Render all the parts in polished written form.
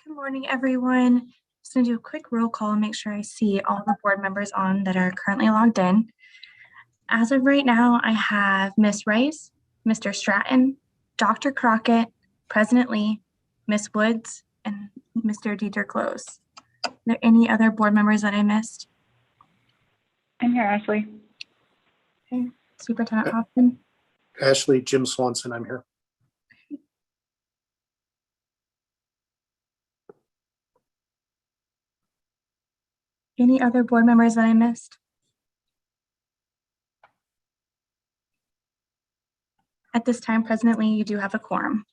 Good morning, everyone. Just going to do a quick roll call and make sure I see all the board members on that are currently logged in. As of right now, I have Ms. Rice, Mr. Stratton, Dr. Crockett, President Lee, Ms. Woods, and Mr. Dieter Close. Are there any other board members that I missed? I'm here, Ashley. Okay. Superintendent Hoffman. Ashley, Jim Swanson, I'm here. Any other board members that I missed? At this time, President Lee, you do have a quorum.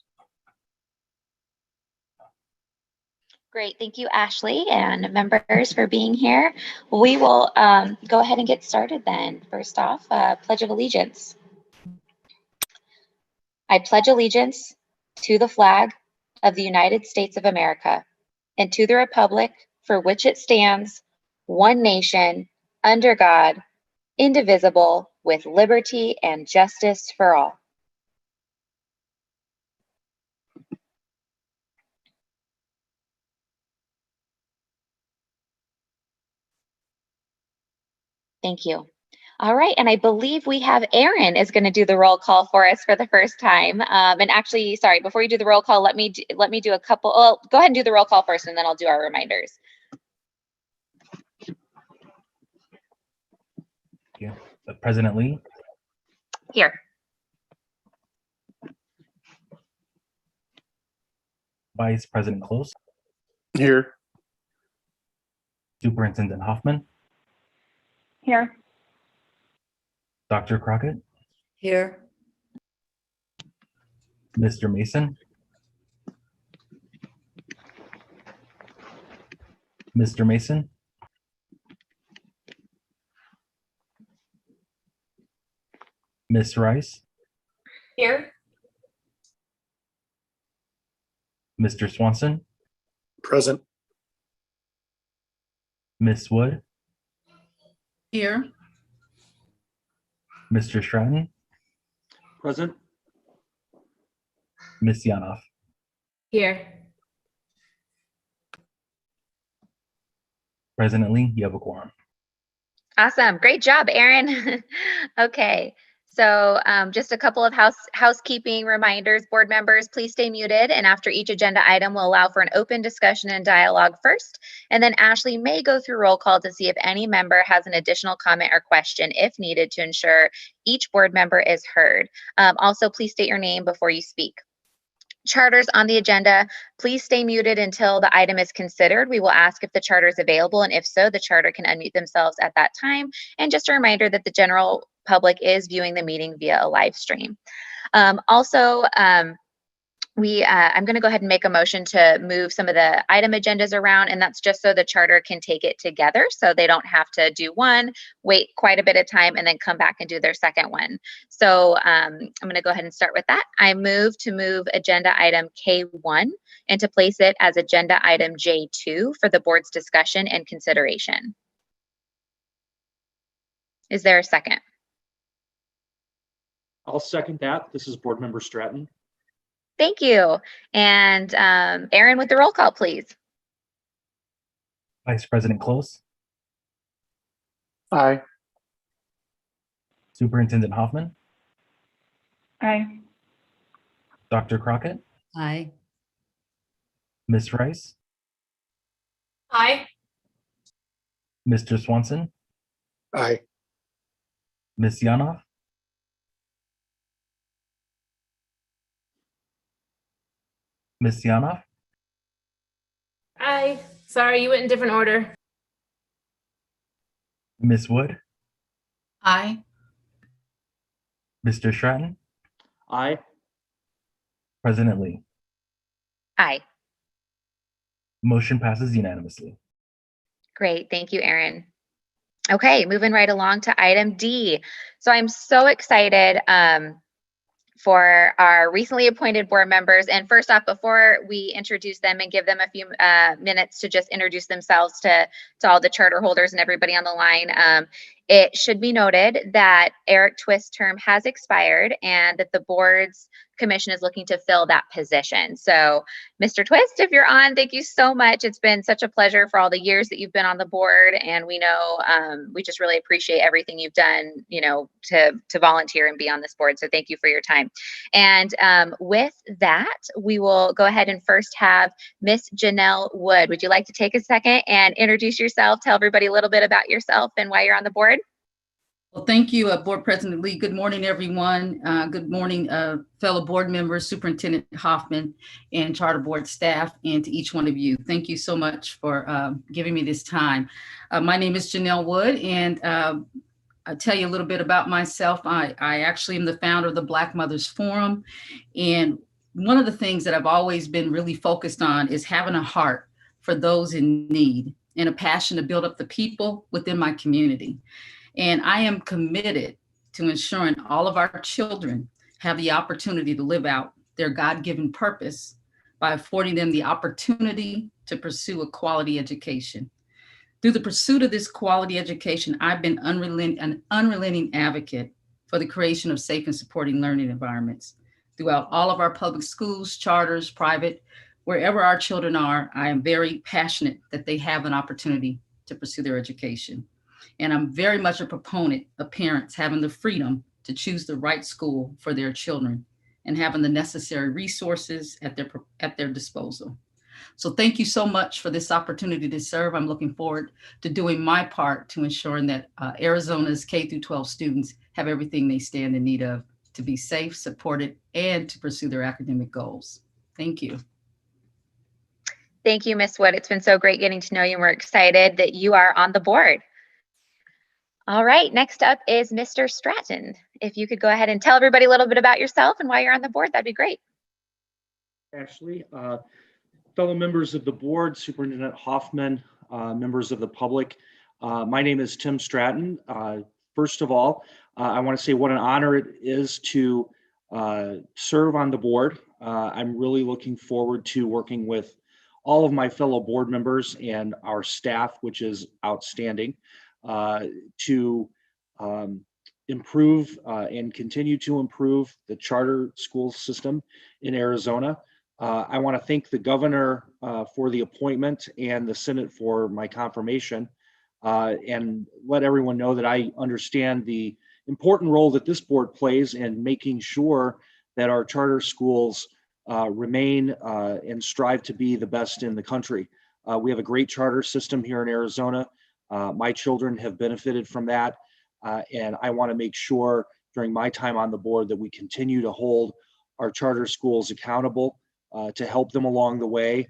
Great, thank you, Ashley, and members for being here. We will go ahead and get started then. First off, Pledge of Allegiance. I pledge allegiance to the flag of the United States of America and to the republic for which it stands, one nation, under God, indivisible, with liberty and justice for all. Thank you. All right, and I believe we have Aaron is going to do the roll call for us for the first time. And actually, sorry, before you do the roll call, let me do a couple. Well, go ahead and do the roll call first, and then I'll do our reminders. Yeah. President Lee. Here. Vice President Close. Here. Superintendent Hoffman. Here. Dr. Crockett. Here. Mr. Mason. Mr. Mason. Ms. Rice. Here. Mr. Swanson. Present. Ms. Wood. Here. Mr. Stratton. Present. Ms. Yanoff. Here. President Lee, you have a quorum. Awesome. Great job, Aaron. Okay. So just a couple of housekeeping reminders. Board members, please stay muted. And after each agenda item, we'll allow for an open discussion and dialogue first. And then Ashley may go through roll call to see if any member has an additional comment or question if needed to ensure each board member is heard. Also, please state your name before you speak. Charters on the agenda, please stay muted until the item is considered. We will ask if the charter is available, and if so, the charter can unmute themselves at that time. And just a reminder that the general public is viewing the meeting via a live stream. I'm going to go ahead and make a motion to move some of the item agendas around, and that's just so the charter can take it together so they don't have to do one, wait quite a bit of time, and then come back and do their second one. So I'm going to go ahead and start with that. I move to move agenda item K1 and to place it as agenda item J2 for the board's discussion and consideration. Is there a second? I'll second that. This is Board Member Stratton. Thank you. And Aaron with the roll call, please. Vice President Close. Aye. Superintendent Hoffman. Aye. Dr. Crockett. Aye. Ms. Rice. Aye. Mr. Swanson. Aye. Ms. Yanoff. Ms. Yanoff. Aye. Sorry, you went in different order. Ms. Wood. Aye. Mr. Stratton. Aye. President Lee. Aye. Motion passes unanimously. Great. Thank you, Aaron. Okay, moving right along to item D. So I'm so excited for our recently appointed board members. And first off, before we introduce them and give them a few minutes to just introduce themselves to all the charter holders and everybody on the line, It should be noted that Eric Twist's term has expired and that the board's commission is looking to fill that position. So Mr. Twist, if you're on, thank you so much. It's been such a pleasure for all the years that you've been on the board, and we know we just really appreciate everything you've done, you know, to volunteer and be on this board. So thank you for your time. And with that, we will go ahead and first have Miss Janelle Wood. Would you like to take a second and introduce yourself, tell everybody a little bit about yourself and why you're on the board? Well, thank you, Board President Lee. Good morning, everyone. Good morning, fellow board members, Superintendent Hoffman, and Charter Board staff, and to each one of you. Thank you so much for giving me this time. My name is Janelle Wood, and I'll tell you a little bit about myself. I actually am the founder of the Black Mothers Forum, and one of the things that I've always been really focused on is having a heart for those in need and a passion to build up the people within my community. And I am committed to ensuring all of our children have the opportunity to live out their God-given purpose by affording them the opportunity to pursue a quality education. Through the pursuit of this quality education, I've been an unrelenting advocate for the creation of safe and supporting learning environments. Throughout all of our public schools, charters, private, wherever our children are, I am very passionate that they have an opportunity to pursue their education. And I'm very much a proponent of parents having the freedom to choose the right school for their children and having the necessary resources at their disposal. So thank you so much for this opportunity to serve. I'm looking forward to doing my part to ensuring that Arizona's K through 12 students have everything they stand in need of to be safe, supported, and to pursue their academic goals. Thank you. Thank you, Ms. Wood. It's been so great getting to know you. We're excited that you are on the board. All right, next up is Mr. Stratton. If you could go ahead and tell everybody a little bit about yourself and why you're on the board, that'd be great. Ashley, fellow members of the board, Superintendent Hoffman, members of the public, my name is Tim Stratton. First of all, I want to say what an honor it is to serve on the board. I'm really looking forward to working with all of my fellow board members and our staff, which is outstanding, to improve and continue to improve the charter school system in Arizona. I want to thank the governor for the appointment and the Senate for my confirmation, and let everyone know that I understand the important role that this board plays in making sure that our charter schools remain and strive to be the best in the country. We have a great charter system here in Arizona. My children have benefited from that, and I want to make sure during my time on the board that we continue to hold our charter schools accountable to help them along the way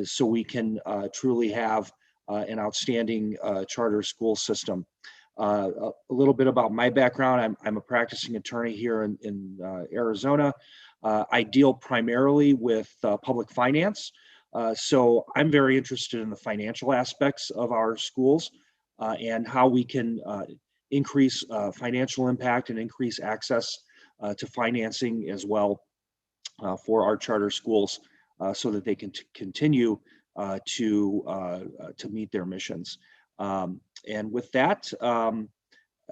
so we can truly have an outstanding charter school system. A little bit about my background. I'm a practicing attorney here in Arizona. I deal primarily with public finance. So I'm very interested in the financial aspects of our schools and how we can increase financial impact and increase access to financing as well for our charter schools so that they can continue to meet their missions. And with that,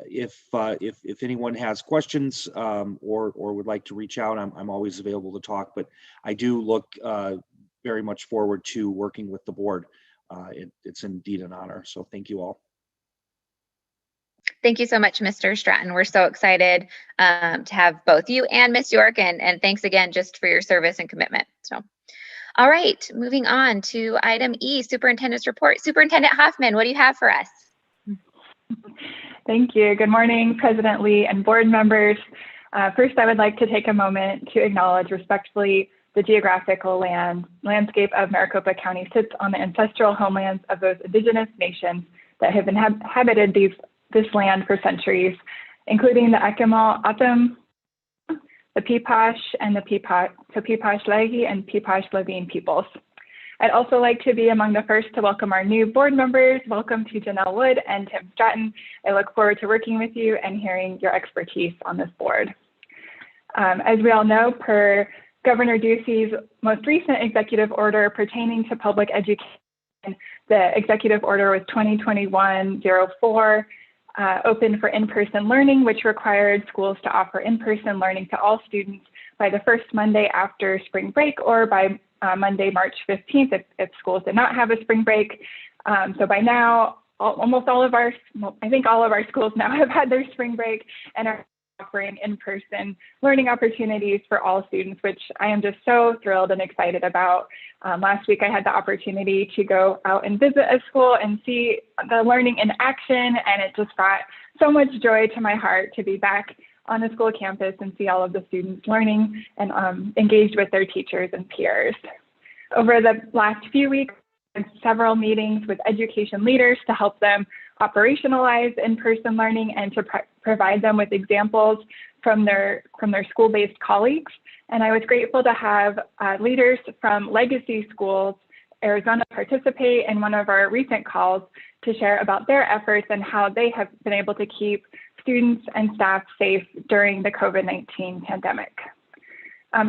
if anyone has questions or would like to reach out, I'm always available to talk, but I do look very much forward to working with the board. It's indeed an honor. So thank you all. Thank you so much, Mr. Stratton. We're so excited to have both you and Miss York, and thanks again just for your service and commitment. So, all right, moving on to item E, Superintendent's report. Superintendent Hoffman, what do you have for us? Thank you. Good morning, President Lee and board members. First, I would like to take a moment to acknowledge respectfully the geographical landscape of Maricopa County sits on the ancestral homelands of those indigenous nations that have inhabited this land for centuries, including the Ekimau Atum, the Pipash, and the Pipash Lagi and Pipash Levine peoples. I'd also like to be among the first to welcome our new board members. Welcome to Janelle Wood and Tim Stratton. I look forward to working with you and hearing your expertise on this board. As we all know, per Governor Ducey's most recent executive order pertaining to public education, the executive order was 2021-04. opened for in-person learning, which required schools to offer in-person learning to all students by the first Monday after spring break, or by Monday, March 15th, if schools did not have a spring break. So by now, almost all of our, I think all of our schools now have had their spring break and are offering in-person learning opportunities for all students, which I am just so thrilled and excited about. Last week, I had the opportunity to go out and visit a school and see the learning in action, and it just brought so much joy to my heart to be back on the school campus and see all of the students learning and engaged with their teachers and peers. Over the last few weeks, I've had several meetings with education leaders to help them operationalize in-person learning and to provide them with examples from their school-based colleagues. And I was grateful to have leaders from legacy schools, Arizona, participate in one of our recent calls to share about their efforts and how they have been able to keep students and staff safe during the COVID-19 pandemic.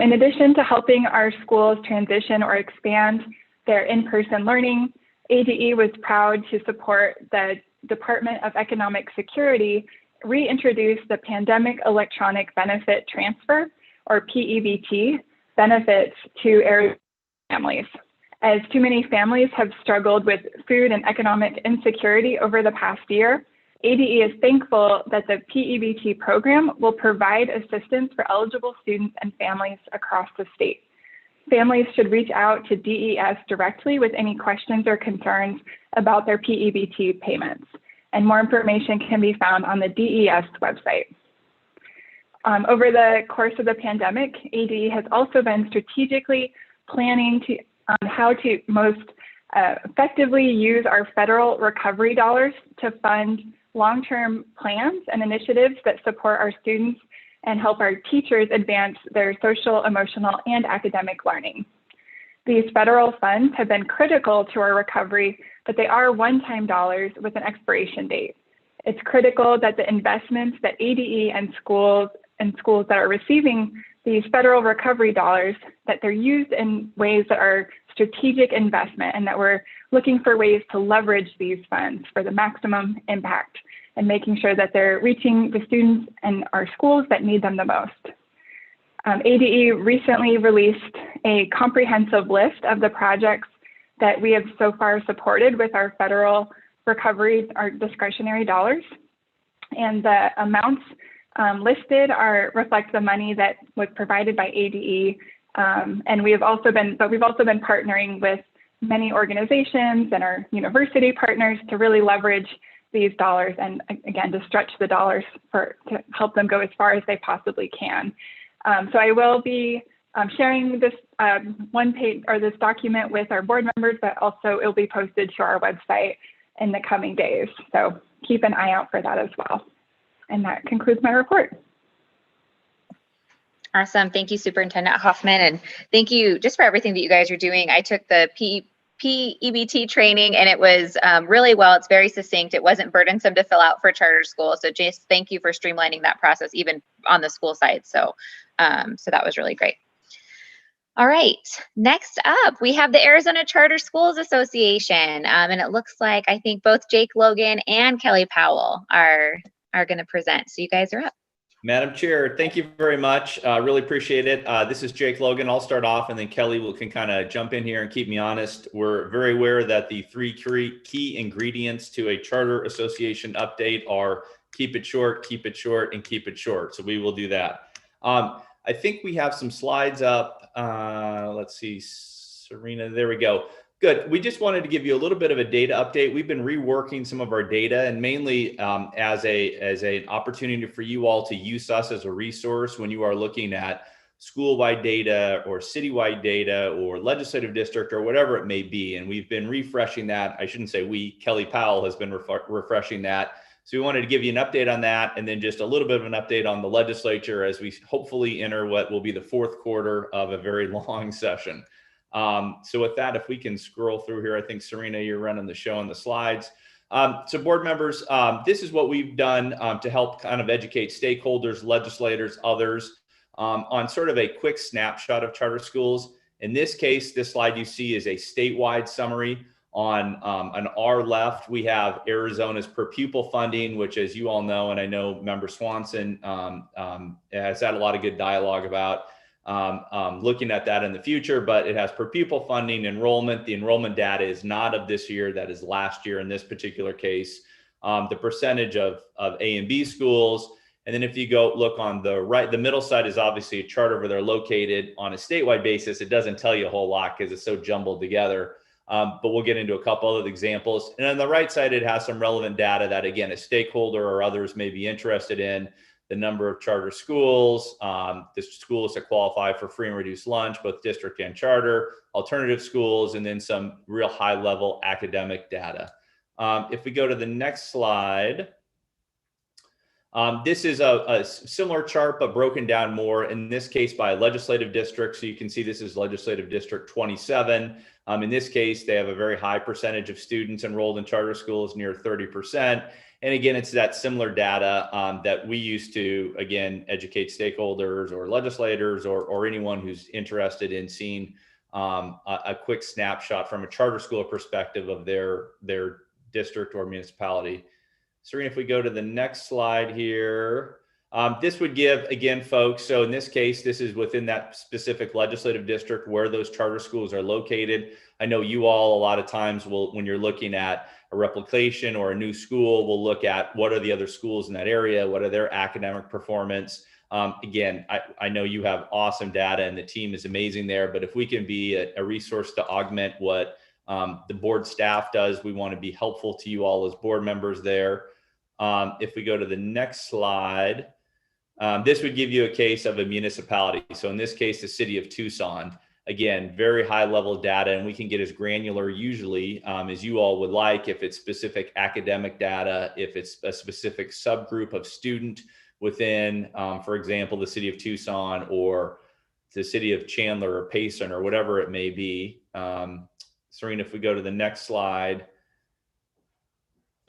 In addition to helping our schools transition or expand their in-person learning, ADE was proud to support the Department of Economic Security reintroduce the Pandemic Electronic Benefit Transfer, or PEBT, benefits to Arizona families. As too many families have struggled with food and economic insecurity over the past year, ADE is thankful that the PEBT program will provide assistance for eligible students and families across the state. Families should reach out to DES directly with any questions or concerns about their PEBT payments, and more information can be found on the DES website. Over the course of the pandemic, ADE has also been strategically planning on how to most effectively use our federal recovery dollars to fund long-term plans and initiatives that support our students and help our teachers advance their social, emotional, and academic learning. These federal funds have been critical to our recovery, but they are one-time dollars with an expiration date. It's critical that the investments that ADE and schools that are receiving these federal recovery dollars, that they're used in ways that are strategic investment, and that we're looking for ways to leverage these funds for the maximum impact and making sure that they're reaching the students and our schools that need them the most. ADE recently released a comprehensive list of the projects that we have so far supported with our federal recovery, our discretionary dollars. And the amounts listed reflect the money that was provided by ADE. And we've also been partnering with many organizations and our university partners to really leverage these dollars, and again, to stretch the dollars to help them go as far as they possibly can. So I will be sharing this one page or this document with our board members, but also it'll be posted to our website in the coming days. So keep an eye out for that as well. And that concludes my report. Awesome. Thank you, Superintendent Hoffman. And thank you just for everything that you guys are doing. I took the PEBT training and it was really well. It's very succinct. It wasn't burdensome to fill out for charter school. So just thank you for streamlining that process, even on the school side. So, so that was really great. All right, next up, we have the Arizona Charter Schools Association. And it looks like, I think both Jake Logan and Kelly Powell are going to present. So you guys are up. Madam Chair, thank you very much. Really appreciate it. This is Jake Logan. I'll start off and then Kelly can kind of jump in here and keep me honest. We're very aware that the three key ingredients to a charter association update are keep it short, and keep it short. So we will do that. I think we have some slides up. Let's see, Serena, there we go. Good. We just wanted to give you a little bit of a data update. We've been reworking some of our data, and mainly as an opportunity for you all to use us as a resource when you are looking at school-wide data or citywide data or legislative district or whatever it may be. And we've been refreshing that. I shouldn't say we, Kelly Powell has been refreshing that. So we wanted to give you an update on that, and then just a little bit of an update on the legislature as we hopefully enter what will be the fourth quarter of a very long session. So with that, if we can scroll through here, I think Serena, you're running the show on the slides. So board members, this is what we've done to help kind of educate stakeholders, legislators, others on sort of a quick snapshot of charter schools. In this case, this slide you see is a statewide summary. On our left, we have Arizona's per pupil funding, which, as you all know, and I know Member Swanson has had a lot of good dialogue about looking at that in the future, but it has per pupil funding enrollment. The enrollment data is not of this year, that is last year in this particular case. The percentage of A and B schools. And then if you go look on the right, the middle side is obviously a chart of where they're located on a statewide basis. It doesn't tell you a whole lot because it's so jumbled together. But we'll get into a couple other examples. And on the right side, it has some relevant data that, again, a stakeholder or others may be interested in. The number of charter schools, the schools that qualify for free and reduced lunch, both district and charter, alternative schools, and then some real high level academic data. If we go to the next slide, this is a similar chart, but broken down more, in this case by legislative district. So you can see this is legislative district 27. In this case, they have a very high percentage of students enrolled in charter schools, near 30%. And again, it's that similar data that we use to, again, educate stakeholders or legislators or anyone who's interested in seeing a quick snapshot from a charter school perspective of their district or municipality. Serena, if we go to the next slide here, this would give, again, folks, so in this case, this is within that specific legislative district where those charter schools are located. I know you all, a lot of times, will, when you're looking at a replication or a new school, we'll look at what are the other schools in that area, what are their academic performance. Again, I know you have awesome data and the team is amazing there, but if we can be a resource to augment what the board staff does, we want to be helpful to you all as board members there. If we go to the next slide, this would give you a case of a municipality. So in this case, the city of Tucson, again, very high level data, and we can get as granular usually as you all would like, if it's specific academic data, if it's a specific subgroup of student within, for example, the city of Tucson or the city of Chandler or Payson or whatever it may be. Serena, if we go to the next slide.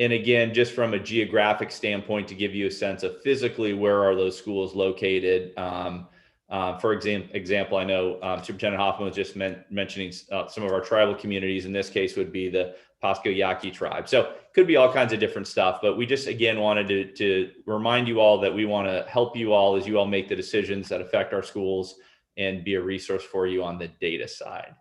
And again, just from a geographic standpoint, to give you a sense of physically where are those schools located. For example, I know Superintendent Hoffman was just mentioning some of our tribal communities. In this case would be the Pasco Yaqui tribe. So it could be all kinds of different stuff, but we just, again, wanted to remind you all that we want to help you all as you all make the decisions that affect our schools and be a resource for you on the data side.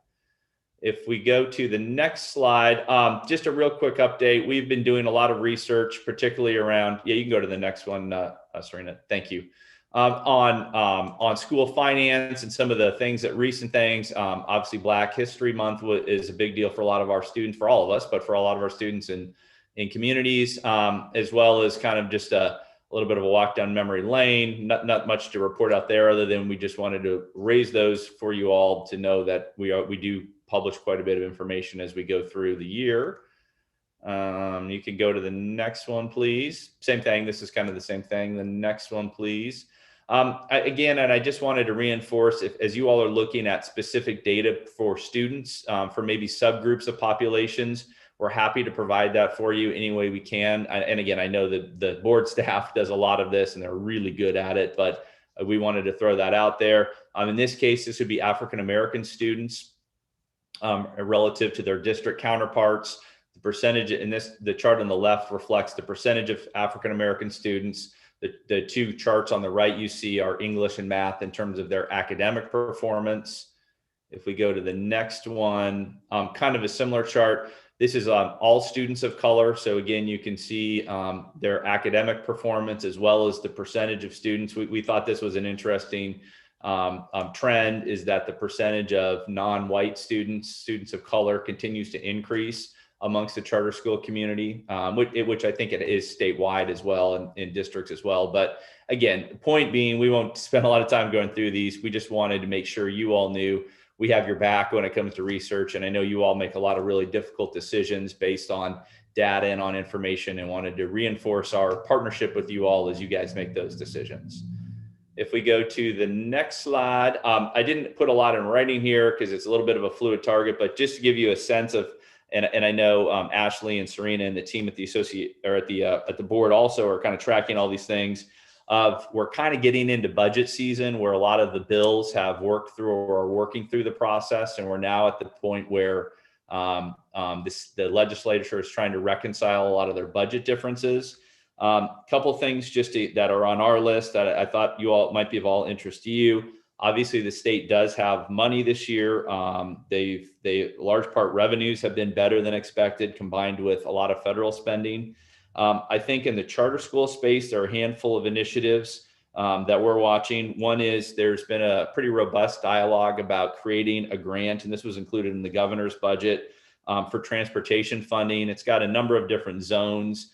If we go to the next slide, just a real quick update. We've been doing a lot of research, particularly around, yeah, you can go to the next one, Serena, thank you. On school finance and some of the things that recent things, obviously Black History Month is a big deal for a lot of our students, for all of us, but for a lot of our students in communities, as well as kind of just a little bit of a walk down memory lane. Not much to report out there other than we just wanted to raise those for you all to know that we do publish quite a bit of information as we go through the year. You can go to the next one, please. Same thing. This is kind of the same thing. The next one, please. Again, and I just wanted to reinforce, as you all are looking at specific data for students, for maybe subgroups of populations, we're happy to provide that for you any way we can. And again, I know that the board staff does a lot of this and they're really good at it, but we wanted to throw that out there. In this case, this would be African-American students relative to their district counterparts. The percentage in the chart on the left reflects the percentage of African-American students. The two charts on the right you see are English and math in terms of their academic performance. If we go to the next one, kind of a similar chart. This is all students of color. So again, you can see their academic performance as well as the percentage of students. We thought this was an interesting trend, is that the percentage of non-white students of color continues to increase amongst the charter school community, which I think it is statewide as well, in districts as well. But again, the point being, we won't spend a lot of time going through these. We just wanted to make sure you all knew we have your back when it comes to research. And I know you all make a lot of really difficult decisions based on data and on information, and wanted to reinforce our partnership with you all as you guys make those decisions. If we go to the next slide, I didn't put a lot in writing here because it's a little bit of a fluid target, but just to give you a sense of, and I know Ashley and Serena and the team at the at the board also are kind of tracking all these things. We're kind of getting into budget season where a lot of the bills have worked through or are working through the process, and we're now at the point where the legislature is trying to reconcile a lot of their budget differences. Couple things that are on our list that I thought you all might be of all interest to you. Obviously, the state does have money this year. Large part revenues have been better than expected, combined with a lot of federal spending. I think in the charter school space, there are a handful of initiatives that we're watching. One is there's been a pretty robust dialogue about creating a grant, and this was included in the governor's budget for transportation funding. It's got a number of different zones.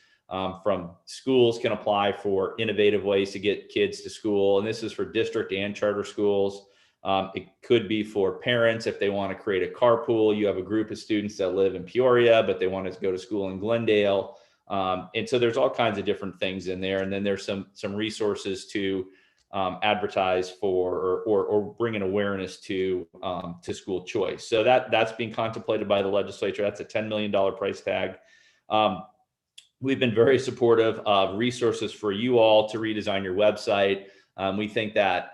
From schools can apply for innovative ways to get kids to school. And this is for district and charter schools. It could be for parents if they want to create a carpool. You have a group of students that live in Peoria, but they want to go to school in Glendale. And so there's all kinds of different things in there. And then there's some resources to advertise for or bring an awareness to school choice. So that's being contemplated by the legislature. That's a $10 million price tag. We've been very supportive of resources for you all to redesign your website. We think that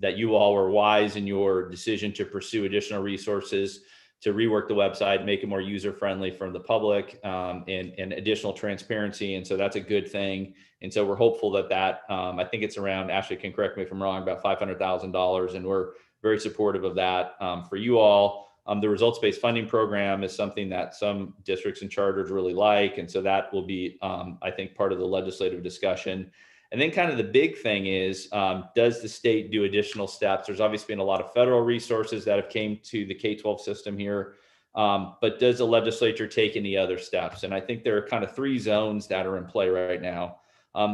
you all were wise in your decision to pursue additional resources to rework the website, make it more user-friendly from the public, and additional transparency. And so that's a good thing. And so we're hopeful that I think it's around, Ashley can correct me if I'm wrong, about $500,000. And we're very supportive of that for you all. The results-based funding program is something that some districts and charters really like. And so that will be, I think, part of the legislative discussion. And then kind of the big thing is, does the state do additional steps? There's obviously been a lot of federal resources that have came to the K-12 system here, but does the legislature take any other steps? And I think there are kind of three zones that are in play right now.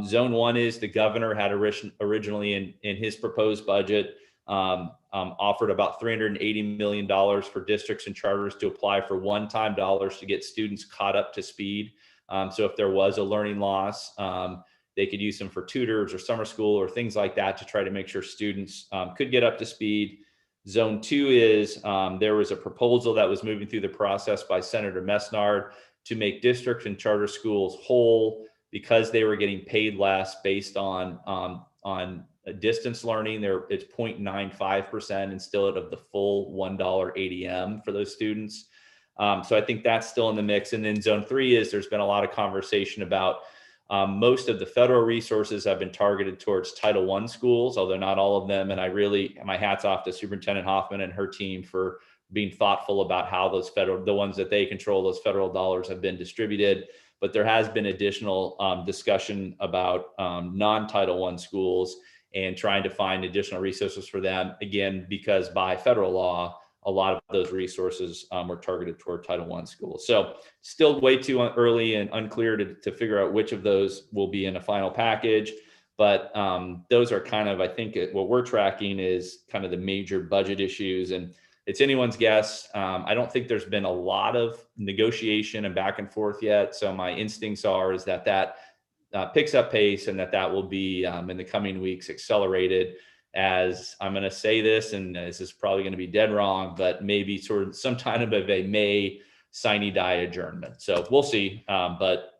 Zone one is the governor had originally in his proposed budget, offered about $380 million for districts and charters to apply for one-time dollars to get students caught up to speed. So if there was a learning loss, they could use them for tutors or summer school or things like that to try to make sure students could get up to speed. Zone two is there was a proposal that was moving through the process by Senator Mesnard to make districts and charter schools whole because they were getting paid less based on distance learning. It's 0.95% instead of the full $1 ADM for those students. So I think that's still in the mix. And then zone three is there's been a lot of conversation about most of the federal resources have been targeted towards Title I schools, although not all of them. And my hat's off to Superintendent Hoffman and her team for being thoughtful about how the ones that they control, those federal dollars have been distributed. But there has been additional discussion about non-Title I schools and trying to find additional resources for them, again, because by federal law, a lot of those resources were targeted toward Title I schools. So still way too early and unclear to figure out which of those will be in a final package. But those are kind of, I think what we're tracking is kind of the major budget issues. And it's anyone's guess. I don't think there's been a lot of negotiation and back and forth yet. So my instincts is that picks up pace and that will be in the coming weeks accelerated, as I'm going to say this, and this is probably going to be dead wrong, but maybe sort of some kind of a May sine die adjournment. So we'll see. But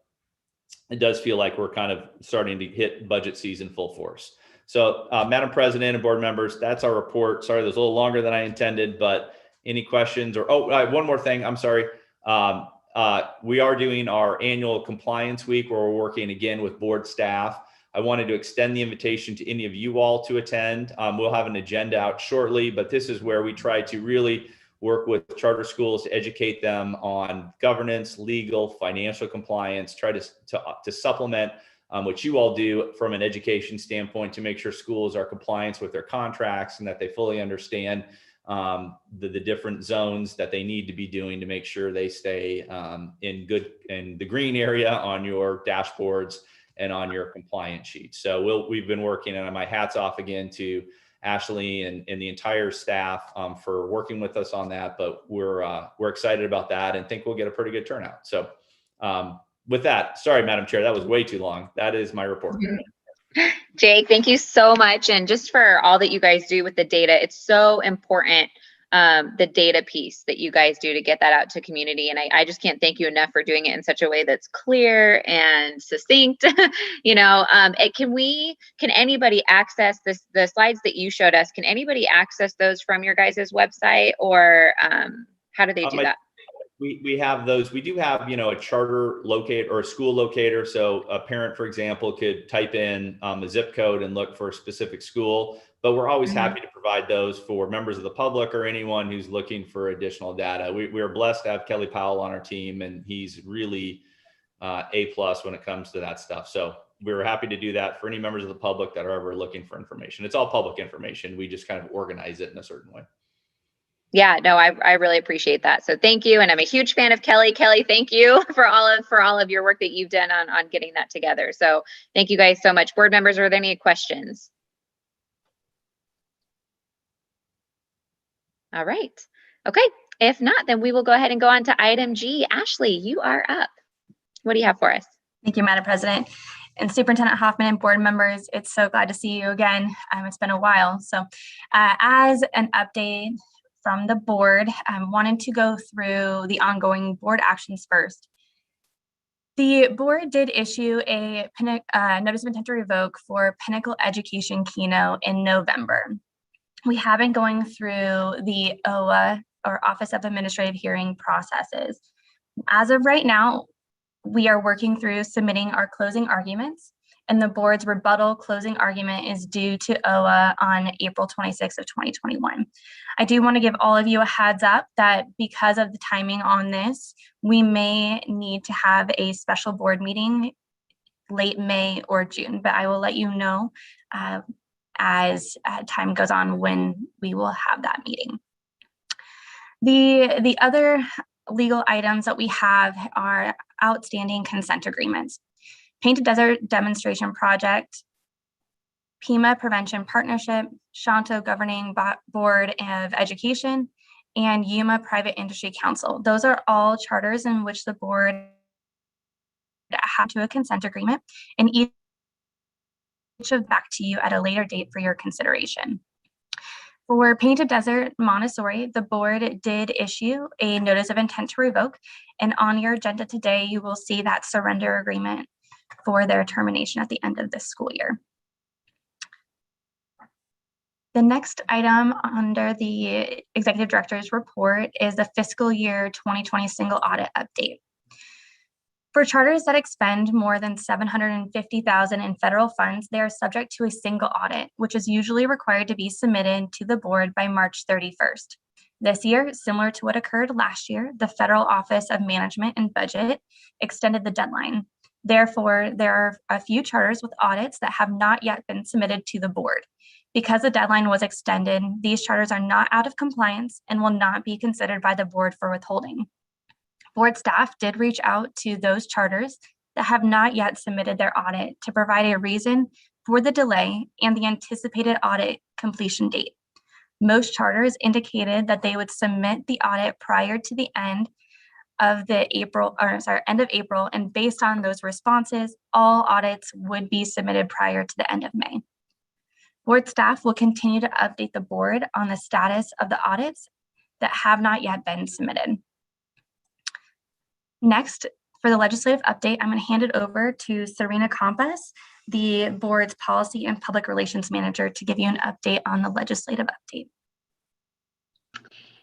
it does feel like we're kind of starting to hit budget season full force. So Madam President and board members, that's our report. Sorry, that was a little longer than I intended, but any questions or, one more thing, I'm sorry. We are doing our annual compliance week where we're working again with board staff. I wanted to extend the invitation to any of you all to attend. We'll have an agenda out shortly, but this is where we try to really work with charter schools to educate them on governance, legal, financial compliance, try to supplement what you all do from an education standpoint to make sure schools are compliant with their contracts and that they fully understand the different zones that they need to be doing to make sure they stay in the green area on your dashboards and on your compliance sheet. So we've been working, and my hat's off again to Ashley and the entire staff for working with us on that. But we're excited about that and think we'll get a pretty good turnout. So with that, sorry, Madam Chair, that was way too long. That is my report. Jake, thank you so much. And just for all that you guys do with the data, it's so important, the data piece that you guys do to get that out to community. And I just can't thank you enough for doing it in such a way that's clear and succinct. Can anybody access the slides that you showed us? Can anybody access those from your guys' website, or how do they do that? We have those. We do have, a charter locate or a school locator. So a parent, for example, could type in a zip code and look for a specific school. But we're always happy to provide those for members of the public or anyone who's looking for additional data. We are blessed to have Kelly Powell on our team, and he's really A+ when it comes to that stuff. So we're happy to do that for any members of the public that are ever looking for information. It's all public information. We just kind of organize it in a certain way. Yeah, no, I really appreciate that. So thank you. And I'm a huge fan of Kelly. Kelly, thank you for all of your work that you've done on getting that together. So thank you guys so much. Board members, are there any questions? All right. Okay. If not, then we will go ahead and go on to item G. Ashley, you are up. What do you have for us? Thank you, Madam President. And Superintendent Hoffman and board members, it's so glad to see you again. It's been a while. So as an update from the board, I wanted to go through the ongoing board actions first. The board did issue a notice of intent to revoke for Pinnacle Education Keno in November. We have been going through the OA, or Office of Administrative Hearing processes. As of right now, we are working through submitting our closing arguments, and the board's rebuttal closing argument is due to OA on April 26th of 2021. I do want to give all of you a heads up that because of the timing on this, we may need to have a special board meeting late May or June, but I will let you know as time goes on when we will have that meeting. The other legal items that we have are outstanding consent agreements. Painted Desert Demonstration Project, PEMA Prevention Partnership, Shanto Governing Board of Education, and Yuma Private Industry Council. Those are all charters in which the board have to a consent agreement, and each of back to you at a later date for your consideration. For Painted Desert Montessori, the board did issue a notice of intent to revoke, and on your agenda today, you will see that surrender agreement for their termination at the end of this school year. The next item under the Executive Director's report is the fiscal year 2020 single audit update. For charters that expend more than $750,000 in federal funds, they are subject to a single audit, which is usually required to be submitted to the board by March 31st. This year, similar to what occurred last year, the Federal Office of Management and Budget extended the deadline. Therefore, there are a few charters with audits that have not yet been submitted to the board. Because the deadline was extended, these charters are not out of compliance and will not be considered by the board for withholding. Board staff did reach out to those charters that have not yet submitted their audit to provide a reason for the delay and the anticipated audit completion date. Most charters indicated that they would submit the audit prior to the end of April, and based on those responses, all audits would be submitted prior to the end of May. Board staff will continue to update the board on the status of the audits that have not yet been submitted. Next, for the legislative update, I'm going to hand it over to Serena Compas, the board's policy and public relations manager, to give you an update on the legislative update.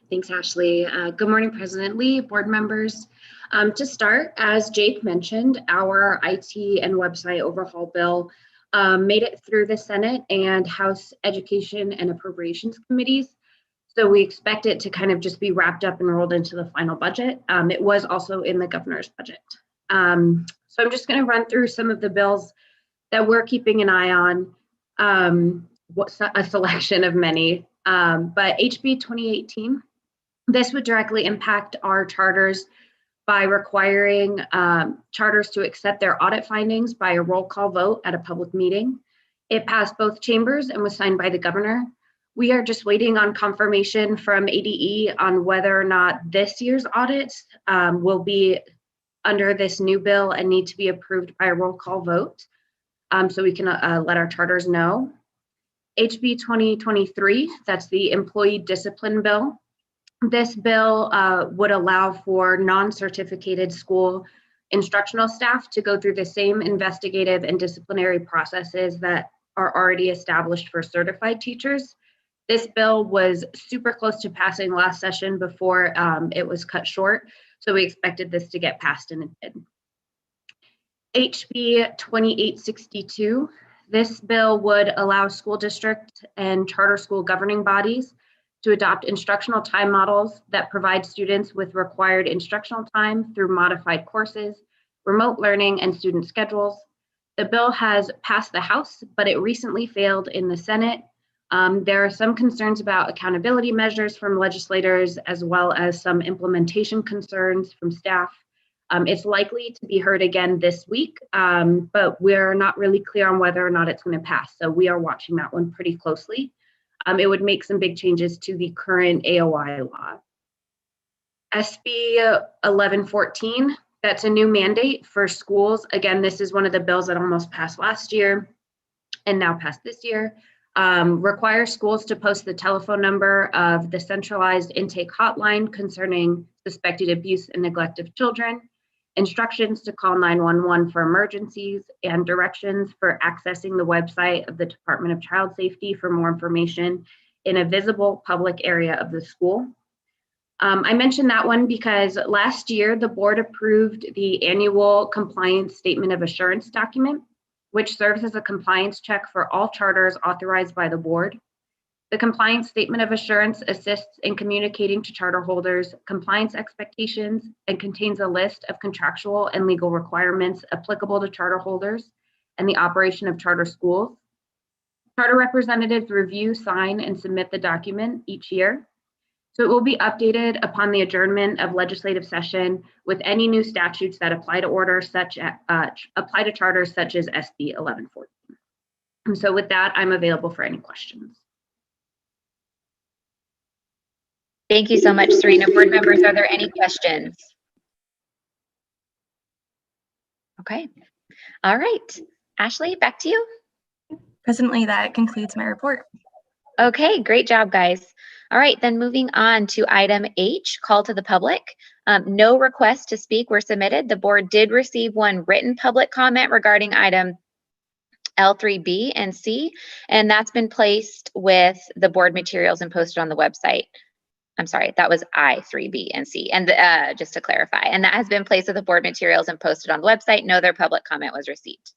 Thanks, Ashley. Good morning, President Lee, board members. To start, as Jake mentioned, our IT and website overhaul bill made it through the Senate and House Education and Appropriations Committees. So we expect it to kind of just be wrapped up and rolled into the final budget. It was also in the governor's budget. So I'm just going to run through some of the bills that we're keeping an eye on, a selection of many. But HB 2018, this would directly impact our charters by requiring charters to accept their audit findings by a roll call vote at a public meeting. It passed both chambers and was signed by the governor. We are just waiting on confirmation from ADE on whether or not this year's audits will be under this new bill and need to be approved by a roll call vote, so we can let our charters know. HB 2023, that's the employee discipline bill. This bill would allow for non-certificated school instructional staff to go through the same investigative and disciplinary processes that are already established for certified teachers. This bill was super close to passing last session before it was cut short. So we expected this to get passed, and it did. HB 2862, this bill would allow school district and charter school governing bodies to adopt instructional time models that provide students with required instructional time through modified courses, remote learning, and student schedules. The bill has passed the House, but it recently failed in the Senate. There are some concerns about accountability measures from legislators, as well as some implementation concerns from staff. It's likely to be heard again this week, but we're not really clear on whether or not it's going to pass. So we are watching that one pretty closely. It would make some big changes to the current AOI law. SB 1114, that's a new mandate for schools. Again, this is one of the bills that almost passed last year and now passed this year. Requires schools to post the telephone number of the centralized intake hotline concerning suspected abuse and neglect of children, instructions to call 911 for emergencies, and directions for accessing the website of the Department of Child Safety for more information in a visible public area of the school. I mentioned that one because last year the board approved the annual compliance statement of assurance document, which serves as a compliance check for all charters authorized by the board. The compliance statement of assurance assists in communicating to charter holders compliance expectations and contains a list of contractual and legal requirements applicable to charter holders and the operation of charter schools. Charter representatives review, sign, and submit the document each year. So it will be updated upon the adjournment of legislative session with any new statutes that apply to orders apply to charters such as SB 1114. And so with that, I'm available for any questions. Thank you so much, Serena. Board members, are there any questions? Okay. All right. Ashley, back to you. Presently, that concludes my report. Okay, great job, guys. All right, then moving on to item H, call to the public. No requests to speak were submitted. The board did receive one written public comment regarding item L3B and C, and that's been placed with the board materials and posted on the website. I'm sorry, that was I3B and C, and just to clarify, and that has been placed with the board materials and posted on the website. No other public comment was received.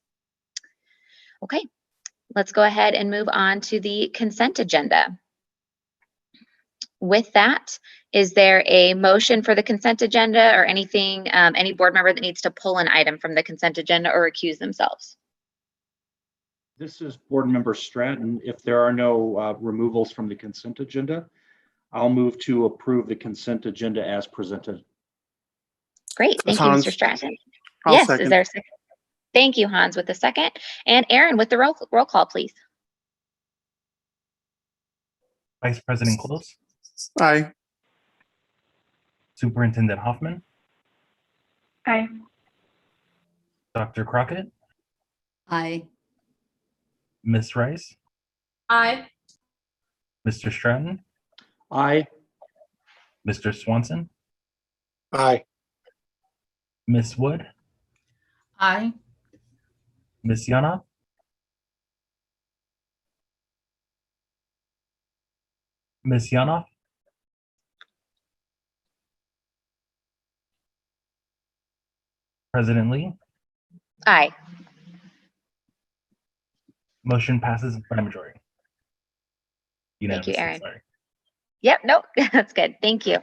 Okay, let's go ahead and move on to the consent agenda. With that, is there a motion for the consent agenda or anything, any board member that needs to pull an item from the consent agenda or recuse themselves? This is Board Member Stratton. If there are no removals from the consent agenda, I'll move to approve the consent agenda as presented. Great, thank you, Mr. Stratton. I'll Yes, second. is there a second? Thank you, Hans, with the second. And Aaron, with the roll call, please. Vice President Close, Aye. Superintendent Hoffman, Aye. Dr. Crockett, Aye. Ms. Rice, Aye. Mr. Stratton, Aye. Mr. Swanson, Aye. Ms. Wood, Aye. Ms. Yana, Ms. Yanoff, President Lee, Aye. motion passes by majority. Thank you, Unanimously, Aaron. sorry. Yep, nope, that's good. Thank you.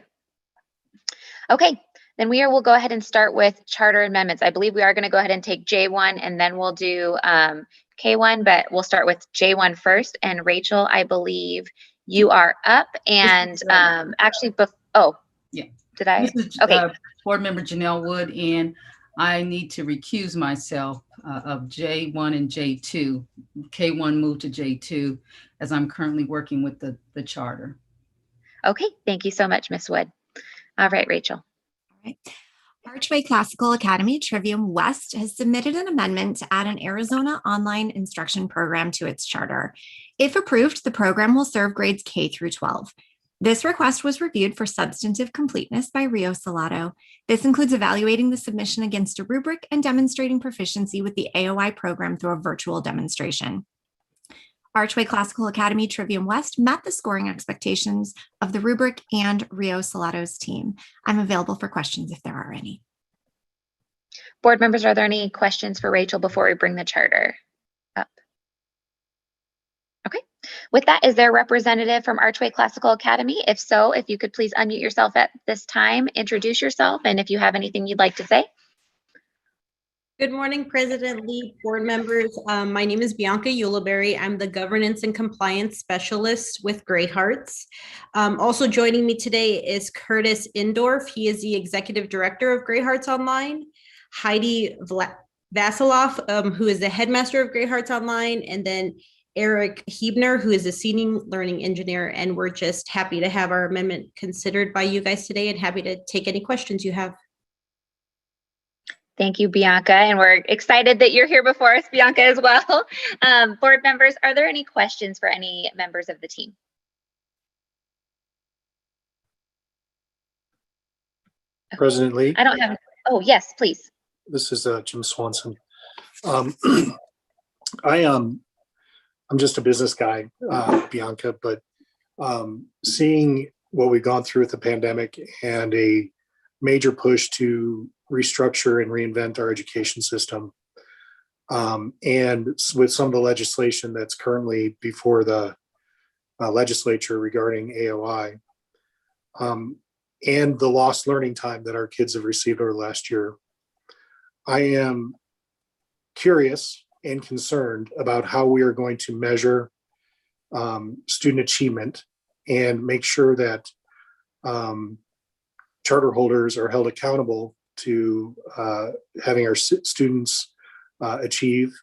Okay, then we'll go ahead and start with charter amendments. I believe we are going to go ahead and take J1 and then we'll do K1, but we'll start with J1 first. And Rachel, I believe you are up. And actually, oh, Yeah. Did I? This is Okay. Board Member Janelle Wood, and I need to recuse myself of J1 and J2. K1 moved to J2 as I'm currently working with the charter. Okay, thank you so much, Ms. Wood. All right, Rachel. All right. Archway Classical Academy Trivium West has submitted an amendment to add an Arizona online instruction program to its charter. If approved, the program will serve grades K through 12. This request was reviewed for substantive completeness by Rio Salato. This includes evaluating the submission against a rubric and demonstrating proficiency with the AOI program through a virtual demonstration. Archway Classical Academy Trivium West met the scoring expectations of the rubric and Rio Salato's team. I'm available for questions if there are any. Board members, are there any questions for Rachel before we bring the charter up? Okay. With that, is there a representative from Archway Classical Academy? If so, if you could please unmute yourself at this time, introduce yourself, and if you have anything you'd like to say. Good morning, President Lee, board members. My name is Bianca Uliberry. I'm the Governance and Compliance Specialist with Great Hearts. Also joining me today is Curtis Indorf. He is the Executive Director of Great Hearts Online. Heidi Vasiloff, who is the Headmaster of Great Hearts Online, and then Eric Hebner, who is a Senior Learning Engineer. And we're just happy to have our amendment considered by you guys today and happy to take any questions you have. Thank you, Bianca, and we're excited that you're here before us, Bianca, as well. Board members, are there any questions for any members of the team? President Lee, I don't have, oh, yes, please. this is Jim Swanson. I'm just a business guy, Bianca, but seeing what we've gone through with the pandemic and a major push to restructure and reinvent our education system, and with some of the legislation that's currently before the legislature regarding AOI, and the lost learning time that our kids have received over the last year, I am curious and concerned about how we are going to measure student achievement and make sure that charter holders are held accountable to having our students achieve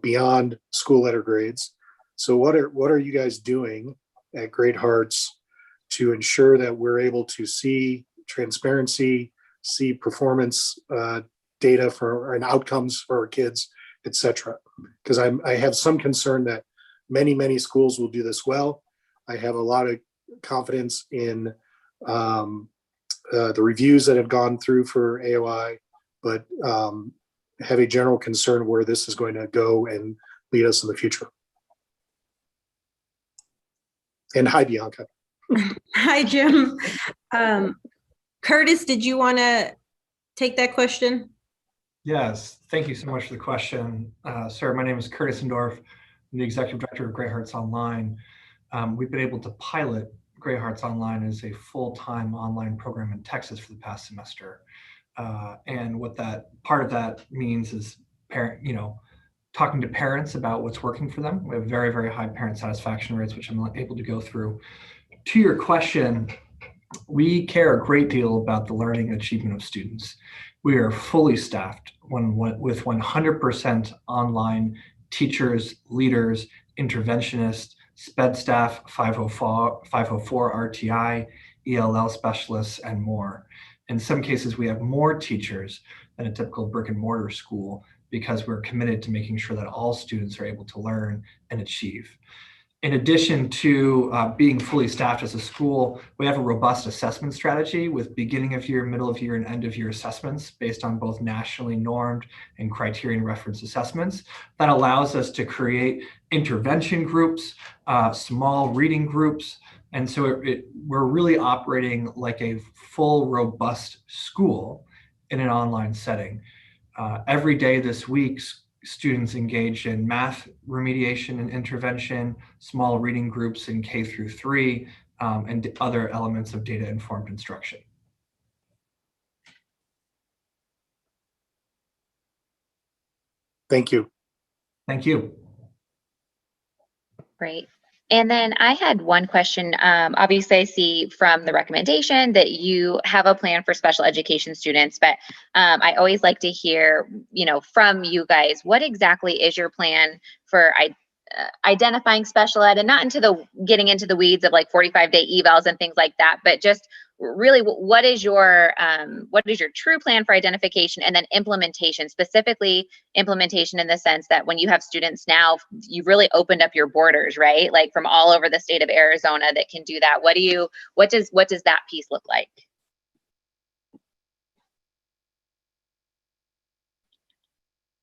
beyond school letter grades. So what are you guys doing at Great Hearts to ensure that we're able to see transparency, see performance data for and outcomes for our kids, et cetera? Because I have some concern that many schools will do this well. I have a lot of confidence in the reviews that have gone through for AOI, but have a general concern where this is going to go and lead us in the future. And hi, Bianca. Hi, Jim. Curtis, did you want to take that question? Yes, thank you so much for the question. Sir, my name is Curtis Indorf. I'm the Executive Director of Great Hearts Online. We've been able to pilot Great Hearts Online as a full-time online program in Texas for the past semester. And what that part of that means is talking to parents about what's working for them. We have very, very high parent satisfaction rates, which I'm able to go through. To your question, we care a great deal about the learning and achievement of students. We are fully staffed with 100% online teachers, leaders, interventionists, SPED staff, 504 RTI, ELL specialists, and more. In some cases, we have more teachers than a typical brick and mortar school because we're committed to making sure that all students are able to learn and achieve. In addition to being fully staffed as a school, we have a robust assessment strategy with beginning of year, middle of year, and end of year assessments based on both nationally normed and criterion reference assessments. That allows us to create intervention groups, small reading groups. And so we're really operating like a full, robust school in an online setting. Every day this week, students engaged in math remediation and intervention, small reading groups in K through 3, and other elements of data-informed instruction. Thank you. Thank you. Great. And then I had one question. Obviously, I see from the recommendation that you have a plan for special education students, but I always like to hear, from you guys, what exactly is your plan for identifying special ed, and not getting into the weeds of like 45-day evals and things like that, but just really what is your true plan for identification and then implementation, specifically implementation in the sense that when you have students now, you've really opened up your borders, right? Like from all over the state of Arizona that can do that. What does that piece look like?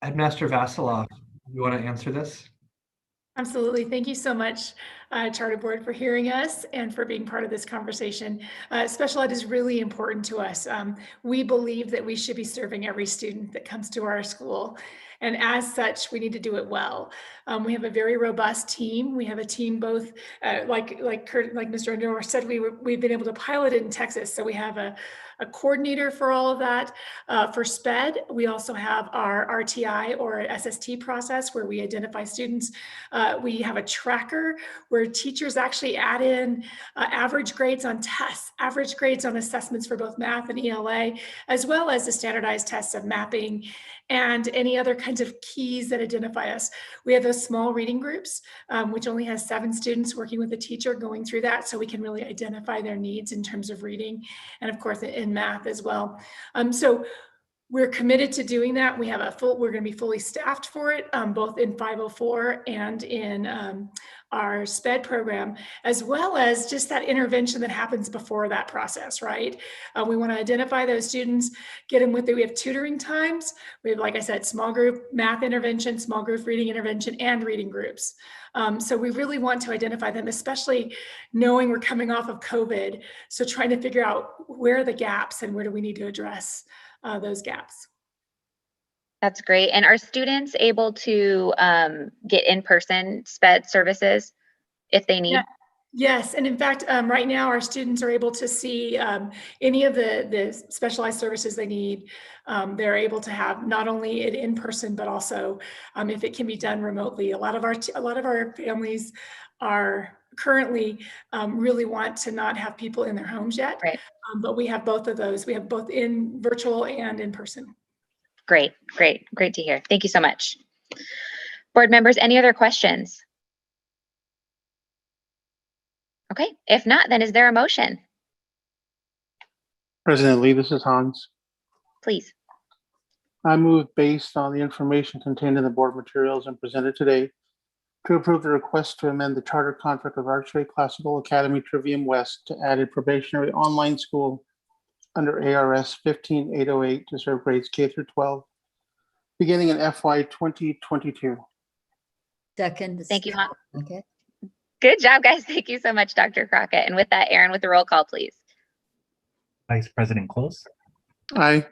Headmaster Vasiloff, you want to answer this? Absolutely. Thank you so much, Charter Board, for hearing us and for being part of this conversation. Special ed is really important to us. We believe that we should be serving every student that comes to our school. And as such, we need to do it well. We have a very robust team. We have a team both, like Mr. O'Neill said, we've been able to pilot it in Texas. So we have a coordinator for all of that. For SPED, we also have our RTI or SST process where we identify students. We have a tracker where teachers actually add in average grades on tests, average grades on assessments for both math and ELA, as well as the standardized tests of mapping and any other kinds of keys that identify us. We have those small reading groups, which only has 7 students working with a teacher going through that, so we can really identify their needs in terms of reading, and of course in math as well. So we're committed to doing that. We have we're going to be fully staffed for it, both in 504 and in our SPED program, as well as just that intervention that happens before that process, right? We want to identify those students, get them we have tutoring times. We have, like I said, small group math intervention, small group reading intervention, and reading groups. So we really want to identify them, especially knowing we're coming off of COVID. So trying to figure out where are the gaps and where do we need to address those gaps. That's great. And are students able to get in-person SPED services if they need? Yeah. Yes, and in fact, right now our students are able to see any of the specialized services they need. They're able to have not only it in person, but also if it can be done remotely. A lot of our families are currently really want to not have people in their homes yet, right. But we have both of those. We have both in virtual and in person. Great to hear. Thank you so much. Board members, any other questions? Okay, if not, then is there a motion? President Lee, this is Hans. Please. I move, based on the information contained in the board materials and presented today, to approve the request to amend the charter contract of Archway Classical Academy Trivium West to add a probationary online school under ARS 15808 to serve grades K through 12, beginning in FY 2022. Second. Thank you, Hans. Okay. Good job, guys. Thank you so much, Dr. Crockett. And with that, Aaron, with the roll call, please. Vice President Close. Aye.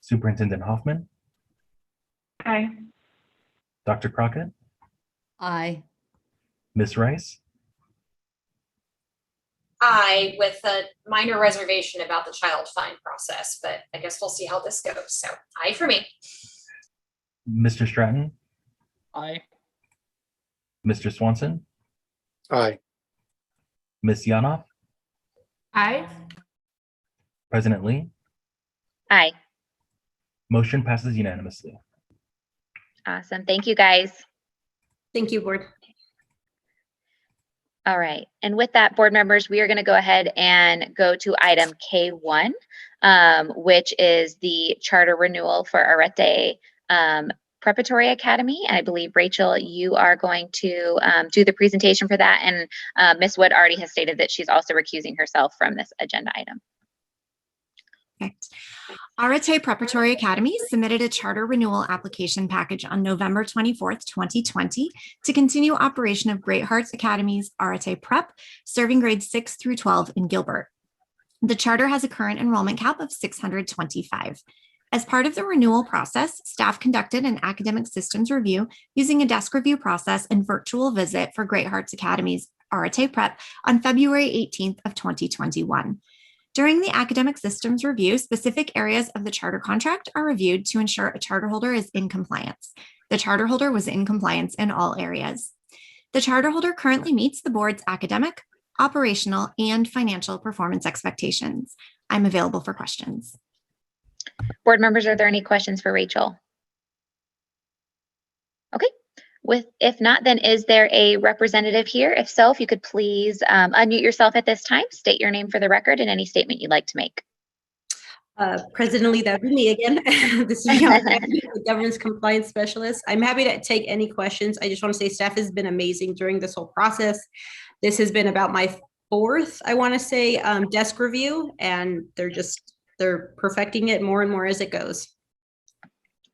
Superintendent Hoffman. Aye. Dr. Crockett. Aye. Ms. Rice. Aye, with a minor reservation about the child find process, but I guess we'll see how this goes. So aye for me. Mr. Stratton. Aye. Mr. Swanson. Aye. Ms. Yanoff. Aye. President Lee. Aye. Motion passes unanimously. Awesome. Thank you, guys. Thank you, board. All right. And with that, board members, we are going to go ahead and go to item K1, which is the charter renewal for Arete Preparatory Academy. And I believe, Rachel, you are going to do the presentation for that. And Ms. Wood already has stated that she's also recusing herself from this agenda item. Perfect. Arete Preparatory Academy submitted a charter renewal application package on November 24th, 2020 to continue operation of Great Hearts Academy's Arete Prep, serving grades 6 through 12 in Gilbert. The charter has a current enrollment cap of 625. As part of the renewal process, staff conducted an academic systems review using a desk review process and virtual visit for Great Hearts Academy's Arete Prep on February 18th of 2021. During the academic systems review, specific areas of the charter contract are reviewed to ensure a charter holder is in compliance. The charter holder was in compliance in all areas. The charter holder currently meets the board's academic, operational, and financial performance expectations. I'm available for questions. Board members, are there any questions for Rachel? Okay. If not, then is there a representative here? If so, if you could please unmute yourself at this time, state your name for the record and any statement you'd like to make. President Lee, that would be me again. This is the Governance Compliance Specialist. I'm happy to take any questions. I just want to say staff has been amazing during this whole process. This has been about my 4th, I want to say, desk review, and they're perfecting it more and more as it goes.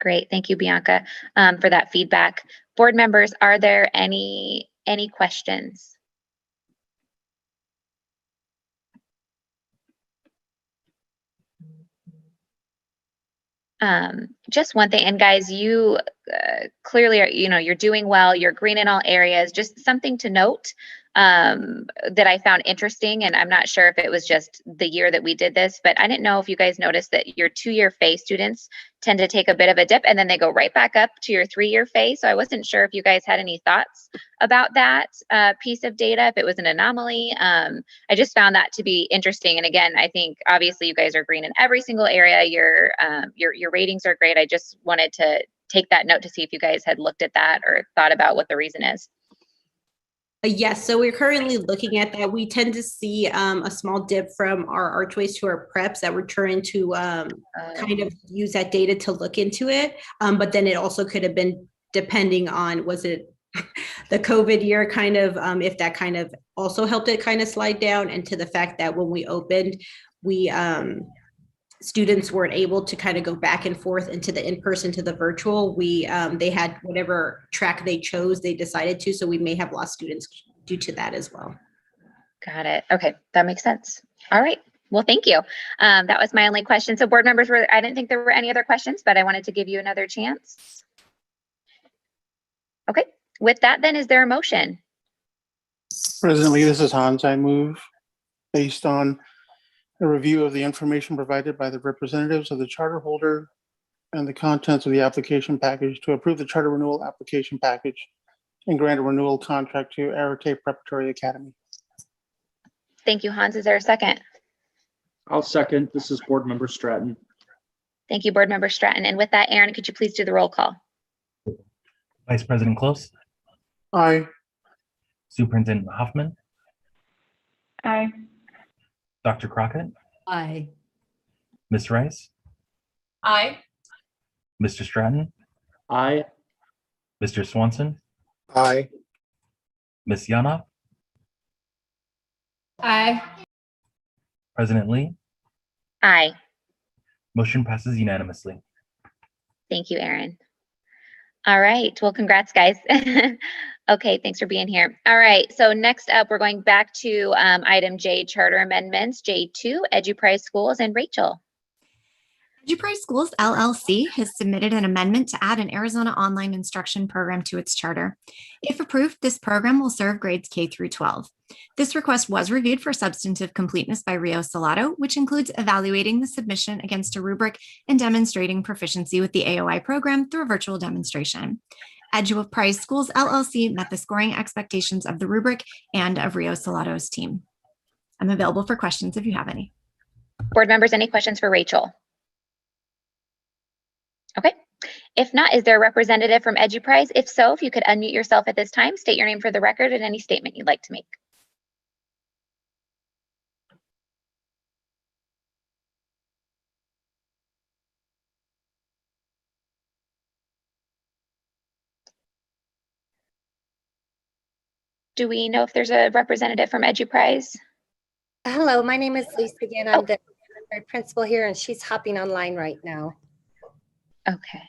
Great. Thank you, Bianca, for that feedback. Board members, are there any questions? Just one thing, and guys, you clearly are, you're doing well, you're green in all areas. Just something to note that I found interesting, and I'm not sure if it was just the year that we did this, but I didn't know if you guys noticed that your 2-year phase students tend to take a bit of a dip and then they go right back up to your 3-year phase. So I wasn't sure if you guys had any thoughts about that piece of data, if it was an anomaly. I just found that to be interesting. And again, I think obviously you guys are green in every single area. Your ratings are great. I just wanted to take that note to see if you guys had looked at that or thought about what the reason is. Yes, so we're currently looking at that. We tend to see a small dip from our archways to our preps that we're trying to kind of use that data to look into it. But then it also could have been depending on, was it the COVID year kind of, if that kind of also helped it kind of slide down, and to the fact that when we opened, we students weren't able to kind of go back and forth into the in-person to the virtual. They had whatever track they chose, they decided to, so we may have lost students due to that as well. Got it. Okay, that makes sense. All right. Well, thank you. That was my only question. So board members, I didn't think there were any other questions, but I wanted to give you another chance. Okay. With that, then, is there a motion? President Lee, this is Hans. I move based on a review of the information provided by the representatives of the charter holder and the contents of the application package to approve the charter renewal application package and grant a renewal contract to Arete Preparatory Academy. Thank you, Hans. Is there a second? I'll second. This is Board Member Stratton. Thank you, Board Member Stratton. And with that, Aaron, could you please do the roll call? Vice President Close, Aye. Superintendent Hoffman, Aye. Dr. Crockett, Aye. Ms. Rice, Aye. Mr. Stratton, Aye. Mr. Swanson, Aye. Ms. Yanoff, Aye. President Lee. Aye. Motion passes unanimously. Thank you, Aaron. All right. Well, congrats, guys. Okay, thanks for being here. All right. So next up, we're going back to item J, charter amendments, J2, EduPrise Schools, and Rachel. EduPrise Schools LLC has submitted an amendment to add an Arizona online instruction program to its charter. If approved, this program will serve grades K through 12. This request was reviewed for substantive completeness by Rio Salato, which includes evaluating the submission against a rubric and demonstrating proficiency with the AOI program through a virtual demonstration. EduPrise Schools LLC met the scoring expectations of the rubric and of Rio Salato's team. I'm available for questions if you have any. Board members, any questions for Rachel? Okay. If not, is there a representative from EduPrise? If so, if you could unmute yourself at this time, state your name for the record and any statement you'd like to make. Do we know if there's a representative from EduPrise? Hello, my name is Lisa again. I'm the principal here, and she's hopping online right now. Okay.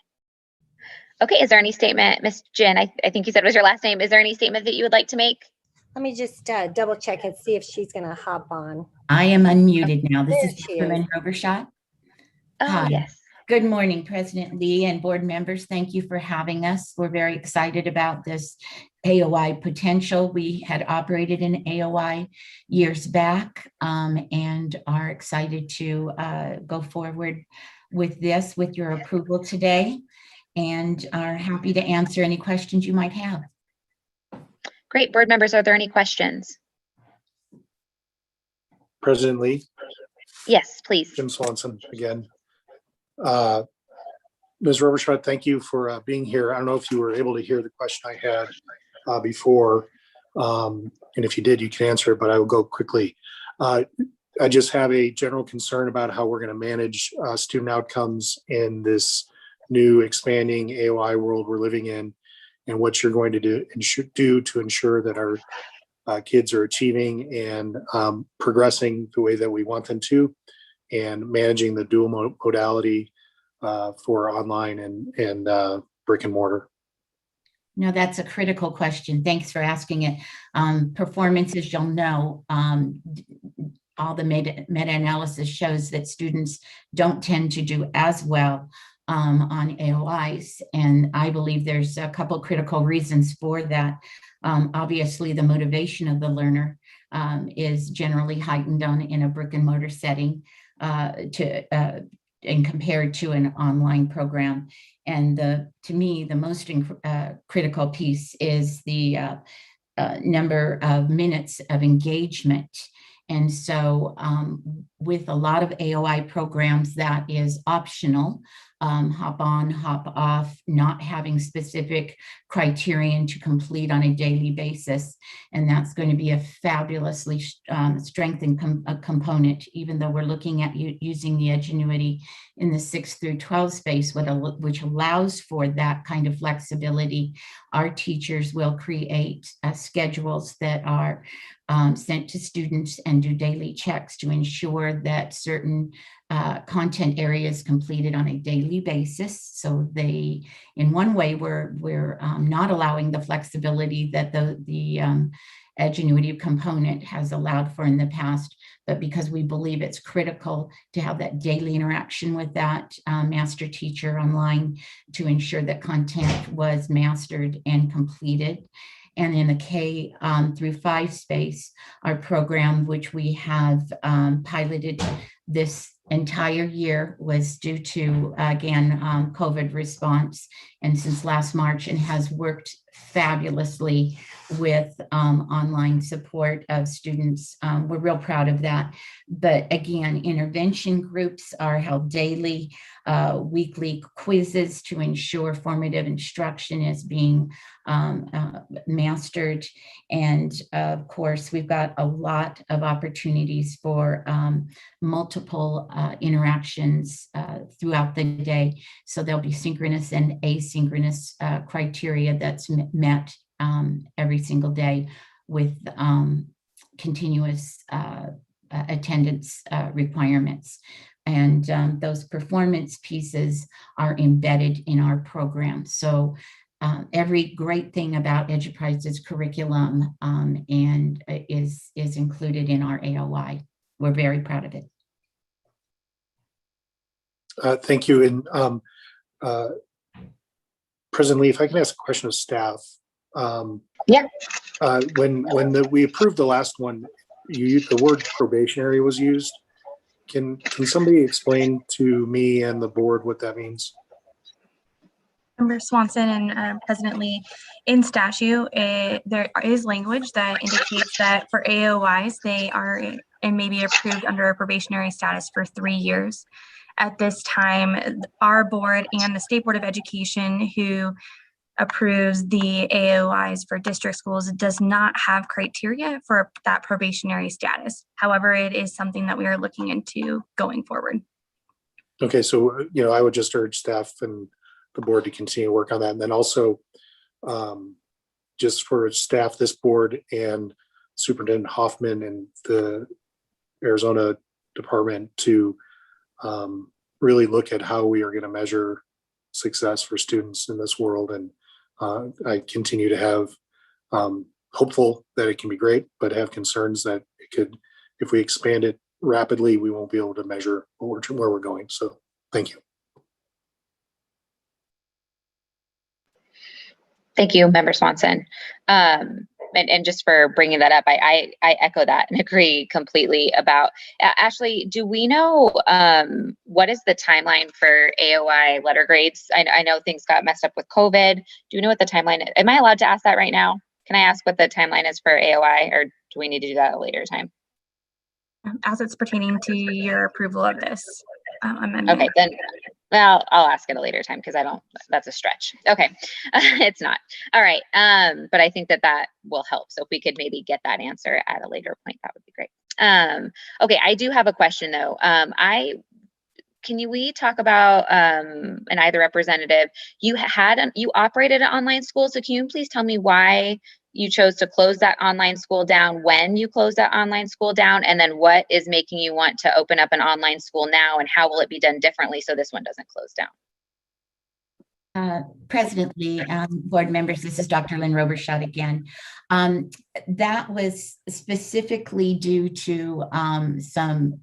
Okay, is there any statement, Ms. Jen, I think you said was your last name. Is there any statement that you would like to make? Let me just double check and see if she's going to hop on. I am unmuted now. This There is she is. Lynn Robershot. Oh, Hi. yes. Good morning, President Lee and board members. Thank you for having us. We're very excited about this AOI potential. We had operated in AOI years back and are excited to go forward with this with your approval today, and are happy to answer any questions you might have. Great. Board members, are there any questions? President Lee, Yes, please. Jim Swanson again. Ms. Robershot, thank you for being here. I don't know if you were able to hear the question I had before, and if you did, you can answer it, but I will go quickly. I just have a general concern about how we're going to manage student outcomes in this new expanding AOI world we're living in, and what you're going to do and should do to ensure that our kids are achieving and progressing the way that we want them to, and managing the dual modality for online and brick and mortar? No, that's a critical question. Thanks for asking it. Performance, as you'll know, all the meta-analysis shows that students don't tend to do as well on AOIs. And I believe there's a couple critical reasons for that. Obviously, the motivation of the learner is generally heightened in a brick and mortar setting and compared to an online program. And to me, the most critical piece is the number of minutes of engagement. And so with a lot of AOI programs, that is optional, hop on, hop off, not having specific criterion to complete on a daily basis. And that's going to be a fabulously strengthened component, even though we're looking at using the Edgenuity in the 6 through 12 space, which allows for that kind of flexibility. Our teachers will create schedules that are sent to students and do daily checks to ensure that certain content areas completed on a daily basis. So they, in one way, we're not allowing the flexibility that the Edgenuity component has allowed for in the past, but because we believe it's critical to have that daily interaction with that master teacher online to ensure that content was mastered and completed. And in the K through 5 space, our program, which we have piloted this entire year, was due to, again, COVID response, and since last March, and has worked fabulously with online support of students. We're real proud of that. But again, intervention groups are held daily, weekly quizzes to ensure formative instruction is being mastered. And of course, we've got a lot of opportunities for multiple interactions throughout the day. So there'll be synchronous and asynchronous criteria that's met every single day with continuous attendance requirements. And those performance pieces are embedded in our program. So every great thing about Eduprise's curriculum and is included in our AOI. We're very proud of it. Thank you. And President Lee, if I can ask a question of staff. Yeah. When we approved the last one, the word probationary was used. Can somebody explain to me and the board what that means? Member Swanson and President Lee, in statute, there is language that indicates that for AOIs, they are and may be approved under a probationary status for 3 years. At this time, our board and the State Board of Education, who approves the AOIs for district schools, does not have criteria for that probationary status. However, it is something that we are looking into going forward. Okay, so I would just urge staff and the board to continue to work on that. And then also just for staff, this board and Superintendent Hoffman and the Arizona department to really look at how we are going to measure success for students in this world. And I continue to have hopeful that it can be great, but have concerns that it could, if we expand it rapidly, we won't be able to measure where we're going. So thank you. Thank you, Member Swanson. And just for bringing that up, I echo that and agree completely about. Ashley, do we know what is the timeline for AOI letter grades? I know things got messed up with COVID. Do you know what the timeline is? Am I allowed to ask that right now? Can I ask what the timeline is for AOI, or do we need to do that at a later time? As it's pertaining to your approval of this amendment. Okay, then well, I'll ask at a later time because that's a stretch. Okay, it's not. All right, but I think that will help. So if we could maybe get that answer at a later point, that would be great. Okay, I do have a question though. We talk about, and either representative, you operated an online school. So can you please tell me why you chose to close that online school down, when you closed that online school down, and then what is making you want to open up an online school now, and how will it be done differently so this one doesn't close down? President Lee, board members, this is Dr. Lynn Robershot again. That was specifically due to some,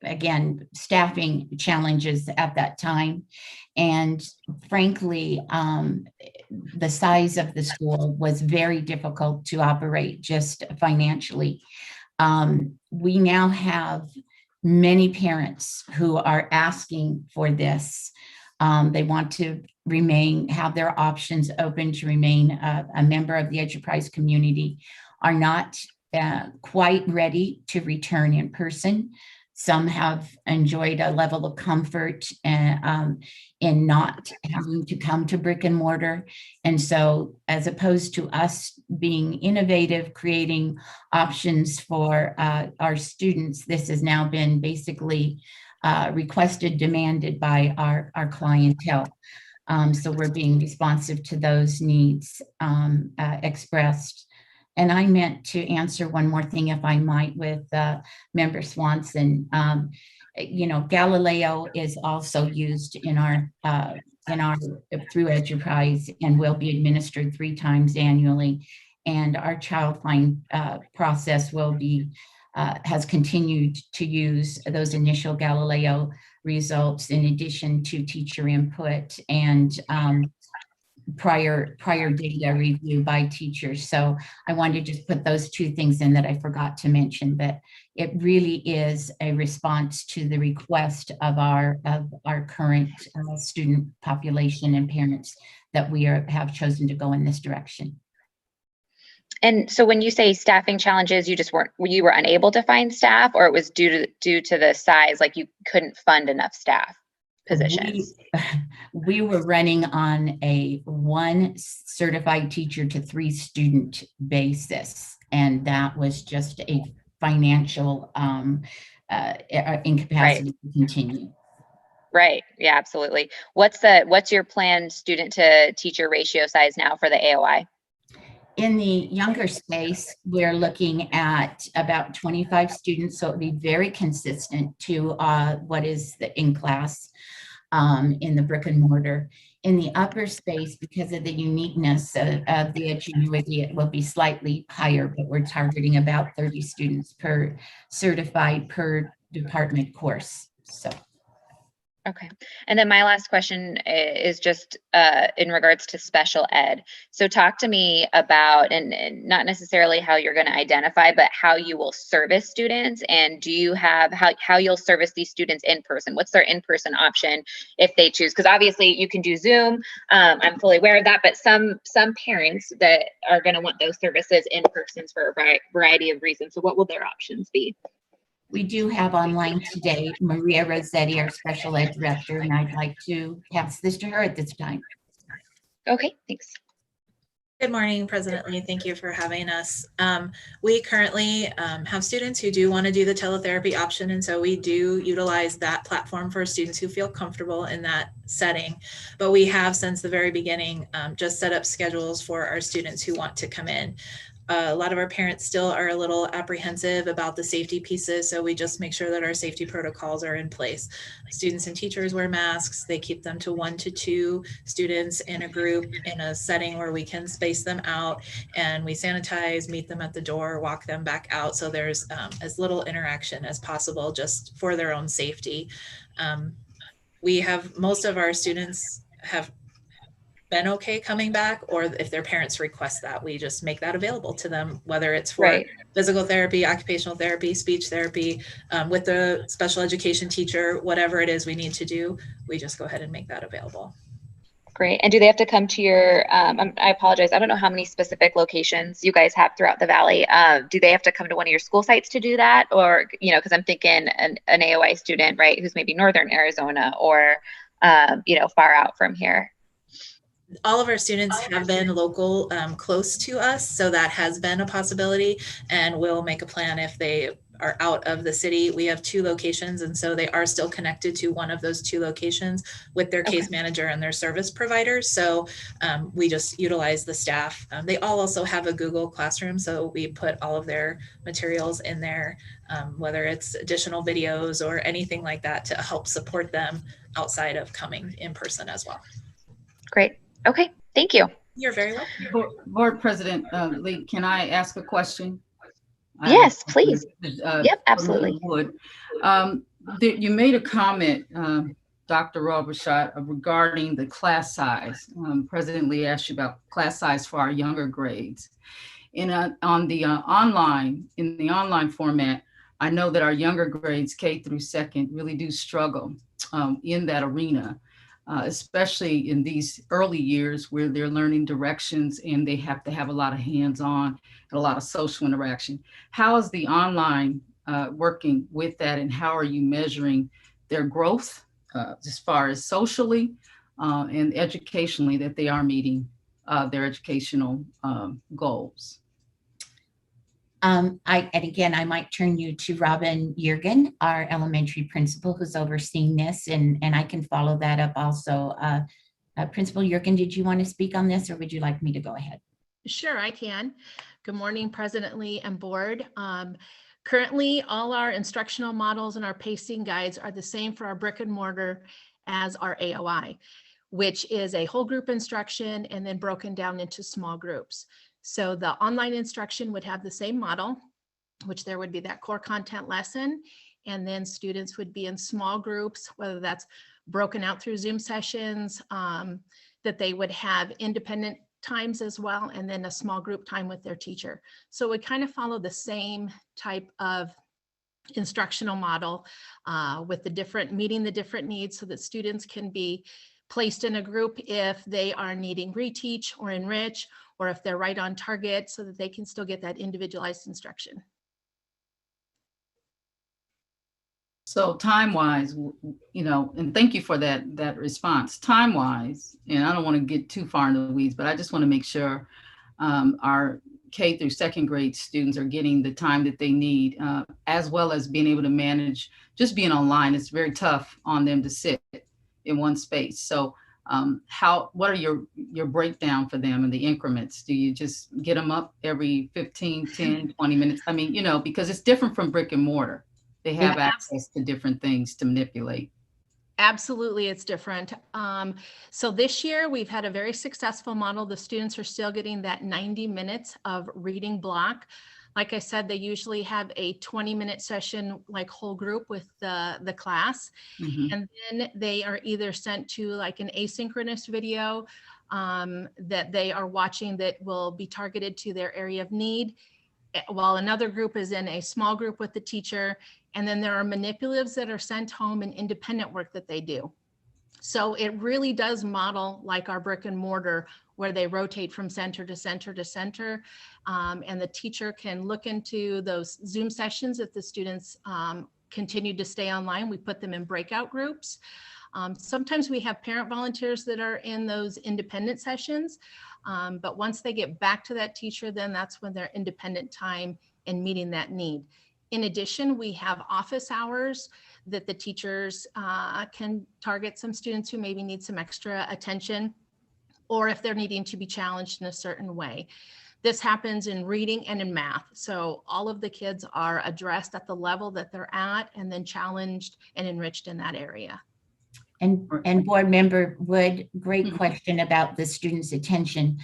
again, staffing challenges at that time. And frankly, the size of the school was very difficult to operate just financially. We now have many parents who are asking for this. They want to have their options open to remain a member of the enterprise community, are not quite ready to return in person. Some have enjoyed a level of comfort in not having to come to brick and mortar. And so as opposed to us being innovative, creating options for our students, this has now been basically requested, demanded by our clientele. So we're being responsive to those needs expressed. And I meant to answer one more thing, if I might, with Member Swanson. Galileo is also used in our through Enterprise and will be administered 3 times annually. And our child find process will be has continued to use those initial Galileo results in addition to teacher input and prior data review by teachers. So I wanted to just put those 2 things in that I forgot to mention, but it really is a response to the request of our current student population and parents that we have chosen to go in this direction. And so when you say staffing challenges, you were unable to find staff, or it was due to the size, like you couldn't fund enough staff positions? We were running on a 1 certified teacher to 3 student basis, and that was just a financial incapacity to continue. Right. Yeah, absolutely. What's your planned student to teacher ratio size now for the AOI? In the younger space, we're looking at about 25 students, so it would be very consistent to what is the in-class in the brick and mortar. In the upper space, because of the uniqueness of the ingenuity, it will be slightly higher, but we're targeting about 30 students per certified per department course. So. Okay. And then my last question is just in regards to special ed. So talk to me about, and not necessarily how you're going to identify, but how you will service students, and do you have how you'll service these students in person? What's their in-person option if they choose? Because obviously you can do Zoom. I'm fully aware of that, but some parents that are going to want those services in person for a variety of reasons. So what will their options be? We do have online today, Maria Rossetti, our special ed director, and I'd like to pass this to her at this time. Okay, thanks. Good morning, President Lee. Thank you for having us. We currently have students who do want to do the teletherapy option, and so we do utilize that platform for students who feel comfortable in that setting. But we have, since the very beginning, just set up schedules for our students who want to come in. A lot of our parents still are a little apprehensive about the safety pieces, so we just make sure that our safety protocols are in place. Students and teachers wear masks. They keep them to 1 to 2 students in a group in a setting where we can space them out, and we sanitize, meet them at the door, walk them back out, so there's as little interaction as possible just for their own safety. We have most of our students have been okay coming back, or if their parents request that, we just make that available to them, whether it's for physical therapy, occupational therapy, speech therapy, with the special education teacher, whatever it is we need to do, we just go ahead and make that available. Great. And do they have to come to your, I apologize, I don't know how many specific locations you guys have throughout the Valley. Do they have to come to one of your school sites to do that? Or, because I'm thinking an AOI student, right, who's maybe Northern Arizona or, far out from here. All of our students have been local, close to us, so that has been a possibility, and we'll make a plan if they are out of the city. We have 2 locations, and so they are still connected to one of those 2 locations with their case manager and their service provider. So we just utilize the staff. They all also have a Google Classroom, so we put all of their materials in there, whether it's additional videos or anything like that to help support them outside of coming in person as well. Great. Okay. Thank you. You're very welcome. Board President Lee, can I ask a question? Yes, please. Yep, absolutely. You made a comment, Dr. Robershot, regarding the class size. President Lee asked you about class size for our younger grades. In the online format, I know that our younger grades, K through 2nd, really do struggle in that arena, especially in these early years where they're learning directions and they have to have a lot of hands-on and a lot of social interaction. How is the online working with that, and how are you measuring their growth as far as socially and educationally, that they are meeting their educational goals? And again, I might turn you to Robin Yergin, our elementary principal, who's overseeing this, and I can follow that up also. Principal Yergin, did you want to speak on this, or would you like me to go ahead? Sure, I can. Good morning, President Lee and board. Currently, all our instructional models and our pacing guides are the same for our brick and mortar as our AOI, which is a whole group instruction and then broken down into small groups. So the online instruction would have the same model, which there would be that core content lesson, and then students would be in small groups, whether that's broken out through Zoom sessions, that they would have independent times as well, and then a small group time with their teacher. So we kind of follow the same type of instructional model with meeting the different needs so that students can be placed in a group if they are needing reteach or enrich, or if they're right on target so that they can still get that individualized instruction. So time-wise, and thank you for that response. Time-wise, and I don't want to get too far into the weeds, but I just want to make sure our K through 2nd grade students are getting the time that they need, as well as being able to manage just being online. It's very tough on them to sit in one space. So what are your breakdown for them and the increments? Do you just get them up every 15, 10, 20 minutes? I mean, because it's different from brick and mortar. They have access to different things to manipulate. Absolutely, it's different. So this year we've had a very successful model. The students are still getting that 90 minutes of reading block. Like I said, they usually have a 20-minute session, like whole group with the class. Mm-hmm. And then they are either sent to like an asynchronous video that they are watching that will be targeted to their area of need, while another group is in a small group with the teacher. And then there are manipulatives that are sent home and independent work that they do. So it really does model like our brick and mortar, where they rotate from center to center to center. And the teacher can look into those Zoom sessions if the students continue to stay online. We put them in breakout groups. Sometimes we have parent volunteers that are in those independent sessions. But once they get back to that teacher, then that's when their independent time and meeting that need. In addition, we have office hours that the teachers can target some students who maybe need some extra attention, or if they're needing to be challenged in a certain way. This happens in reading and in math. So all of the kids are addressed at the level that they're at and then challenged and enriched in that area. And board member Wood, great question about the students' attention.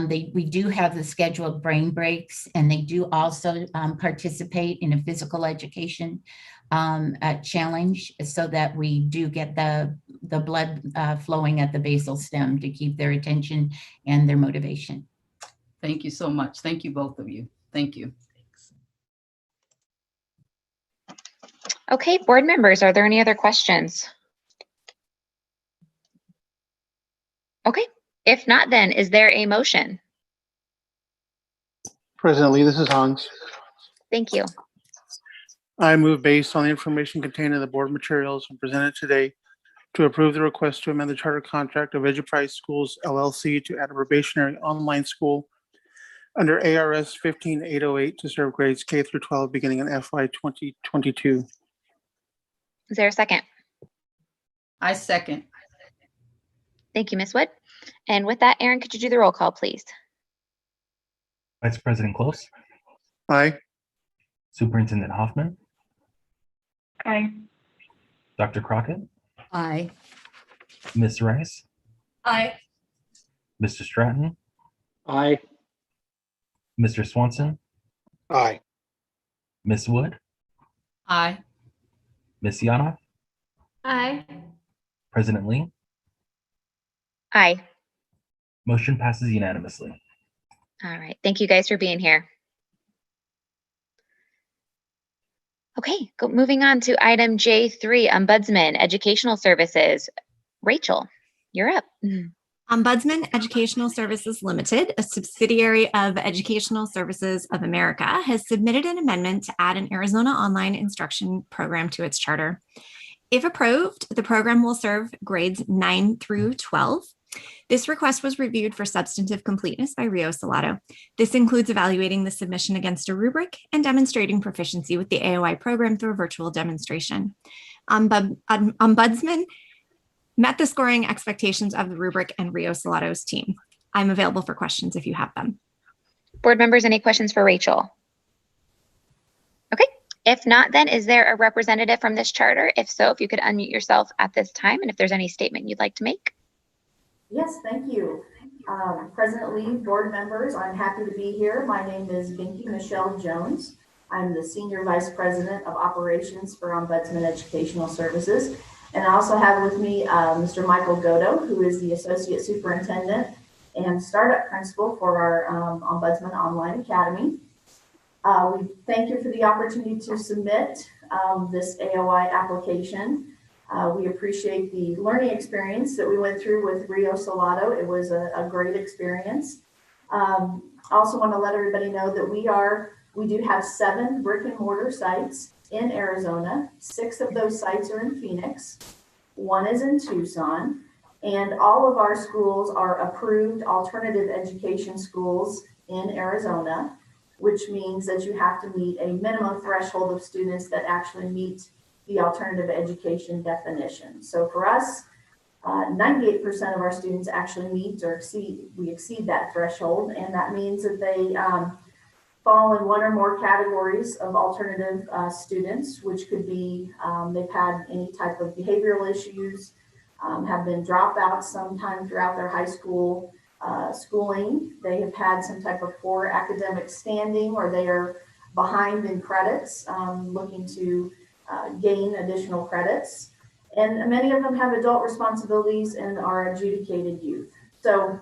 We do have the scheduled brain breaks, and they do also participate in a physical education challenge, so that we do get the blood flowing at the basal stem to keep their attention and their motivation. Thank you so much. Thank you, both of you. Thank you. Okay, board members, are there any other questions? Okay, if not, then is there a motion? President Lee, this is Hans. Thank you. I move, based on the information contained in the board materials and presented today, to approve the request to amend the charter contract of Enterprise Schools LLC to add a probationary online school under ARS 15808 to serve grades K through 12 beginning in FY 2022. Is there a second? I second. Thank you, Ms. Wood. And with that, Aaron, could you do the roll call, please? Vice President Close, Aye. Superintendent Hoffman, Aye. Dr. Crockett, Aye. Ms. Rice, Aye. Mr. Stratton, Aye. Mr. Swanson, Aye. Ms. Wood, Aye. Ms. Yanoff, Aye. President Lee. Aye. Motion passes unanimously. All right. Thank you guys for being here. Okay, moving on to item J3, Ombudsman, Educational Services. Rachel, you're up. Ombudsman Educational Services Limited, a subsidiary of Educational Services of America, has submitted an amendment to add an Arizona online instruction program to its charter. If approved, the program will serve grades 9 through 12. This request was reviewed for substantive completeness by Rio Salato. This includes evaluating the submission against a rubric and demonstrating proficiency with the AOI program through a virtual demonstration. Ombudsman met the scoring expectations of the rubric and Rio Salato's team. I'm available for questions if you have them. Board members, any questions for Rachel? Okay, if not, then is there a representative from this charter? If so, if you could unmute yourself at this time, and if there's any statement you'd like to make. Yes, thank you. President Lee, board members, I'm happy to be here. My name is Binky Michelle Jones. I'm the Senior Vice President of Operations for Ombudsman Educational Services. And I also have with me Mr. Michael Godo, who is the Associate Superintendent and Startup Principal for our Ombudsman Online Academy. We thank you for the opportunity to submit this AOI application. We appreciate the learning experience that we went through with Rio Salato. It was a great experience. I also want to let everybody know that we do have 7 brick and mortar sites in Arizona. 6 of those sites are in Phoenix. 1 is in Tucson. And all of our schools are approved alternative education schools in Arizona, which means that you have to meet a minimum threshold of students that actually meet the alternative education definition. So for us, 98% of our students actually meet or exceed that threshold. And that means that they fall in 1 or more categories of alternative students, which could be they've had any type of behavioral issues, have been dropouts sometime throughout their high school schooling. They have had some type of poor academic standing, or they are behind in credits, looking to gain additional credits. And many of them have adult responsibilities and are adjudicated youth. So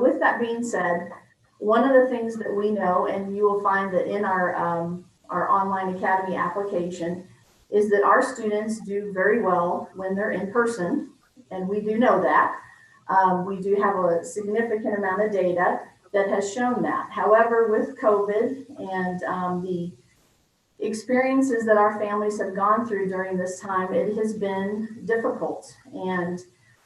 with that being said, one of the things that we know, and you will find that in our online academy application, is that our students do very well when they're in person, and we do know that. We do have a significant amount of data that has shown that. However, with COVID and the experiences that our families have gone through during this time, it has been difficult. And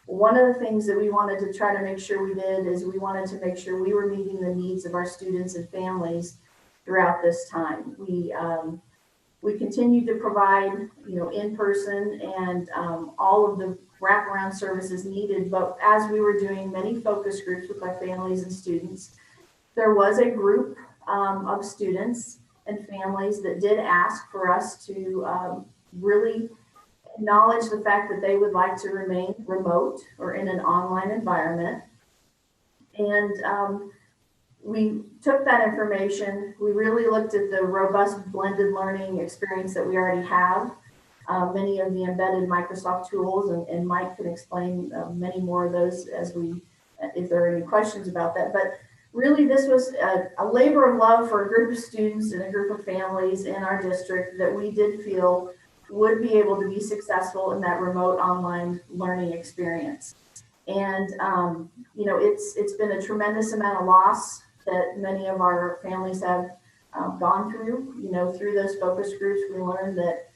one of the things that we wanted to try to make sure we did is we wanted to make sure we were meeting the needs of our students and families throughout this time. We continue to provide, in person and all of the wraparound services needed. But as we were doing many focus groups with our families and students, there was a group of students and families that did ask for us to really acknowledge the fact that they would like to remain remote or in an online environment. And we took that information, we really looked at the robust blended learning experience that we already have, many of the embedded Microsoft tools, and Mike can explain many more of those if there are any questions about that. But really, this was a labor of love for a group of students and a group of families in our district that we did feel would be able to be successful in that remote online learning experience. And, it's been a tremendous amount of loss that many of our families have gone through. Through those focus groups, we learned that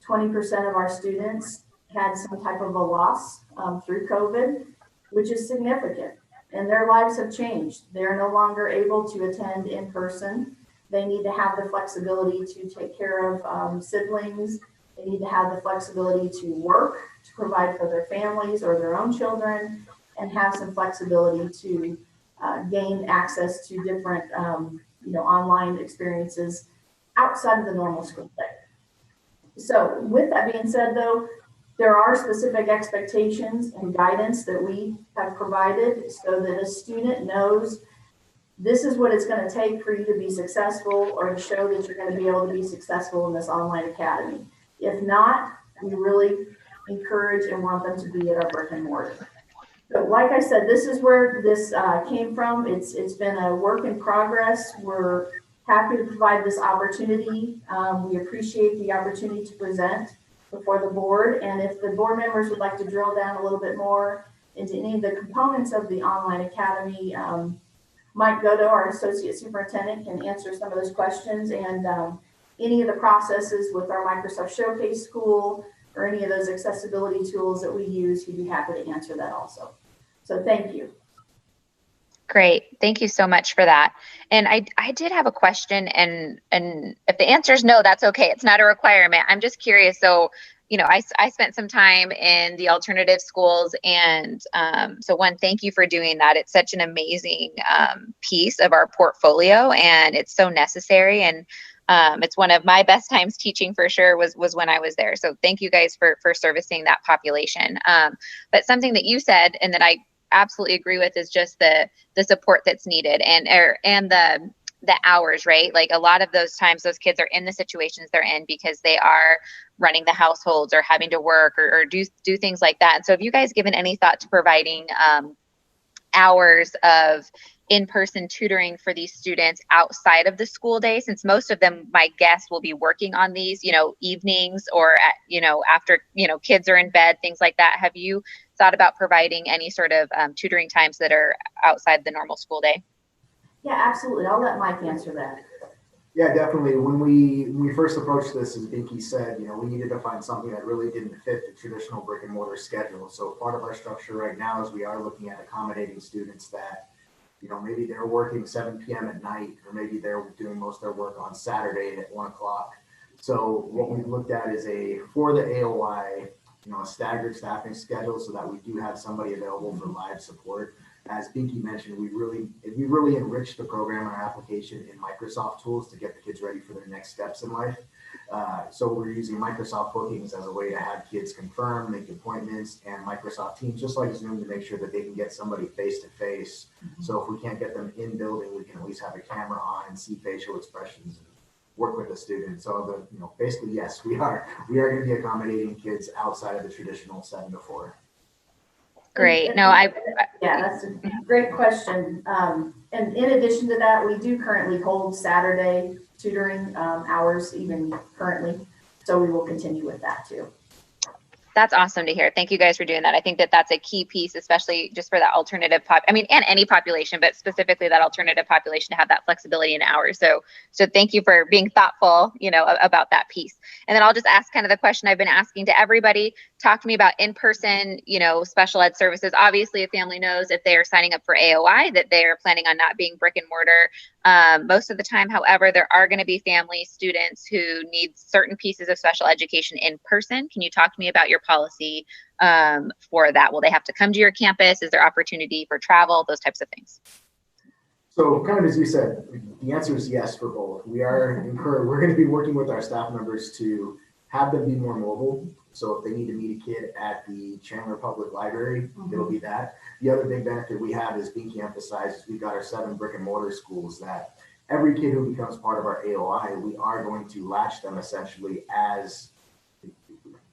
20% of our students had some type of a loss through COVID, which is significant. and their lives have changed. They're no longer able to attend in person. They need to have the flexibility to take care of siblings. They need to have the flexibility to work, to provide for their families or their own children, and have some flexibility to gain access to different, online experiences outside of the normal school day. So with that being said, though, there are specific expectations and guidance that we have provided so that a student knows this is what it's going to take for you to be successful or to show that you're going to be able to be successful in this online academy. If not, we really encourage and want them to be at our brick and mortar. So like I said, this is where this came from. It's been a work in progress. We're happy to provide this opportunity. We appreciate the opportunity to present before the board. And if the board members would like to drill down a little bit more into any of the components of the online academy, Mike Godo, our associate superintendent, can answer some of those questions, and any of the processes with our Microsoft Showcase school or any of those accessibility tools that we use, he'd be happy to answer that also. So thank you. Great. Thank you so much for that. And I did have a question, and if the answer is no, that's okay. It's not a requirement. I'm just curious. So, I spent some time in the alternative schools, and so one, thank you for doing that. It's such an amazing piece of our portfolio, and it's so necessary. And it's one of my best times teaching for sure was when I was there. So thank you guys for servicing that population. But something that you said and that I absolutely agree with is just the support that's needed and the hours, right? Like a lot of those times those kids are in the situations they're in because they are running the households or having to work or do things like that. And so have you guys given any thought to providing hours of in-person tutoring for these students outside of the school day, since most of them, my guess, will be working on these, evenings or after, kids are in bed, things like that. Have you thought about providing any sort of tutoring times that are outside the normal school day? Yeah, absolutely. I'll let Mike answer that. Yeah, definitely. When we first approached this, as Binky said, we needed to find something that really didn't fit the traditional brick and mortar schedule. So part of our structure right now is we are looking at accommodating students that, maybe they're working 7 p.m. at night, or maybe they're doing most of their work on Saturday at 1 o'clock. So what we've looked at is for the AOI, a staggered staffing schedule so that we do have somebody available for live support. As Binky mentioned, we really enriched the program and our application in Microsoft tools to get the kids ready for their next steps in life. So we're using Microsoft Bookings as a way to have kids confirm, make appointments, and Microsoft Teams, just like Zoom, to make sure that they can get somebody face-to-face. So if we can't get them in building, we can at least have a camera on and see facial expressions and work with the student. So basically, yes, we are going to be accommodating kids outside of the traditional 7 to 4. Great. Yeah, that's a great question. And in addition to that, we do currently hold Saturday tutoring hours even currently. So we will continue with that too. That's awesome to hear. Thank you guys for doing that. I think that that's a key piece, especially just for that alternative and any population, but specifically that alternative population to have that flexibility in hours. So thank you for being thoughtful, about that piece. And then I'll just ask kind of the question I've been asking to everybody. Talk to me about in-person, special ed services. Obviously, a family knows if they are signing up for AOI that they are planning on not being brick and mortar most of the time. However, there are going to be family students who need certain pieces of special education in person. Can you talk to me about your policy for that? Will they have to come to your campus? Is there opportunity for travel? Those types of things. So kind of as you said, the answer is yes for both. We're going to be working with our staff members to have them be more mobile. So if they need to meet a kid at the Chandler Public Library, it'll be that. The other big benefit we have, as Binky emphasized, we've got our 7 brick and mortar schools that every kid who becomes part of our AOI, we are going to latch them essentially as,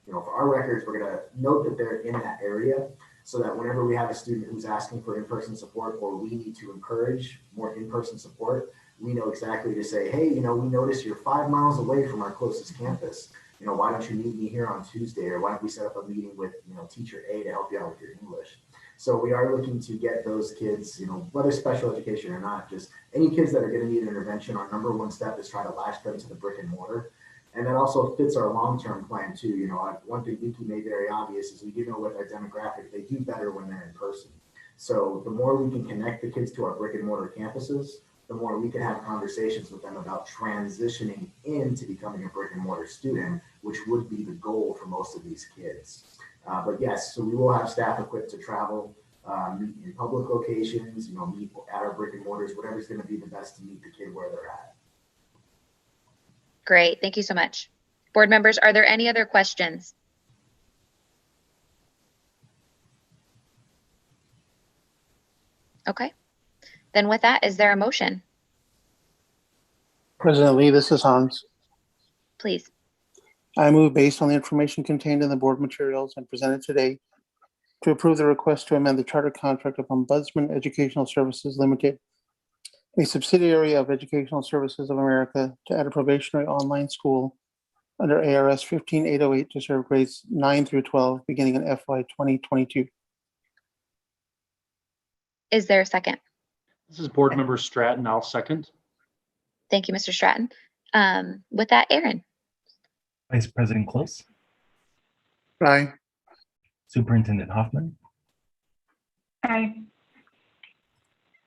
for our records, we're going to note that they're in that area so that whenever we have a student who's asking for in-person support or we need to encourage more in-person support, we know exactly to say, hey, we notice you're 5 miles away from our closest campus. Why don't you meet me here on Tuesday? Or why don't we set up a meeting with, teacher A to help you out with your English? So we are looking to get those kids, whether special education or not, just any kids that are going to need intervention. Our number one step is try to latch them to the brick and mortar. And that also fits our long-term plan too. One thing Binky made very obvious is we do know with our demographic, they do better when they're in person. So the more we can connect the kids to our brick and mortar campuses, the more we can have conversations with them about transitioning into becoming a brick and mortar student, which would be the goal for most of these kids. But yes, so we will have staff equipped to travel, meet in public locations, meet at our brick and mortars, whatever's going to be the best to meet the kid where they're at. Great, thank you so much. Board members, are there any other questions? Okay, then with that, is there a motion? President Lee, this is Hans. Please. I move based on the information contained in the board materials and presented today to approve the request to amend the charter contract of Ombudsman Educational Services Limited, a subsidiary of Educational Services of America, to add a probationary online school under ARS 15808 to serve grades 9 through 12 beginning in FY 2022. Is there a second? This is Board Member Stratton. I'll second. Thank you, Mr. Stratton. With that, Aaron. Vice President Close. Aye. Superintendent Hoffman. Aye.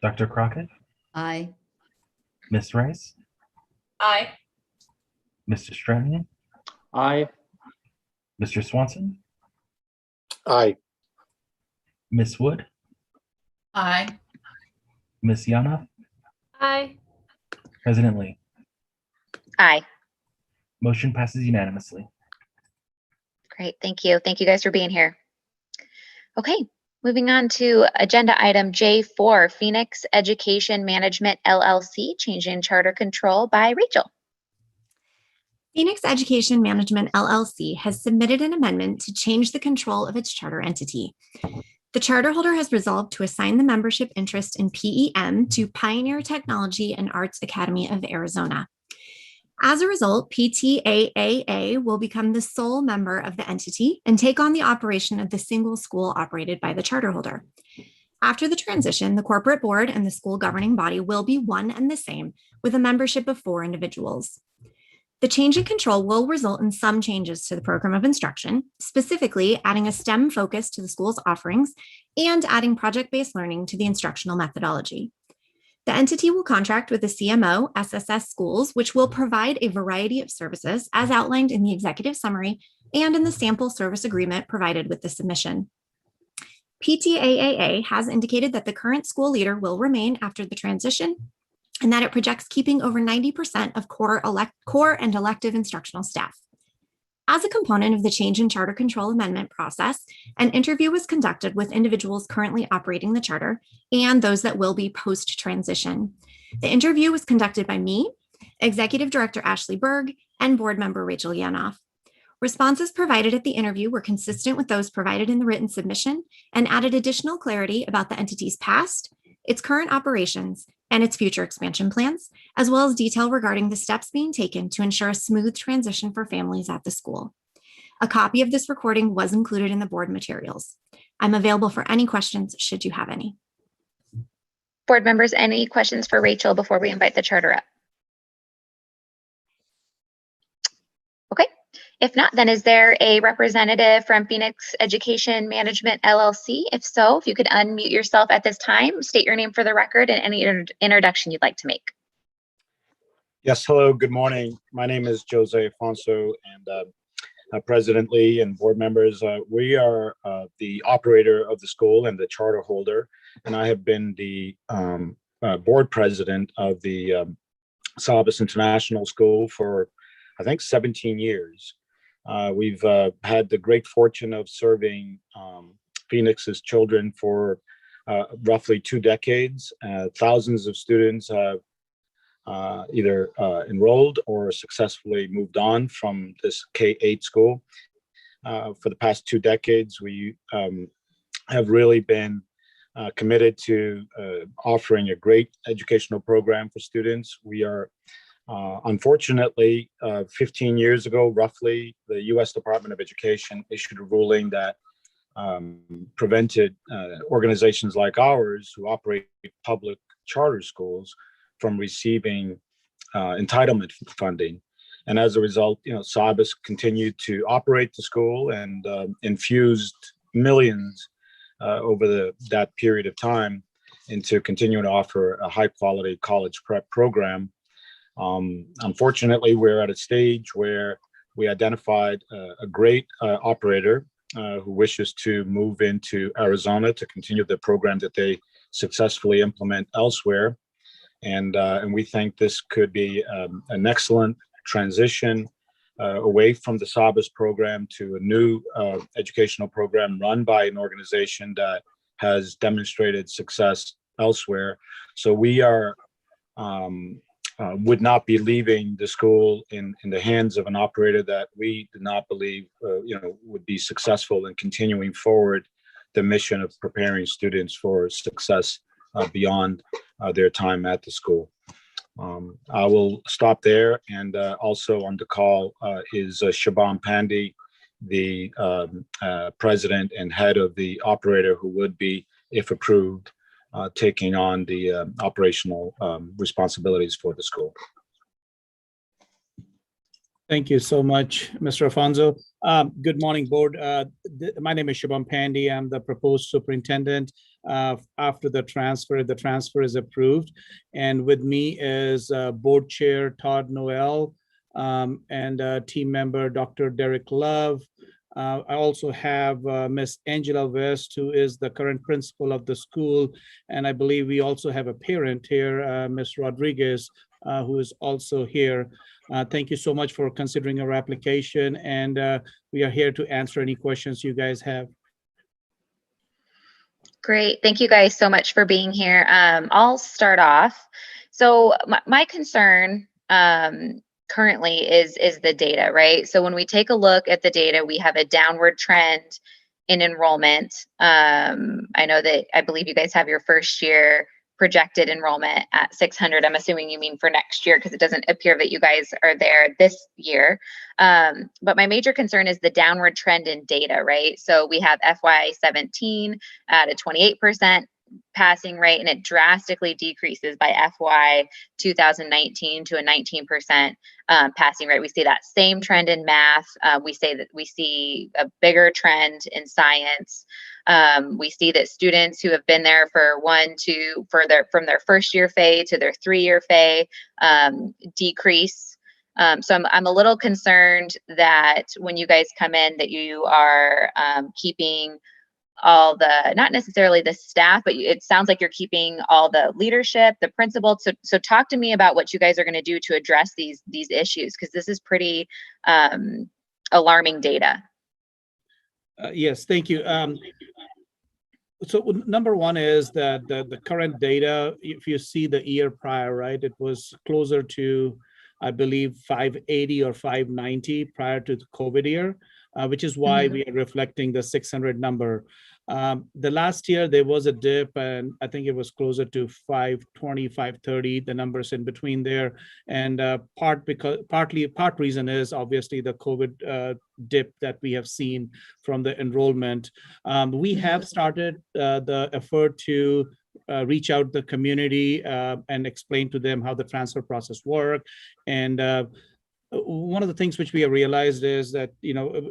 Dr. Crockett. Aye. Ms. Rice. Aye. Mr. Stratton. Aye. Mr. Swanson. Aye. Ms. Wood. Aye. Ms. Yanoff. Aye. President Lee. Aye. Motion passes unanimously. Great, thank you. Thank you guys for being here. Okay, moving on to agenda item J4, Phoenix Education Management LLC, changing charter control by Rachel. Phoenix Education Management LLC has submitted an amendment to change the control of its charter entity. The charter holder has resolved to assign the membership interest in PEM to Pioneer Technology and Arts Academy of Arizona. As a result, PTAAA will become the sole member of the entity and take on the operation of the single school operated by the charter holder. After the transition, the corporate board and the school governing body will be one and the same, with a membership of 4 individuals. The change in control will result in some changes to the program of instruction, specifically adding a STEM focus to the school's offerings and adding project-based learning to the instructional methodology. The entity will contract with the CMO, SSS schools, which will provide a variety of services as outlined in the executive summary and in the sample service agreement provided with the submission. PTAAA has indicated that the current school leader will remain after the transition and that it projects keeping over 90% of core and elective instructional staff. As a component of the change in charter control amendment process, an interview was conducted with individuals currently operating the charter and those that will be post-transition. The interview was conducted by me, Executive Director Ashley Berg, and Board Member Rachel Yanoff. Responses provided at the interview were consistent with those provided in the written submission and added additional clarity about the entity's past, its current operations, and its future expansion plans, as well as detail regarding the steps being taken to ensure a smooth transition for families at the school. A copy of this recording was included in the board materials. I'm available for any questions should you have any. Board members, any questions for Rachel before we invite the charter up? Okay, if not, then is there a representative from Phoenix Education Management LLC? If so, if you could unmute yourself at this time, state your name for the record and any introduction you'd like to make. Yes, hello, good morning. My name is Jose Afonso, and President Lee and board members, we are the operator of the school and the charter holder, and I have been the board president of the Salabas International School for, I think, 17 years. We've had the great fortune of serving Phoenix's children for roughly 2 decades. Thousands of students have either enrolled or successfully moved on from this K-8 school. For the past 2 decades, we have really been committed to offering a great educational program for students. We are unfortunately, 15 years ago, roughly, the U.S. Department of Education issued a ruling that prevented organizations like ours who operate public charter schools from receiving entitlement funding. And as a result, Salabas continued to operate the school and infused millions over that period of time and to continue to offer a high quality college prep program. Unfortunately, we're at a stage where we identified a great operator who wishes to move into Arizona to continue the program that they successfully implement elsewhere. And we think this could be an excellent transition away from the SABIS program to a new educational program run by an organization that has demonstrated success elsewhere. So we are would not be leaving the school in the hands of an operator that we do not believe would be successful in continuing forward the mission of preparing students for success beyond their time at the school. I will stop there, and also on the call is Shabam Pandey, the president and head of the operator, who would be, if approved, taking on the operational responsibilities for the school. Thank you so much, Mr. Afonso. Good morning, board. My name is Shabam Pandey. I'm the proposed superintendent. After the transfer is approved. And with me is board chair Todd Noel and team member Dr. Derek Love. I also have Miss Angela West, who is the current principal of the school. And I believe we also have a parent here, Miss Rodriguez, who is also here. Thank you so much for considering our application. And we are here to answer any questions you guys have. Great. Thank you guys so much for being here. I'll start off. So my concern currently is the data, right? So when we take a look at the data, we have a downward trend in enrollment. I know that I believe you guys have your first year projected enrollment at 600. I'm assuming you mean for next year because it doesn't appear that you guys are there this year. But my major concern is the downward trend in data, right? So we have FY17 at a 28% passing rate, and it drastically decreases by FY 2019 to a 19% passing rate. We see that same trend in math. We say that we see a bigger trend in science. We see that students who have been there for from their first year FAE to their 3-year FAE decrease. So I'm a little concerned that when you guys come in that you are keeping all the, not necessarily the staff, but it sounds like you're keeping all the leadership, the principal. So talk to me about what you guys are going to do to address these issues, because this is pretty alarming data. Yes, thank you. So number one is that the current data, if you see the year prior, right, it was closer to, I believe, 580 or 590 prior to the COVID year, which is why we are reflecting the 600 number. The last year there was a dip, and I think it was closer to 520, 530, the numbers in between there. And part reason is obviously the COVID dip that we have seen from the enrollment. We have started the effort to reach out the community and explain to them how the transfer process works. And one of the things which we have realized is that,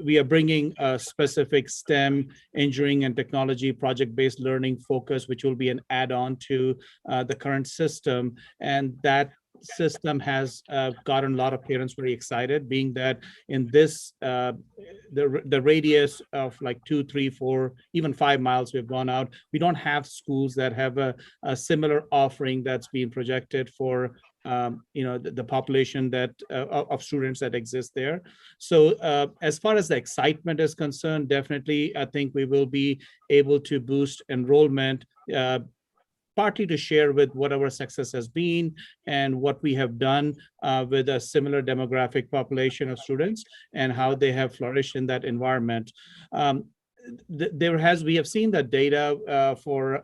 we are bringing a specific STEM, engineering and technology project-based learning focus, which will be an add-on to the current system. And that system has gotten a lot of parents very excited, being that in this, the radius of like 2, 3, 4, even 5 miles we've gone out, we don't have schools that have a similar offering that's being projected for the population that of students that exist there. So as far as the excitement is concerned, definitely I think we will be able to boost enrollment, partly to share with what our success has been and what we have done with a similar demographic population of students and how they have flourished in that environment. We have seen that data for,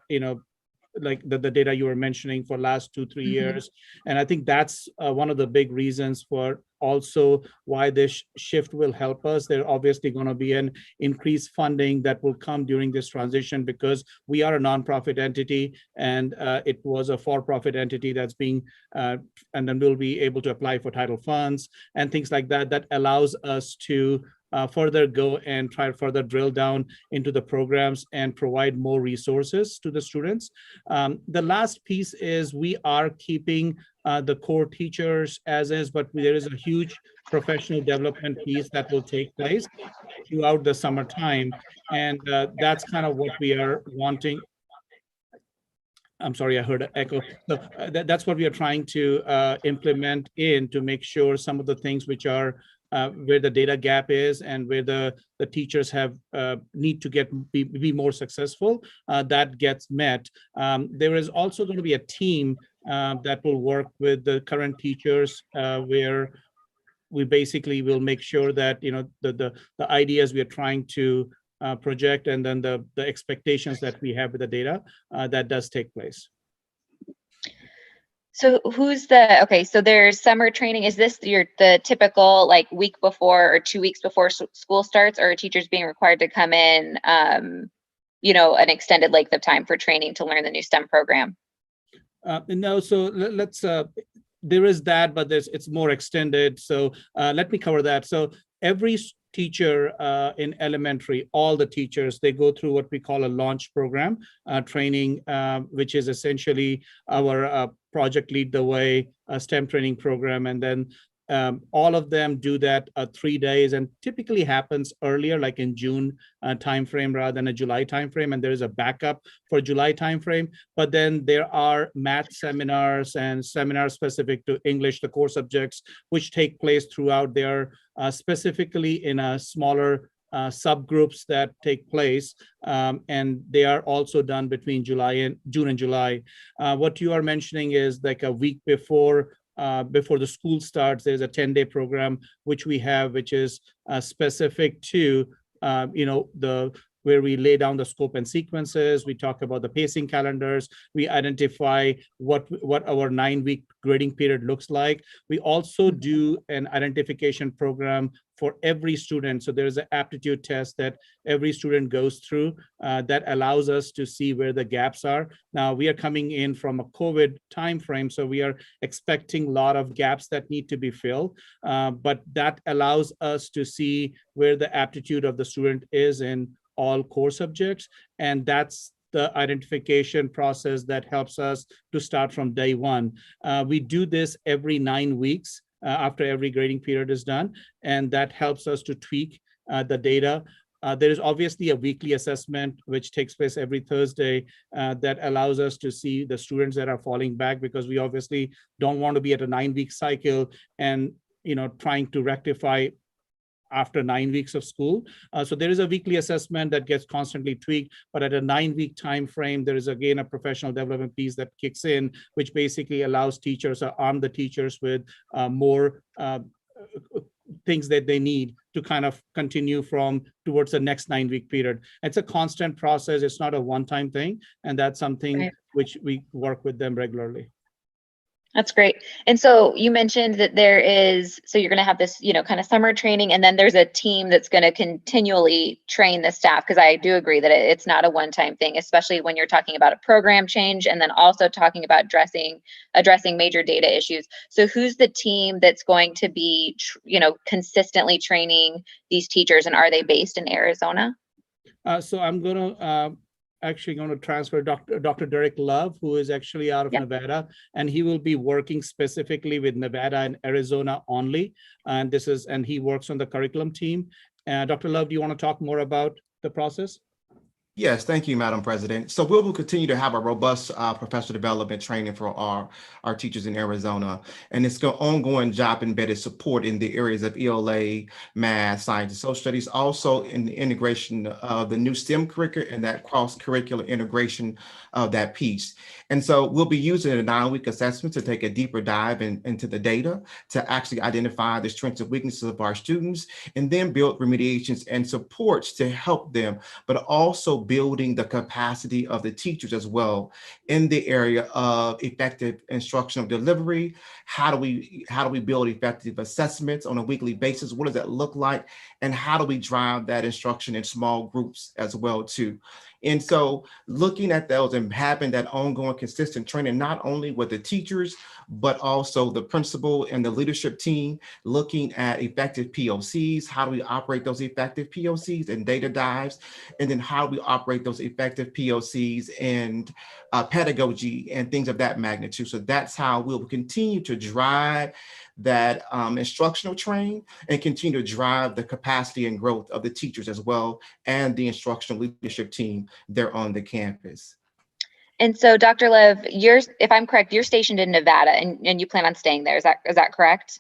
like the data you were mentioning for last 2-3 years. And I think that's one of the big reasons for also why this shift will help us. There obviously going to be an increased funding that will come during this transition because we are a nonprofit entity and it was a for-profit entity that's being, and then we'll be able to apply for title funds and things like that. That allows us to further go and try to further drill down into the programs and provide more resources to the students. The last piece is we are keeping the core teachers as is, but there is a huge professional development piece that will take place throughout the summertime. And that's kind of what we are wanting. I'm sorry, I heard an echo. So that's what we are trying to implement in to make sure some of the things which are where the data gap is and where the teachers have need to be more successful, that gets met. There is also going to be a team that will work with the current teachers where we basically will make sure that, you know, the ideas we are trying to project and then the expectations that we have with the data, that does take place. So okay, so there's summer training. Is this the typical like week before or 2 weeks before school starts, or are teachers being required to come in, you know, an extended length of time for training to learn the new STEM program? No, so let's, there is that, but it's more extended. So let me cover that. So every teacher in elementary, all the teachers, they go through what we call a launch program training, which is essentially our Project Lead the Way STEM training program. And then all of them do that 3 days, and typically happens earlier, like in June timeframe rather than a July timeframe. And there is a backup for July timeframe. But then there are math seminars and seminars specific to English, the core subjects, which take place throughout there, specifically in a smaller subgroups that take place, and they are also done between June and July. What you are mentioning is like a week before the school starts. There's a 10-day program which we have, which is specific to you know, where we lay down the scope and sequences. We talk about the pacing calendars. We identify what our 9-week grading period looks like. We also do an identification program for every student. So there's an aptitude test that every student goes through that allows us to see where the gaps are. Now we are coming in from a COVID timeframe, so we are expecting a lot of gaps that need to be filled, but that allows us to see where the aptitude of the student is in all core subjects. And that's the identification process that helps us to start from day one. We do this every 9 weeks after every grading period is done, and that helps us to tweak the data. There is obviously a weekly assessment which takes place every Thursday that allows us to see the students that are falling back, because we obviously don't want to be at a 9-week cycle and, you know, trying to rectify after 9 weeks of school. So there is a weekly assessment that gets constantly tweaked, but at a 9-week time frame, there is again a professional development piece that kicks in, which basically allows teachers or arm the teachers with more things that they need to kind of continue from towards the next 9-week period. It's a constant process. It's not a one-time thing. And that's something which we work with them regularly. That's great. And so you mentioned that you're going to have this, you know, kind of summer training, and then there's a team that's going to continually train the staff, because I do agree that it's not a one-time thing, especially when you're talking about a program change and then also talking about addressing major data issues. So who's the team that's going to be, you know, consistently training these teachers, and are they based in Arizona? So I'm going to actually going to transfer Dr. Derek Love, who is actually out of Nevada, and he will be working specifically with Nevada and Arizona only. And he works on the curriculum team. Dr. Love, do you want to talk more about the process? Yes, thank you, Madam President. So we will continue to have a robust professional development training for our teachers in Arizona, and it's ongoing job embedded support in the areas of ELA, math, science, and social studies, also in the integration of the new STEM curriculum and that cross-curricular integration of that piece. And so we'll be using a 9-week assessment to take a deeper dive into the data to actually identify the strengths and weaknesses of our students, and then build remediations and supports to help them, but also building the capacity of the teachers as well in the area of effective instructional delivery. How do we build effective assessments on a weekly basis? What does that look like? And how do we drive that instruction in small groups as well too? And so looking at those and having that ongoing consistent training, not only with the teachers, but also the principal and the leadership team, looking at effective POCs, how do we operate those effective POCs and data dives, and then how do we operate those effective POCs and pedagogy and things of that magnitude. So that's how we'll continue to drive that instructional train and continue to drive the capacity and growth of the teachers as well and the instructional leadership team there on the campus. And so, Dr. Lev, if I'm correct, you're stationed in Nevada and you plan on staying there. Is that correct?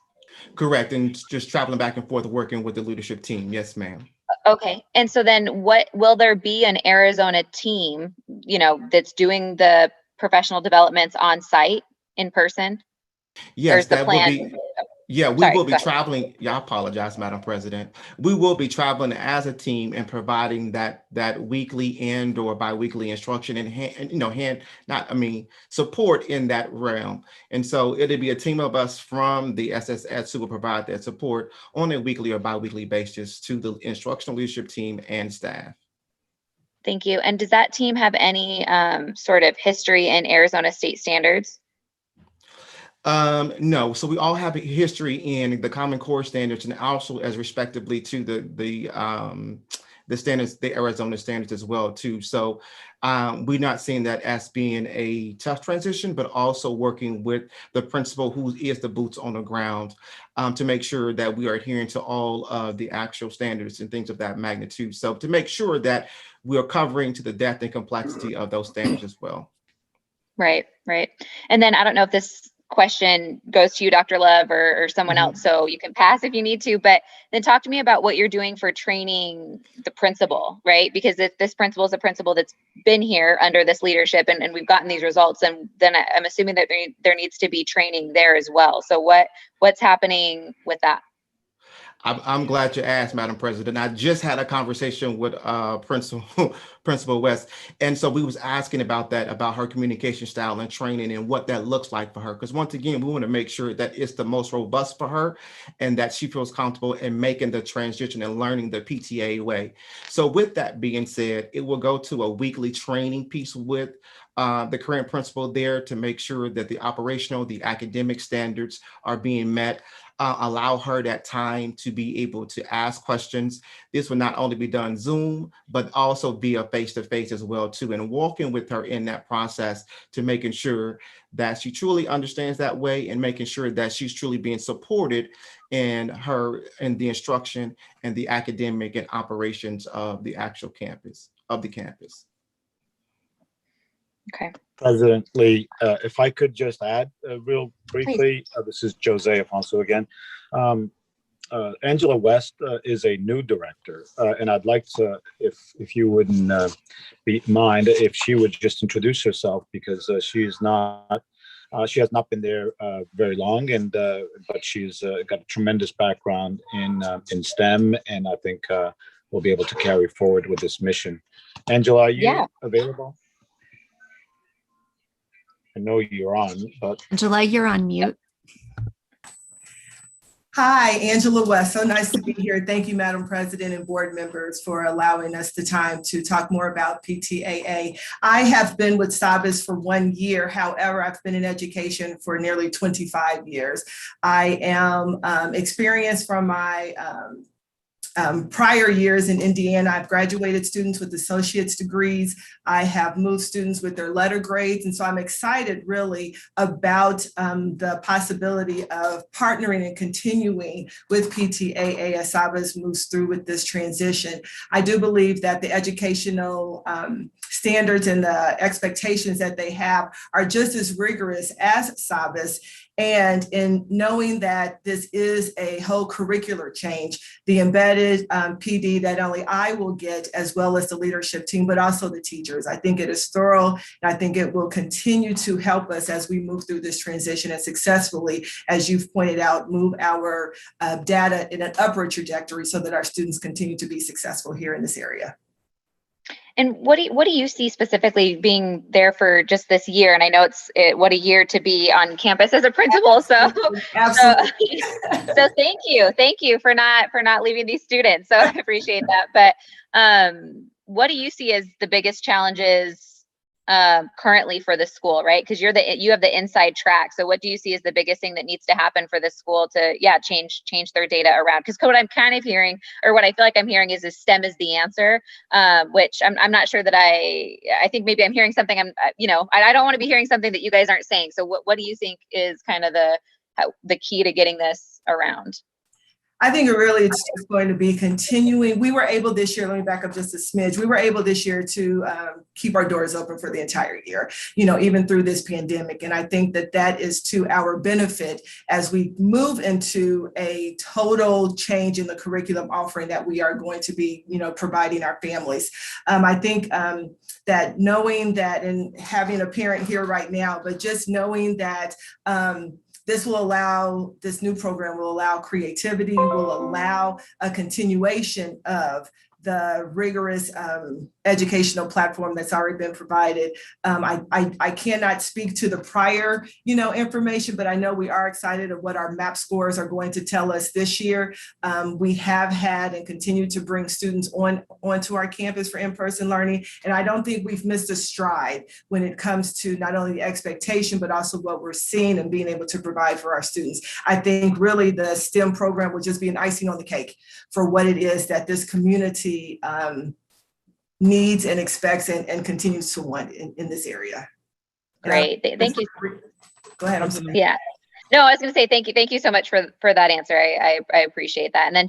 Correct. And just traveling back and forth, working with the leadership team. Yes, ma'am. Okay. And so then will there be an Arizona team, that's doing the professional developments on site in person? Yes, that will be. Yeah, we will be Sorry, traveling. Yeah, I apologize, Madam President. We will be traveling as a team and providing that weekly and or biweekly instruction and support in that realm. And so it'll be a team of us from the SSS who will provide that support on a weekly or biweekly basis to the instructional leadership team and staff. Thank you. And does that team have any sort of history in Arizona state standards? No, so we all have a history in the Common Core standards and also as respectively to the standards, the Arizona standards as well too. So we're not seeing that as being a tough transition, but also working with the principal who is the boots on the ground to make sure that we are adhering to all of the actual standards and things of that magnitude. So to make sure that we are covering to the depth and complexity of those standards as well. Right. And then I don't know if this question goes to you, Dr. Love, or someone else, so you can pass if you need to, but then talk to me about what you're doing for training the principal, right? Because if this principal is a principal that's been here under this leadership and we've gotten these results, and then I'm assuming that there needs to be training there as well. So what's happening with that? I'm glad you asked, Madam President. I just had a conversation with Principal West. And so we was asking about that, about her communication style and training and what that looks like for her. Because once again, we want to make sure that it's the most robust for her and that she feels comfortable in making the transition and learning the PTA way. So with that being said, it will go to a weekly training piece with the current principal there to make sure that the operational, the academic standards are being met. Allow her that time to be able to ask questions. This will not only be done Zoom, but also via face-to-face as well too, and walking with her in that process to making sure that she truly understands that way and making sure that she's truly being supported in the instruction and the academic and operations of the actual campus, Okay. President Lee, if I could just add real briefly, this is Jose Afonso again. Angela West is a new director, and I'd like to, if you wouldn't mind, if she would just introduce herself, because she has not been there very long, and but she's got a tremendous background in STEM, and I think we'll be able to carry forward with this mission. Angela, are you available? I know you're on, but Angela, you're on mute. Hi, Angela West. So nice to be here. Thank you, Madam President and board members, for allowing us the time to talk more about PTAA. I have been with SABIS for 1 year. However, I've been in education for nearly 25 years. I am experienced from my prior years in Indiana. I've graduated students with associate's degrees. I have moved students with their letter grades. And so I'm excited really about the possibility of partnering and continuing with PTAA as SABIS moves through with this transition. I do believe that the educational standards and the expectations that they have are just as rigorous as SABIS. And in knowing that this is a whole curricular change, the embedded PD that only I will get, as well as the leadership team, but also the teachers. I think it is thorough, and I think it will continue to help us as we move through this transition and successfully, as you've pointed out, move our data in an upward trajectory so that our students continue to be successful here in this area. And what do you see specifically being there for just this year? And I know what a year to be on campus as a principal. So, absolutely. So thank you for not leaving these students. So I appreciate that. But what do you see as the biggest challenges currently for the school, right? Because you have the inside track. So what do you see as the biggest thing that needs to happen for the school to change their data around? Because what I'm kind of hearing, or what I feel like I'm hearing, is STEM is the answer, which I'm not sure that I think maybe I'm hearing something. I don't want to be hearing something that you guys aren't saying. So what do you think is kind of the key to getting this around? I think really it's just going to be continuing. We were able this year, let me back up just a smidge. We were able this year to keep our doors open for the entire year, even through this pandemic. And I think that is to our benefit as we move into a total change in the curriculum offering that we are going to be, providing our families. I think that knowing that, and having a parent here right now, but just knowing that this new program will allow creativity, will allow a continuation of the rigorous educational platform that's already been provided. I cannot speak to the prior, information, but I know we are excited of what our MAP scores are going to tell us this year. We have had and continue to bring students onto our campus for in-person learning, and I don't think we've missed a stride when it comes to not only the expectation, but also what we're seeing and being able to provide for our students. I think really the STEM program will just be an icing on the cake for what it is that this community needs and expects and continues to want in this area. Great, thank you. Go ahead. I'm sorry. Yeah. No, I was going to say thank you so much for that answer. I appreciate that. And then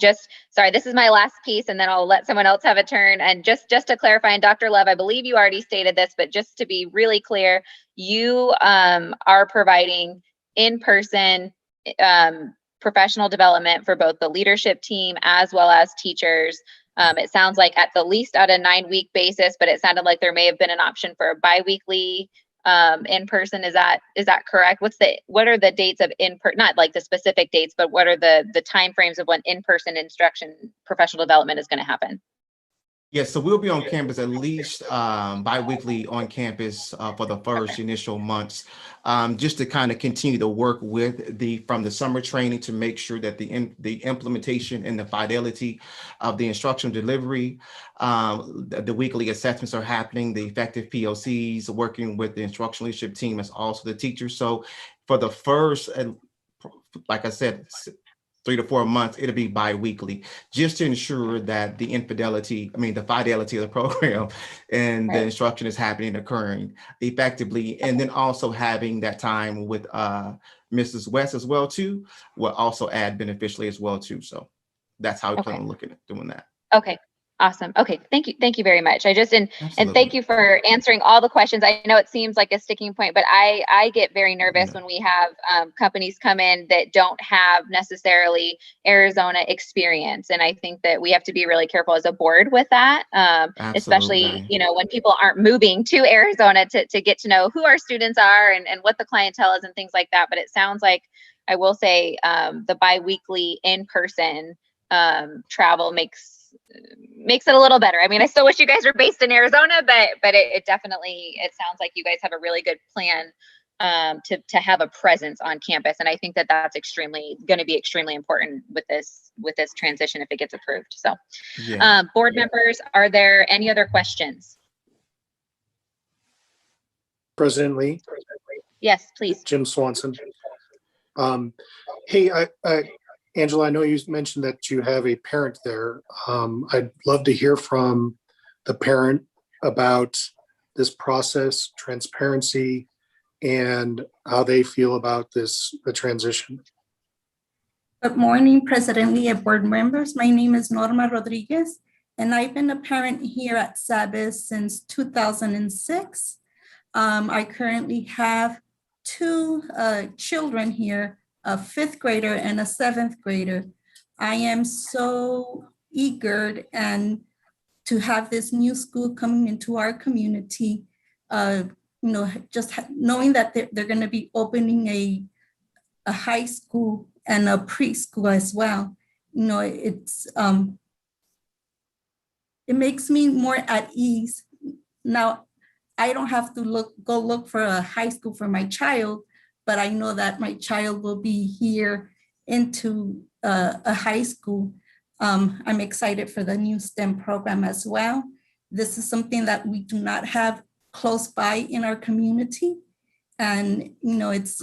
sorry, this is my last piece, and then I'll let someone else have a turn. And just to clarify, and Dr. Love, I believe you already stated this, but just to be really clear, you are providing in-person professional development for both the leadership team as well as teachers. It sounds like at the least at a 9-week basis, but it sounded like there may have been an option for a biweekly in person. Is that correct? What are the dates of not like the specific dates, but what are the time frames of when in-person instruction professional development is going to happen? Yes, so we'll be on campus at least bi-weekly on campus for the first initial months, just to kind of continue to work with from the summer training to make sure that the implementation and the fidelity of the instruction delivery, the weekly assessments are happening, the effective POCs, working with the instructional leadership team as also the teachers. So for the first, like I said, 3 to 4 months, it'll be bi-weekly, just to ensure that the fidelity of the program and the instruction is occurring effectively. And then also having that time with Mrs. West as well too, will also add beneficially as well too. So that's how we plan on looking at doing that. Okay. Awesome. Okay. Thank you very much. And thank you for answering all the questions. I know it seems like a sticking point, but I get very nervous when we have companies come in that don't have necessarily Arizona experience. And I think that we have to be really careful as a board with that, especially, when people aren't moving to Arizona to get to know who our students are and what the clientele is and things like that. But it sounds like, I will say, the biweekly in-person travel makes it a little better. I mean, I still wish you guys were based in Arizona, but it definitely, it sounds like you guys have a really good plan to have a presence on campus. And I think that that's going to be extremely important with this transition if it gets approved. So board members, are there any other questions? President Lee? Yes, please. Jim Swanson. Hey, Angela, I know you mentioned that you have a parent there. I'd love to hear from the parent about this process, transparency, and how they feel about the transition. Good morning, President Lee and board members. My name is Norma Rodriguez, and I've been a parent here at SABIS since 2006. I currently have 2 children here, a 5th grader and a 7th grader. I am so eager and to have this new school coming into our community. Just knowing that they're going to be opening a high school and a preschool as well. It's it makes me more at ease. Now, I don't have to go look for a high school for my child, but I know that my child will be here into a high school. I'm excited for the new STEM program as well. This is something that we do not have close by in our community. And, it's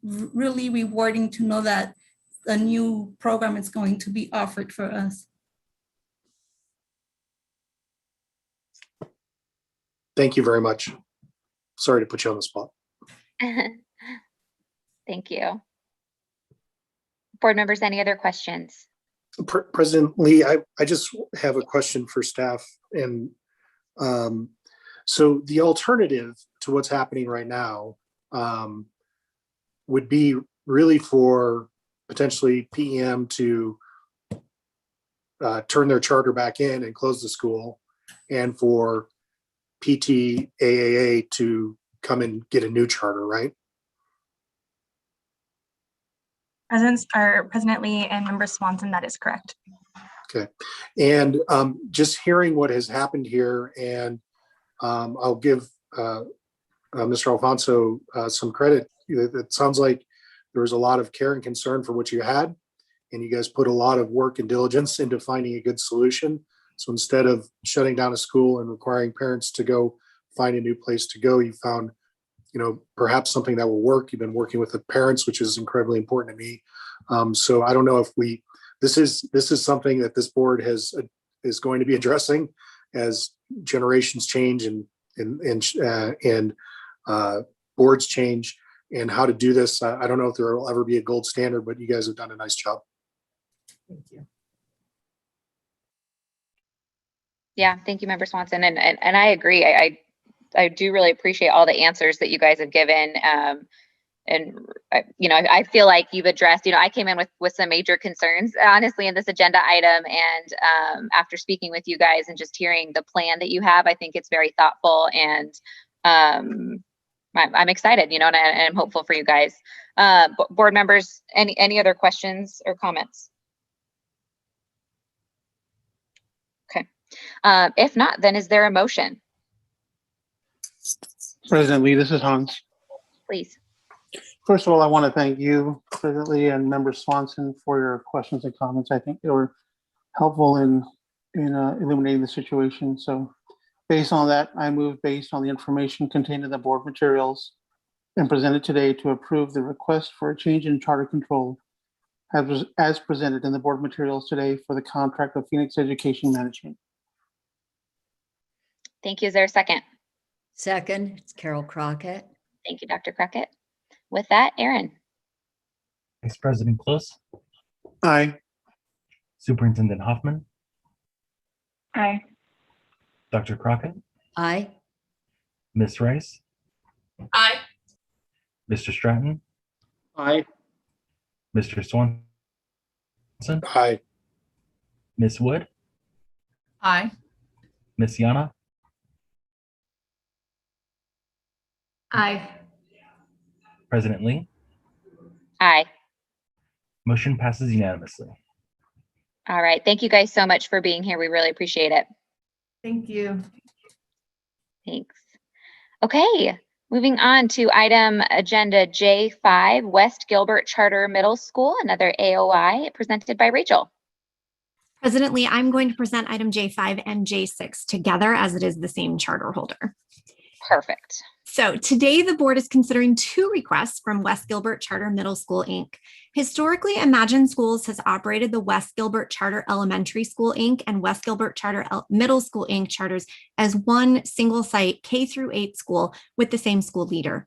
really rewarding to know that a new program is going to be offered for us. Thank you very much. Sorry to put you on the spot. Thank you. Board members, any other questions? President Lee, I just have a question for staff. And so the alternative to what's happening right now would be really for potentially PEM to turn their charter back in and close the school, and for PTAAA to come and get a new charter, right? President Lee and Member Swanson, that is correct. Okay. And just hearing what has happened here, and I'll give Mr. Alfonso some credit. It sounds like there was a lot of care and concern for what you had, and you guys put a lot of work and diligence into finding a good solution. So instead of shutting down a school and requiring parents to go find a new place to go, you found, perhaps something that will work. You've been working with the parents, which is incredibly important to me. So I don't know if this is something that this board is going to be addressing as generations change and boards change, and how to do this. I don't know if there will ever be a gold standard, but you guys have done a nice job. Thank you. Yeah, thank you, Member Swanson. And I agree. I do really appreciate all the answers that you guys have given. I feel like you've addressed, I came in with some major concerns, honestly, in this agenda item. And after speaking with you guys and just hearing the plan that you have, I think it's very thoughtful, and I'm excited, and I'm hopeful for you guys. Board members, any other questions or comments? Okay. If not, then is there a motion? President Lee, this is Hans. Please. First of all, I want to thank you, President Lee, and Member Swanson for your questions and comments. I think they were helpful in illuminating the situation. So based on that, I move, based on the information contained in the board materials and presented today, to approve the request for a change in charter control as presented in the board materials today for the contract of Phoenix Education Management. Thank you. Is there a second? Second, it's Carol Crockett. Thank you, Dr. Crockett. With that, Aaron. Vice President Close. Aye. Superintendent Hoffman. Aye. Dr. Crockett. Aye. Ms. Rice. Aye. Mr. Stratton. Aye. Mr. Swanson. Aye. Ms. Wood. Aye. Ms. Yana. Aye. President Lee. Aye. Motion passes unanimously. All right. Thank you guys so much for being here. We really appreciate it. Thank you. Thanks. Okay. Moving on to item agenda J5, West Gilbert Charter Middle School, another AOI presented by Rachel. President Lee, I'm going to present item J5 and J6 together, as it is the same charter holder. Perfect. So today the board is considering two requests from West Gilbert Charter Middle School, Inc. Historically, Imagine Schools has operated the West Gilbert Charter Elementary School, Inc. and West Gilbert Charter Middle School, Inc. charters as one single site K-8 school with the same school leader.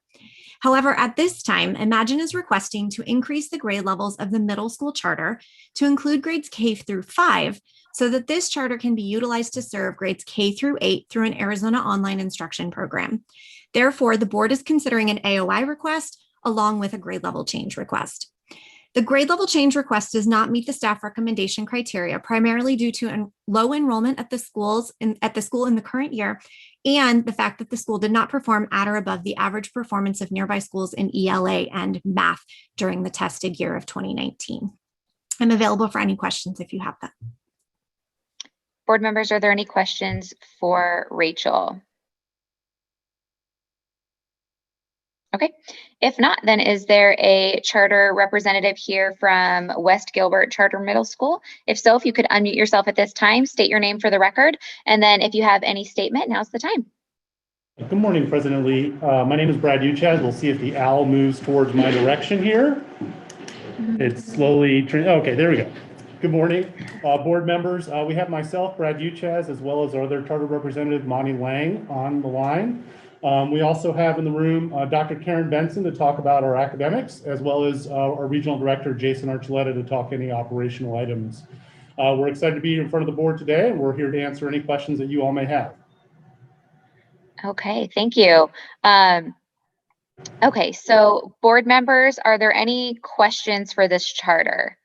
However, at this time, Imagine is requesting to increase the grade levels of the middle school charter to include grades K-5, so that this charter can be utilized to serve grades K-8 through an Arizona online instruction program. Therefore, the board is considering an AOI request along with a grade level change request. The grade level change request does not meet the staff recommendation criteria, primarily due to low enrollment at the school in the current year, and the fact that the school did not perform at or above the average performance of nearby schools in ELA and math during the tested year of 2019. I'm available for any questions if you have them. Board members, are there any questions for Rachel? Okay, if not, then is there a charter representative here from West Gilbert Charter Middle School? If so, if you could unmute yourself at this time, state your name for the record, and then if you have any statement, now's the time. Good morning, President Lee. My name is Brad Uchaz. We'll see if the owl moves towards my direction here. It's slowly, okay, there we go. Good morning, board members. We have myself, Brad Uchaz, as well as our other charter representative, Monty Lang, on the line. We also have in the room Dr. Karen Benson to talk about our academics, as well as our regional director, Jason Archuleta, to talk any operational items. We're excited to be in front of the board today, and we're here to answer any questions that you all may have. Okay, thank you. Okay, so board members, are there any questions for this charter?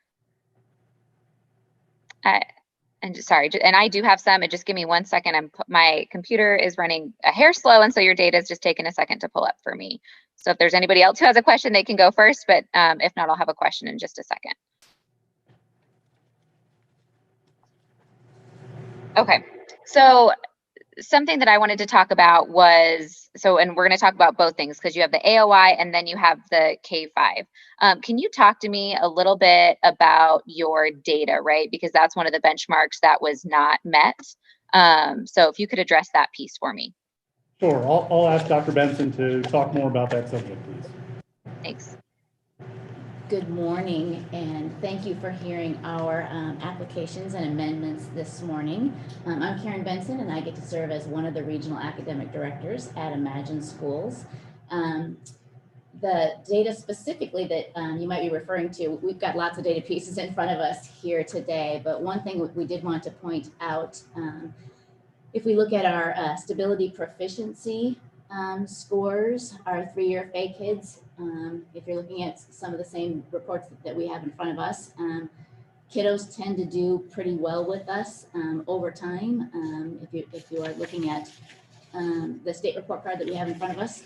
Sorry, and I do have some. Just give me 1 second. My computer is running a hair slow, and so your data is just taking a second to pull up for me. So if there's anybody else who has a question, they can go first, but if not, I'll have a question in just a second. Okay, so something that I wanted to talk about was, and we're going to talk about both things because you have the AOI and then you have the K-5. Can you talk to me a little bit about your data, right? Because that's one of the benchmarks that was not met. So if you could address that piece for me. Sure, I'll ask Dr. Benson to talk more about that subject, please. Thanks. Good morning, and thank you for hearing our applications and amendments this morning. I'm Karen Benson, and I get to serve as one of the regional academic directors at Imagine Schools. The data specifically that you might be referring to, we've got lots of data pieces in front of us here today, but one thing we did want to point out, if we look at our stability proficiency scores, our 3-year FAE kids, if you're looking at some of the same reports that we have in front of us, kiddos tend to do pretty well with us over time. If you are looking at the state report card that we have in front of us,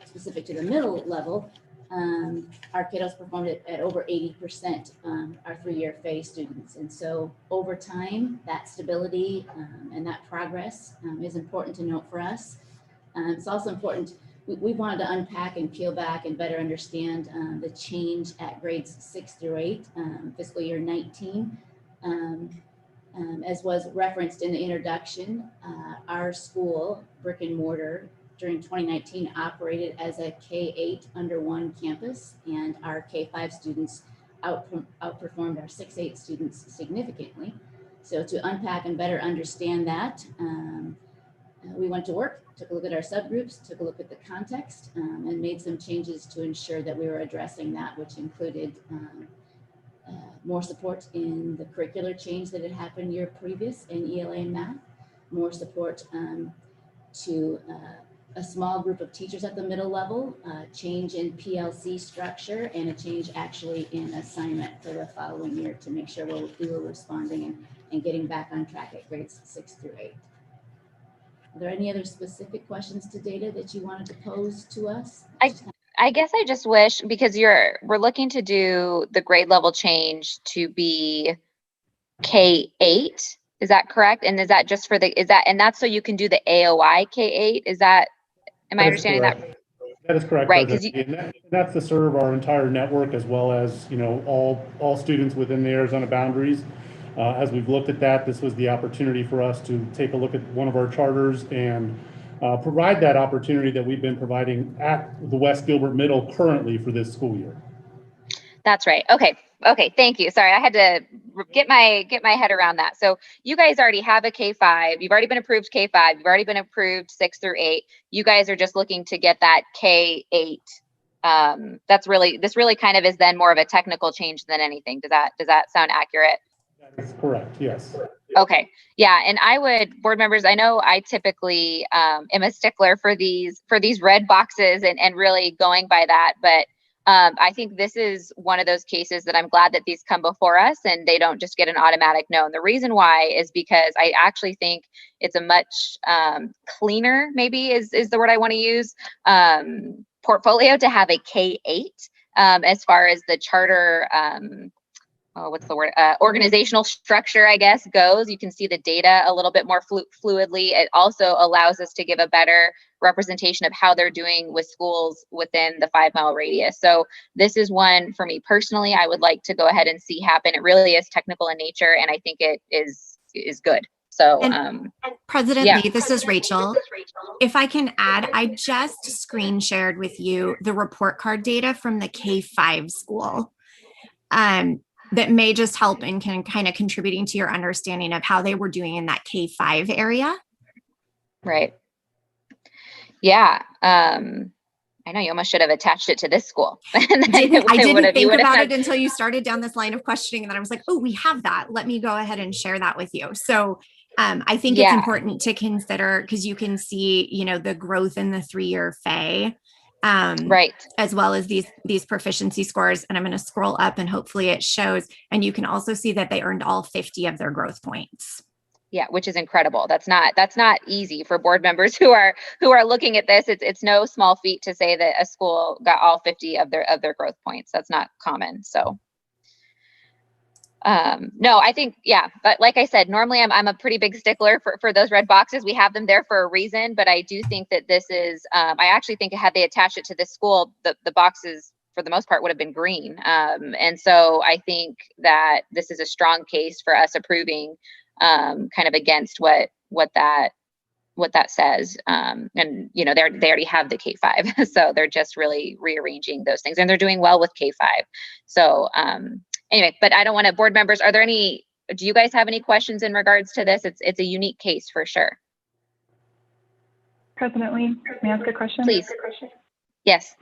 specific to the middle level, our kiddos performed at over 80%, our 3-year FAE students. And so over time, that stability and that progress is important to note for us. It's also important, we wanted to unpack and peel back and better understand the change at grades 6 through 8, fiscal year 19. As was referenced in the introduction, our school, brick and mortar, during 2019 operated as a K-8 under one campus, and our K-5 students outperformed our 6-8 students significantly. So to unpack and better understand that, we went to work, took a look at our subgroups, took a look at the context, and made some changes to ensure that we were addressing that, which included more support in the curricular change that had happened year previous in ELA and math, more support to a small group of teachers at the middle level, change in PLC structure, and a change actually in assignment for the following year to make sure we were responding and getting back on track at grades 6 through 8. Are there any other specific questions to data that you wanted to pose to us? I guess I just wish, because we're looking to do the grade level change to be K-8. Is that correct? And is that just for and that's so you can do the AOI K-8? Am I understanding that? That is correct. Right, and that's to serve our entire network, as well as, all students within the Arizona boundaries. As we've looked at that, this was the opportunity for us to take a look at one of our charters and provide that opportunity that we've been providing at the West Gilbert Middle currently for this school year. That's right. Okay, thank you. Sorry, I had to get my head around that. So you guys already have a K-5. You've already been approved K-5. You've already been approved 6 through 8. You guys are just looking to get that K-8. This really kind of is then more of a technical change than anything. Does that sound accurate? That is correct. Yes. Okay. Yeah. And board members, I know I typically am a stickler for these red boxes and really going by that. But I think this is one of those cases that I'm glad that these come before us and they don't just get an automatic no. And the reason why is because I actually think it's a much cleaner, maybe is the word I want to use, portfolio to have a K-8 as far as the charter what's the word, organizational structure, I guess, goes. You can see the data a little bit more fluidly. It also allows us to give a better representation of how they're doing with schools within the 5-mile radius. So this is one for me personally, I would like to go ahead and see happen. It really is technical in nature, and I think it is good. So, President yeah. Lee, this is Rachel. If I can add, I just screen shared with you the report card data from the K-5 school. That may just help and can kind of contributing to your understanding of how they were doing in that K-5 area. Right. Yeah. I know you almost should have attached it to this school. I didn't think about it until you started down this line of questioning, and then I was like, oh, we have that. Let me go ahead and share that with you. So I think it's important to consider, because you can see, you know, the growth in the 3-year FAE. Right. As well as these proficiency scores. And I'm going to scroll up and hopefully it shows. And you can also see that they earned all 50 of their growth points. Yeah, which is incredible. That's not easy for board members who are looking at this. It's no small feat to say that a school got all 50 of their growth points. That's not common. So no, I think, yeah, but like I said, normally I'm a pretty big stickler for those red boxes. We have them there for a reason, but I do think that this is, I actually think had they attached it to this school, the boxes for the most part would have been green. And so I think that this is a strong case for us approving, kind of against what that says. And you know, they already have the K-5, so they're just really rearranging those things, and they're doing well with K-5. So, anyway, but I don't want to, board members, do you guys have any questions in regards to this? It's a unique case for sure. President Lee, may I ask a question? Please. Yes.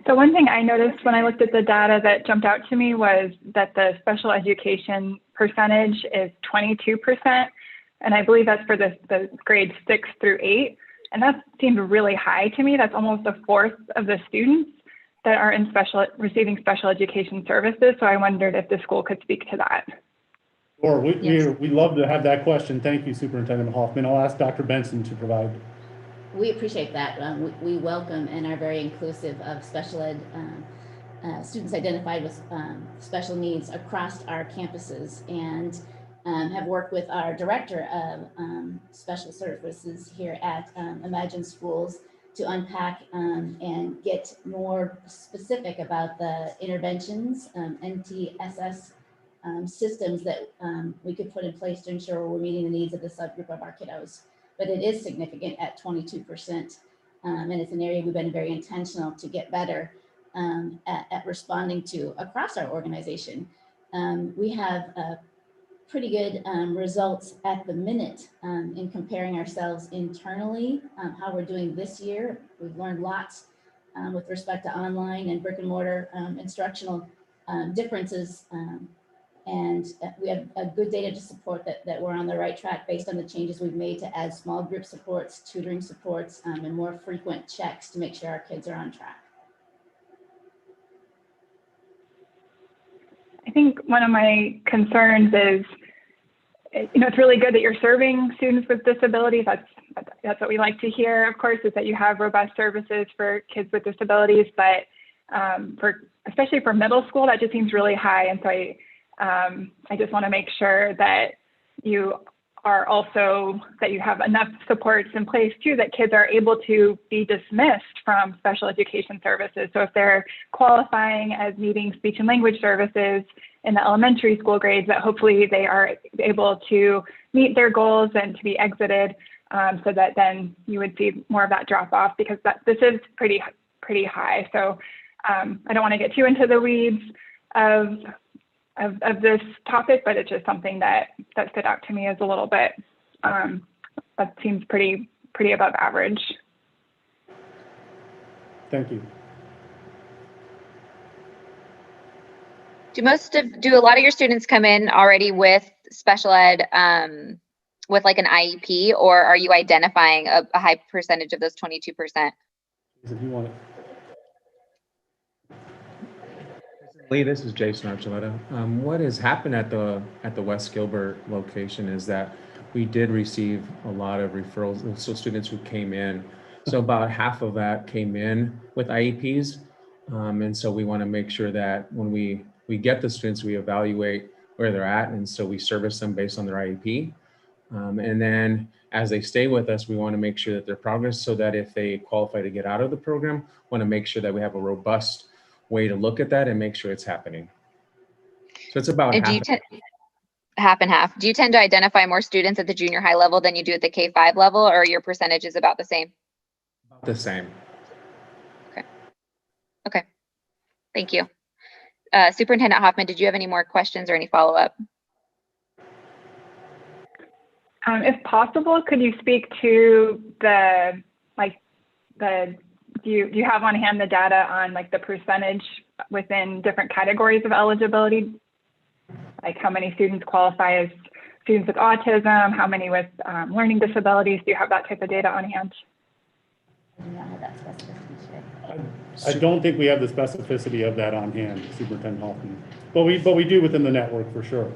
So one thing I noticed when I looked at the data that jumped out to me was that the special education percentage is 22%. And I believe that's for the grades 6 through 8. And that seemed really high to me. That's almost a fourth of the students that are in receiving special education services. So I wondered if the school could speak to that. Or we love to have that question. Thank you, Superintendent Hoffman. I'll ask Dr. Benson to provide. We appreciate that. We welcome and are very inclusive of special ed students identified with special needs across our campuses, and have worked with our director of special services here at Imagine Schools to unpack and get more specific about the interventions, NTSS systems that we could put in place to ensure we're meeting the needs of the subgroup of our kiddos. But it is significant at 22%. And it's an area we've been very intentional to get better at responding to across our organization. We have pretty good results at the minute in comparing ourselves internally, how we're doing this year. We've learned lots with respect to online and brick and mortar instructional differences. And we have a good data to support that we're on the right track based on the changes we've made to add small group supports, tutoring supports, and more frequent checks to make sure our kids are on track. I think one of my concerns is, you know, it's really good that you're serving students with disabilities. That's what we like to hear, of course, is that you have robust services for kids with disabilities, but especially for middle school, that just seems really high. And so I just want to make sure that you have enough supports in place too, that kids are able to be dismissed from special education services. So if they're qualifying as needing speech and language services in the elementary school grades, that hopefully they are able to meet their goals and to be exited, so that then you would see more of that drop off, because this is pretty high. So I don't want to get too into the weeds of this topic, but it's just something that stood out to me as a little bit, that seems pretty above average. Thank you. Do a lot of your students come in already with special ed, with like an IEP, or are you identifying a high percentage of those 22%? If you want it. Lee, this is Jason Archuleta. What has happened at the West Gilbert location is that we did receive a lot of referrals, so students who came in. So about half of that came in with IEPs, and so we want to make sure that when we We get the students, we evaluate where they're at, and so we service them based on their IEP. And then as they stay with us, we want to make sure that they're progress, so that if they qualify to get out of the program, want to make sure that we have a robust way to look at that and make sure it's happening. So it's about And half and half. Do you tend to identify more students at the junior high level than you do at the K-5 level, or your percentage is about the same? About the same. Okay. Thank you. Superintendent Hoffman, did you have any more questions or any follow-up? If possible, could you speak to do you have on hand the data on like the percentage within different categories of eligibility? Like how many students qualify as students with autism, how many with learning disabilities? Do you have that type of data on hand? I don't think we have the specificity of that on hand, Superintendent Hoffman, but we do within the network for sure.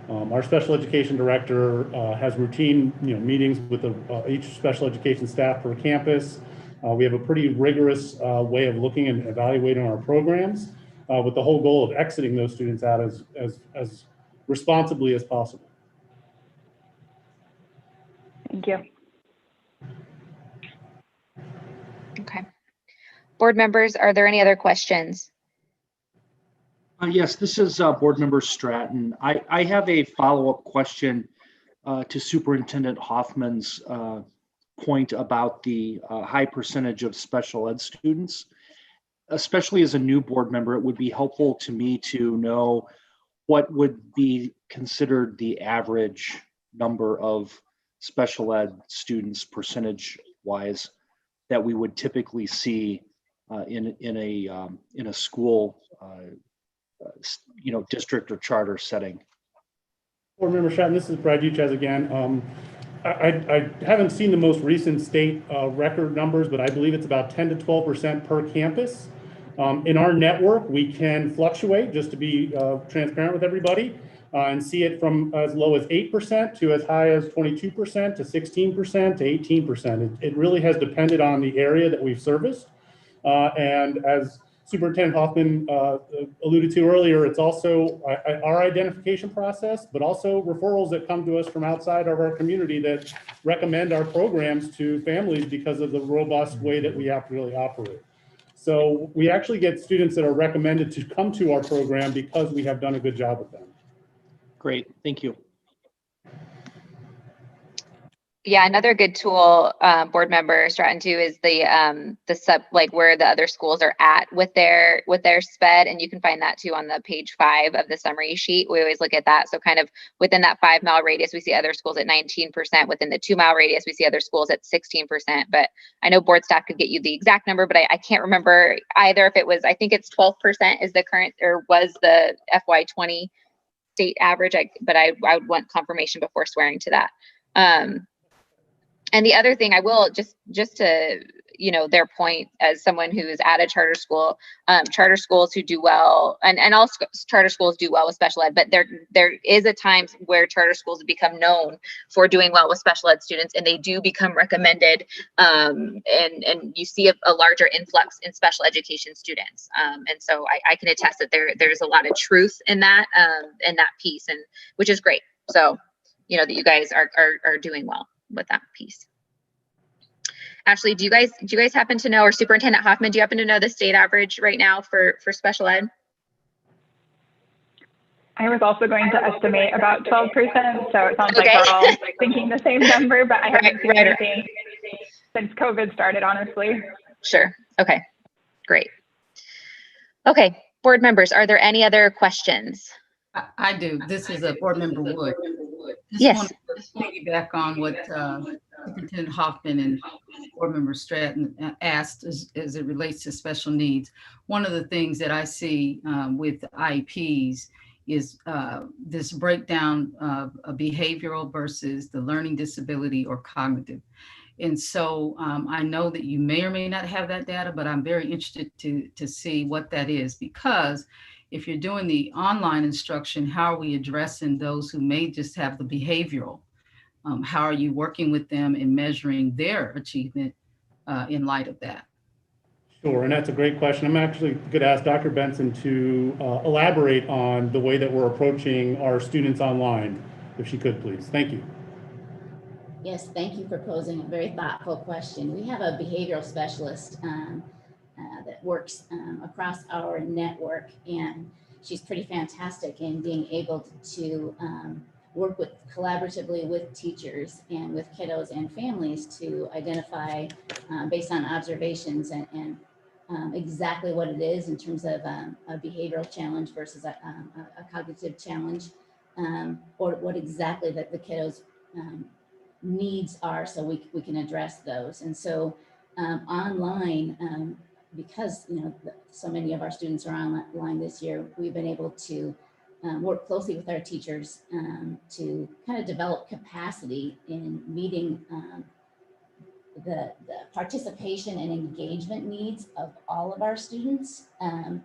Our special education director has routine meetings with each special education staff per campus. We have a pretty rigorous way of looking and evaluating our programs with the whole goal of exiting those students out as responsibly as possible. Thank you. Okay. Board members, are there any other questions? Yes, this is Board Member Stratton. I have a follow-up question to Superintendent Hoffman's point about the high percentage of special ed students. Especially as a new board member, it would be helpful to me to know what would be considered the average number of special ed students percentage-wise that we would typically see in a school district or charter setting. Board Member Stratton, this is Brad Uchez again. I haven't seen the most recent state record numbers, but I believe it's about 10 to 12% per campus. In our network, we can fluctuate, just to be transparent with everybody, and see it from as low as 8% to as high as 22% to 16% to 18%. It really has depended on the area that we've serviced. And as Superintendent Hoffman alluded to earlier, it's also our identification process, but also referrals that come to us from outside of our community that recommend our programs to families because of the robust way that we have to really operate. So we actually get students that are recommended to come to our program because we have done a good job with them. Great, thank you. Yeah, another good tool, board member Stratton too, is the sub, like where the other schools are at with their SPED, and you can find that too on the page 5 of the summary sheet. We always look at that. So kind of within that 5-mile radius, we see other schools at 19%. Within the 2-mile radius, we see other schools at 16%. But I know board staff could get you the exact number, but I can't remember either if it was, I think it's 12% is the current, or was the FY20 state average. But I would want confirmation before swearing to that. And the other thing I will just to, their point as someone who is at a charter school, charter schools who do well, and all charter schools do well with special ed, but there is a time where charter schools become known for doing well with special ed students, and they do become recommended, and you see a larger influx in special education students. And so I can attest that there's a lot of truth in that piece, and which is great. So, that you guys are doing well with that piece. Ashley, do you guys happen to know, or Superintendent Hoffman, do you happen to know the state average right now for special ed? I was also going to estimate about 12%, so it sounds like we're all thinking the same number, but I haven't seen anything since COVID started, honestly. Sure. Okay, great. Okay, board members, are there any other questions? I do. This is a board member Wood. Yes. Want to piggyback on what Superintendent Hoffman and board member Stratton asked as it relates to special needs. One of the things that I see with IEPs is this breakdown of a behavioral versus the learning disability or cognitive. And so I know that you may or may not have that data, but I'm very interested to see what that is, because if you're doing the online instruction, how are we addressing those who may just have the behavioral? How are you working with them and measuring their achievement in light of that? Sure, and that's a great question. I'm actually going to ask Dr. Benson to elaborate on the way that we're approaching our students online, if she could, please. Thank you. Yes, thank you for posing a very thoughtful question. We have a behavioral specialist that works across our network, and she's pretty fantastic in being able to work collaboratively with teachers and with kiddos and families to identify based on observations and exactly what it is in terms of a behavioral challenge versus a cognitive challenge, or what exactly that the kiddos needs are, so we can address those. And so online, because so many of our students are online this year, we've been able to work closely with our teachers to kind of develop capacity in meeting the participation and engagement needs of all of our students, and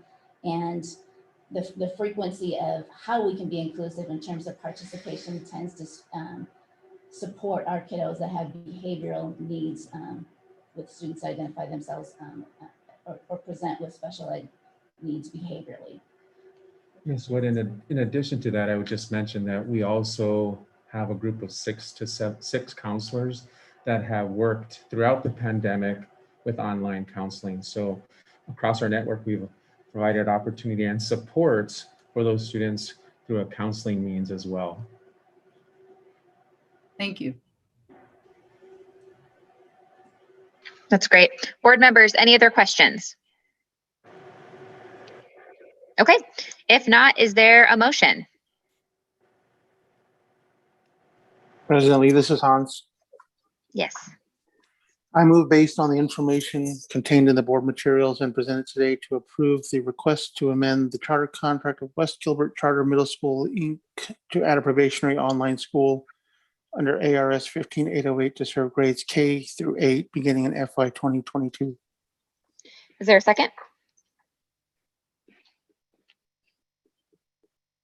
the frequency of how we can be inclusive in terms of participation tends to support our kiddos that have behavioral needs with students that identify themselves or present with special ed needs behaviorally. Yes, what in addition to that, I would just mention that we also have a group of six counselors that have worked throughout the pandemic with online counseling. So across our network, we've provided opportunity and support for those students through a counseling means as well. Thank you. That's great. Board members, any other questions? Okay, if not, is there a motion? President Lee, this is Hans. Yes. I move based on the information contained in the board materials and presented today to approve the request to amend the charter contract of West Gilbert Charter Middle School, Inc. to add a probationary online school under ARS 15808 to serve grades K through 8 beginning in FY 2022. Is there a second?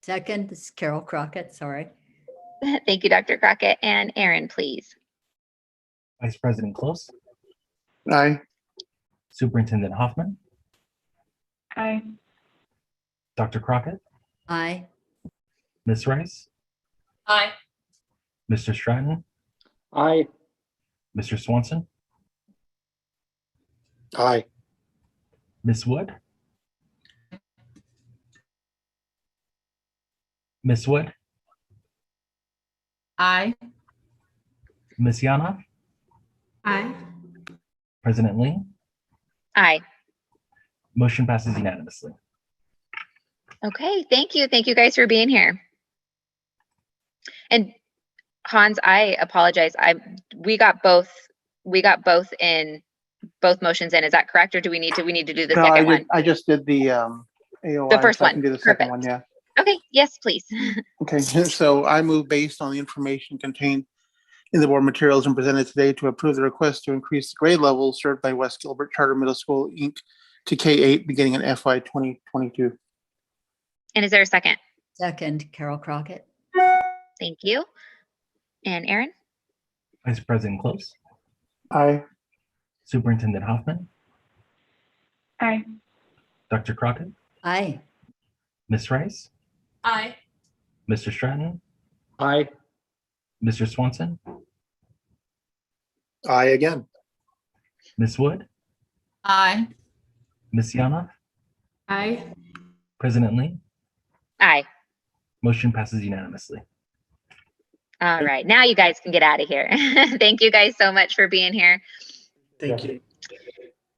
Second, this is Carol Crockett, sorry. Thank you, Dr. Crockett. And Aaron, please. Vice President Close, Aye. Superintendent Hoffman, Aye. Dr. Crockett, Aye. Ms. Rice, Aye. Mr. Stratton, Aye. Mr. Swanson, Aye. Ms. Wood, Ms. Wood, Aye. Ms. Yana, Aye. President Lee. Aye. Motion passes unanimously. Okay, thank you. Thank you guys for being here. And Hans, I apologize. We got both in both motions in. Is that correct? Or do we need to do the second one? I just did the AOI. The first so I one. can do the second Perfect. one, yeah. Okay, yes, please. Okay, so I move based on the information contained in the board materials and presented today to approve the request to increase the grade level served by West Gilbert Charter Middle School, Inc. to K-8 beginning in FY 2022. And is there a second? Second, Carol Crockett. Thank you. And Aaron? Vice President Close, Aye. Superintendent Hoffman, Aye. Dr. Crockett, Aye. Ms. Rice, Aye. Mr. Stratton, Aye. Mr. Swanson, Aye again. Ms. Wood, Aye. Ms. Yana, Aye. President Lee. Aye. Motion passes unanimously. All right, now you guys can get out of here. Thank you guys so much for being here. Thank you.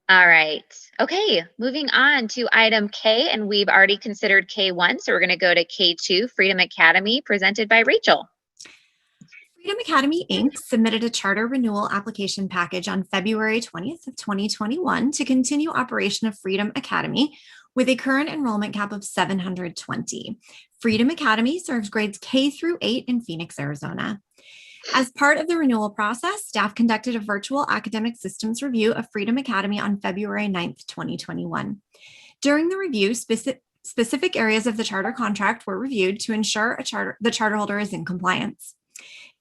All right. Okay, moving on to item K, and we've already considered K1, so we're going to go to K2, Freedom Academy, presented by Rachel. Freedom Academy, Inc. submitted a charter renewal application package on February 20th of 2021 to continue operation of Freedom Academy with a current enrollment cap of 720. Freedom Academy serves grades K through 8 in Phoenix, Arizona. As part of the renewal process, staff conducted a virtual academic systems review of Freedom Academy on February 9th, 2021. During the review, specific areas of the charter contract were reviewed to ensure the charter holder is in compliance.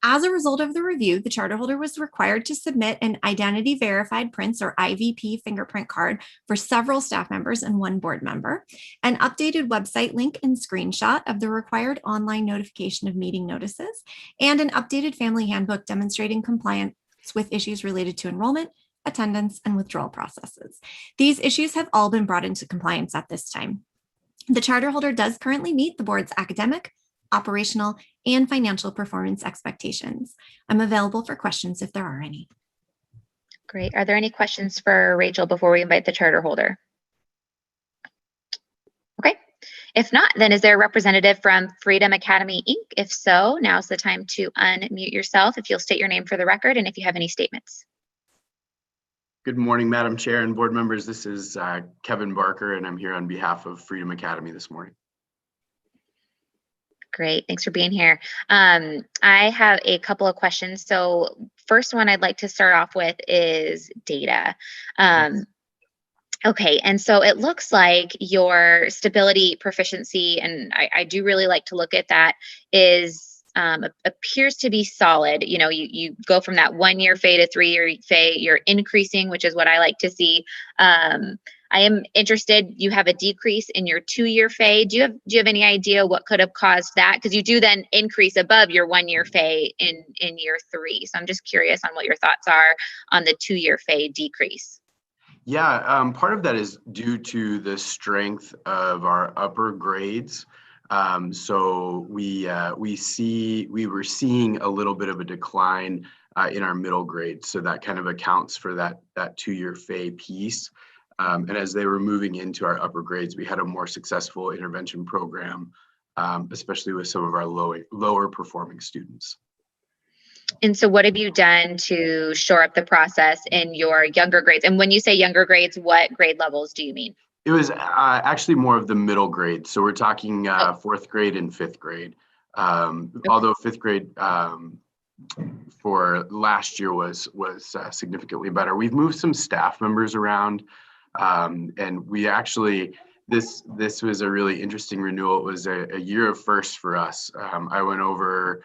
As a result of the review, the charter holder was required to submit an identity verified prints or IVP fingerprint card for several staff members and one board member, an updated website link and screenshot of the required online notification of meeting notices, and an updated family handbook demonstrating compliance with issues related to enrollment, attendance, and withdrawal processes. These issues have all been brought into compliance at this time. The charter holder does currently meet the board's academic, operational, and financial performance expectations. I'm available for questions if there are any. Great. Are there any questions for Rachel before we invite the charter holder? Okay. If not, then is there a representative from Freedom Academy, Inc.? If so, now's the time to unmute yourself if you'll state your name for the record and if you have any statements. Good morning, Madam Chair and board members. This is Kevin Barker, and I'm here on behalf of Freedom Academy this morning. Great, thanks for being here. I have a couple of questions. So first one I'd like to start off with is data. Okay, and so it looks like your stability proficiency, and I do really like to look at that, is appears to be solid. You know, you go from that 1 year FAE to 3 year FAE, you're increasing, which is what I like to see. I am interested, you have a decrease in your 2 year FAE. Do you have any idea what could have caused that? Because you do then increase above your 1 year FAE in year 3. So I'm just curious on what your thoughts are on the 2 year FAE decrease. Yeah, part of that is due to the strength of our upper grades. So we were seeing a little bit of a decline in our middle grades. So that kind of accounts for that 2 year FAE piece. And as they were moving into our upper grades, we had a more successful intervention program, especially with some of our lower performing students. And so what have you done to shore up the process in your younger grades? And when you say younger grades, what grade levels do you mean? It was actually more of the middle grade. So we're talking 4th grade and 5th grade. Although 5th grade for last year was significantly better. We've moved some staff members around. And we actually, this was a really interesting renewal. It was a year of firsts for us. I went over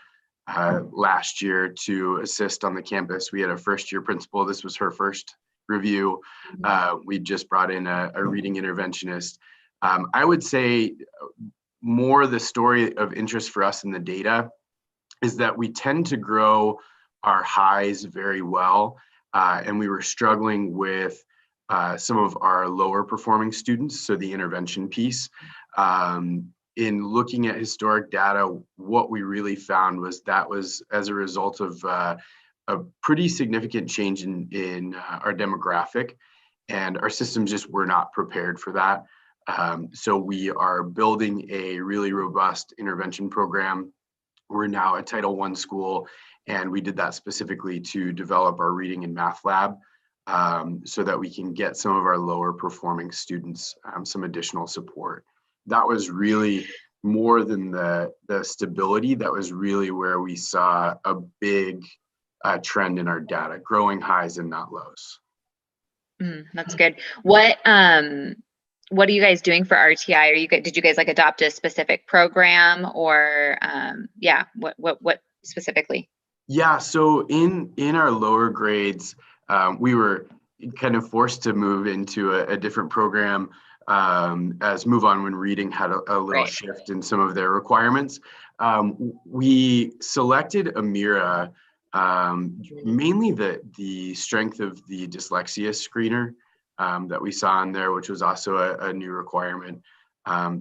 last year to assist on the campus. We had a first year principal. This was her first review. We just brought in a reading interventionist. I would say more the story of interest for us in the data is that we tend to grow our highs very well. And we were struggling with some of our lower performing students, so the intervention piece. In looking at historic data, what we really found was that was as a result of a pretty significant change in our demographic, and our systems just were not prepared for that. So we are building a really robust intervention program. We're now a Title I school, and we did that specifically to develop our reading and math lab. So that we can get some of our lower performing students some additional support. That was really more than the stability. That was really where we saw a big trend in our data, growing highs and not lows. That's good. What are you guys doing for RTI? Did you guys like adopt a specific program, or what specifically? Yeah, so in our lower grades, we were kind of forced to move into a different program as Move On When Reading had a little shift in some of their requirements. We selected Amira, mainly the strength of the dyslexia screener that we saw in there, which was also a new requirement.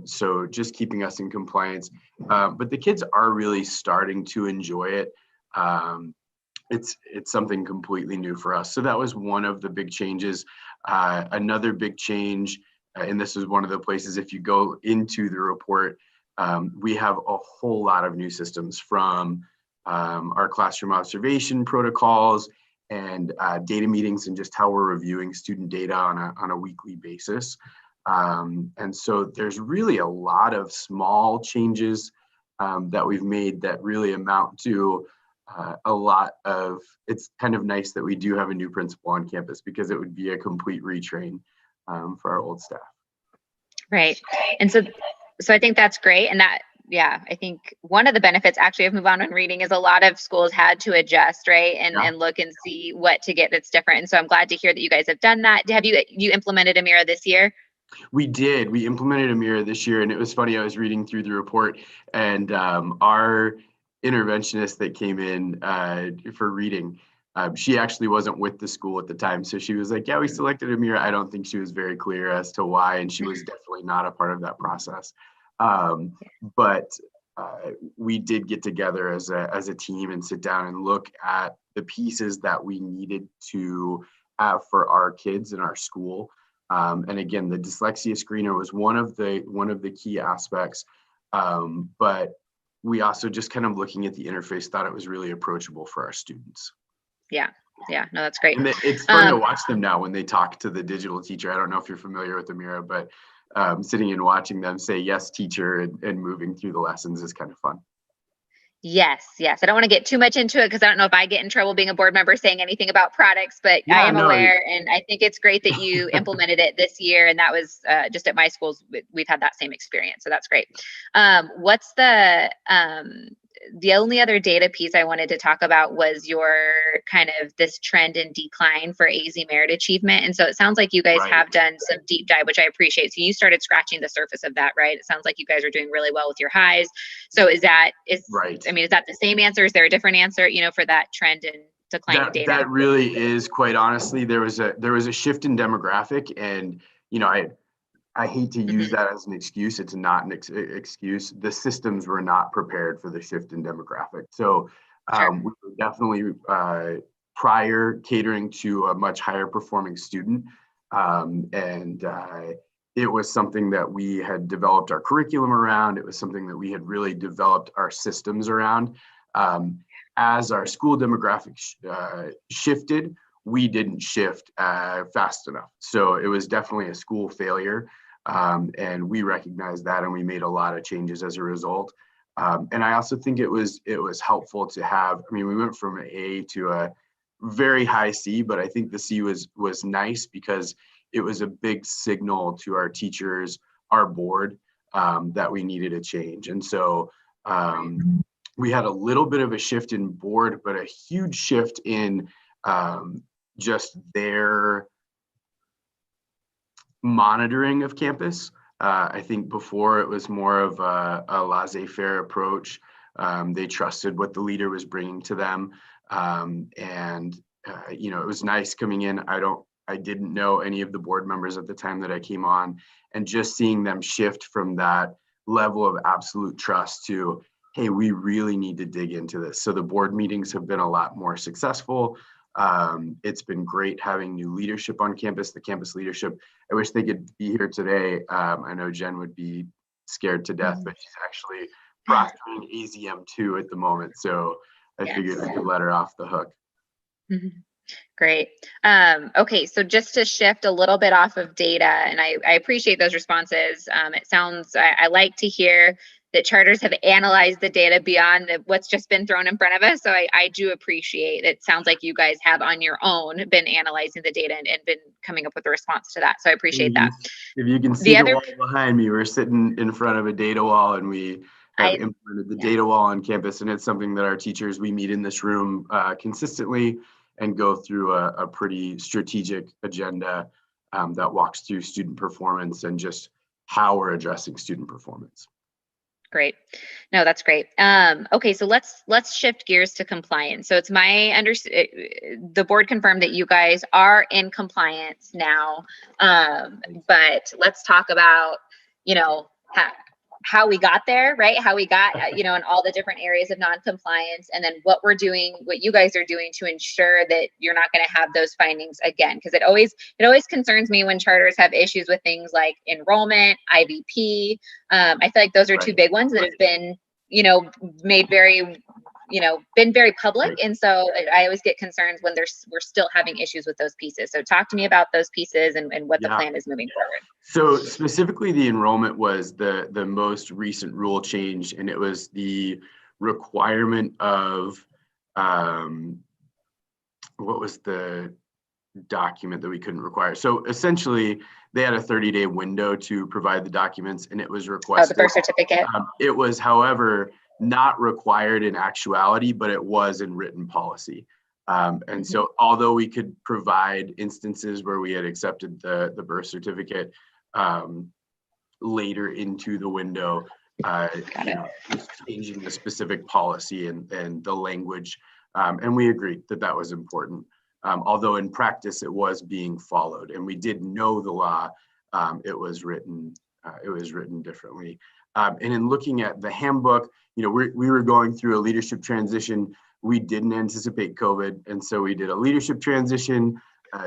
So just keeping us in compliance. But the kids are really starting to enjoy it. It's something completely new for us. So that was one of the big changes. Another big change, and this is one of the places, if you go into the report, we have a whole lot of new systems, from our classroom observation protocols and data meetings, and just how we're reviewing student data on a weekly basis. And so there's really a lot of small changes that we've made that really amount to a lot of, it's kind of nice that we do have a new principal on campus, because it would be a complete retrain for our old staff. Right. And so I think that's great. And that yeah, I think one of the benefits actually of Move On When Reading is a lot of schools had to adjust, right? And look and see what to get that's different. And so I'm glad to hear that you guys have done that. Have you implemented Amira this year? We did. We implemented Amira this year, and it was funny. I was reading through the report, and our interventionist that came in for reading, she actually wasn't with the school at the time. So she was like, yeah, we selected Amira. I don't think she was very clear as to why, and she was definitely not a part of that process. But we did get together as a team and sit down and look at the pieces that we needed to have for our kids in our school. And again, the dyslexia screener was one of the key aspects. But we also just kind of looking at the interface thought it was really approachable for our students. Yeah, no, that's great. And it's fun to watch them now when they talk to the digital teacher. I don't know if you're familiar with Amira, but sitting and watching them say, yes, teacher, and moving through the lessons is kind of fun. Yes. I don't want to get too much into it because I don't know if I get in trouble being a board member saying anything about products, but I am aware, and I think it's great that you implemented it this year. And that was just at my schools, we've had that same experience. So that's great. What's the only other data piece I wanted to talk about was your kind of this trend and decline for AZ Merit Achievement. And so it sounds like you guys have done some deep dive, which I appreciate. So you started scratching the surface of that, right? It sounds like you guys are doing really well with your highs. So is that the same answer? Is there a different answer, for that trend and declining data? That really is, quite honestly, there was a shift in demographic, and, I hate to use that as an excuse. It's not an excuse. The systems were not prepared for the shift in demographic. So we were definitely prior catering to a much higher performing student. It was something that we had developed our curriculum around. It was something that we had really developed our systems around. As our school demographic shifted, we didn't shift fast enough. So it was definitely a school failure. And we recognized that, and we made a lot of changes as a result. And I also think it was helpful to have, we went from an A to a very high C, but I think the C was nice because it was a big signal to our teachers, our board, that we needed a change. And so we had a little bit of a shift in board, but a huge shift in just their monitoring of campus. I think before it was more of a laissez-faire approach. They trusted what the leader was bringing to them. It was nice coming in. I didn't know any of the board members at the time that I came on, and just seeing them shift from that level of absolute trust to, hey, we really need to dig into this. So the board meetings have been a lot more successful. It's been great having new leadership on campus, the campus leadership. I wish they could be here today. I know Jen would be scared to death, but she's actually proctoring AZM2 at the moment. So I figured I could let her off the hook. Great. Okay, so just to shift a little bit off of data, and I appreciate those responses. It sounds, I like to hear that charters have analyzed the data beyond what's just been thrown in front of us. So I do appreciate it. Sounds like you guys have on your own been analyzing the data and been coming up with a response to that. So I appreciate that. If you can see the wall behind me, we're sitting in front of a data wall, and we have implemented the data wall on campus. And it's something that our teachers, we meet in this room consistently and go through a pretty strategic agenda that walks through student performance and just how we're addressing student performance. Great. No, that's great. Okay, so let's shift gears to compliance. So it's the board confirmed that you guys are in compliance now, but let's talk about, how we got there, right? How we got, in all the different areas of non-compliance, and then what you guys are doing to ensure that you're not going to have those findings again. Because it always concerns me when charters have issues with things like enrollment, IVP. I feel like those are two big ones that have been, made very, been very public. And so I always get concerns when we're still having issues with those pieces. So talk to me about those pieces and what the plan is moving forward. So specifically the enrollment was the most recent rule change, and it was the requirement of, what was the document that we couldn't require. So essentially, they had a 30-day window to provide the documents, and it was requested. Oh, the birth certificate. It was, however, not required in actuality, but it was in written policy. And so although we could provide instances where we had accepted the birth certificate later into the window, changing the specific policy and the language, and we agreed that that was important. Although in practice it was being followed, and we did know the law, it was written differently. And in looking at the handbook, we were going through a leadership transition. We didn't anticipate COVID, and so we did a leadership transition,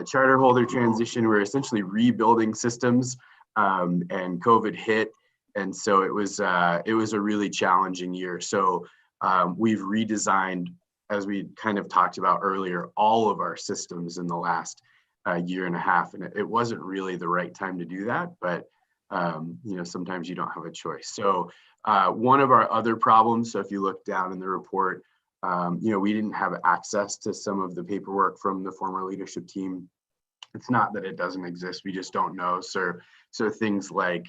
charter holder transition. We're essentially rebuilding systems, and COVID hit, and so it was a really challenging year. So we've redesigned, as we kind of talked about earlier, all of our systems in the last year and a half, and it wasn't really the right time to do that, but sometimes you don't have a choice. So one of our other problems, so if you look down in the report, we didn't have access to some of the paperwork from the former leadership team. It's not that it doesn't exist, we just don't know. So things like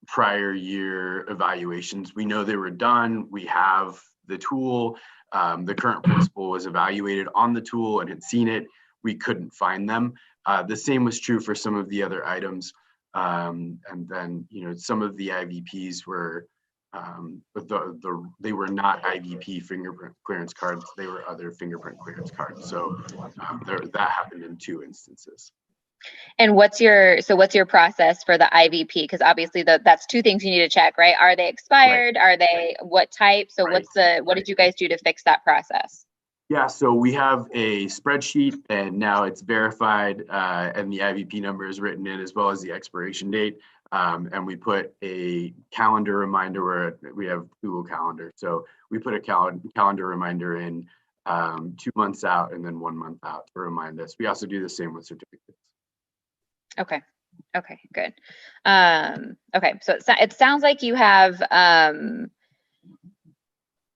prior year evaluations, we know they were done, we have the tool, the current principal was evaluated on the tool and had seen it, we couldn't find them. The same was true for some of the other items. And then, some of the IVPs were, they were not IVP fingerprint clearance cards, they were other fingerprint clearance cards. So that happened in 2 instances. And what's your process for the IVP? Because obviously that's 2 things you need to check, right? Are they expired? Right. Are they what type? So right. What did you guys do to fix that process? Yeah, so we have a spreadsheet, and now it's verified, and the IVP number is written in, as well as the expiration date. And we put a calendar reminder where we have Google Calendar. So we put a calendar reminder in 2 months out and then 1 month out to remind us. We also do the same with certificates. Okay, good. Okay, so it sounds like you have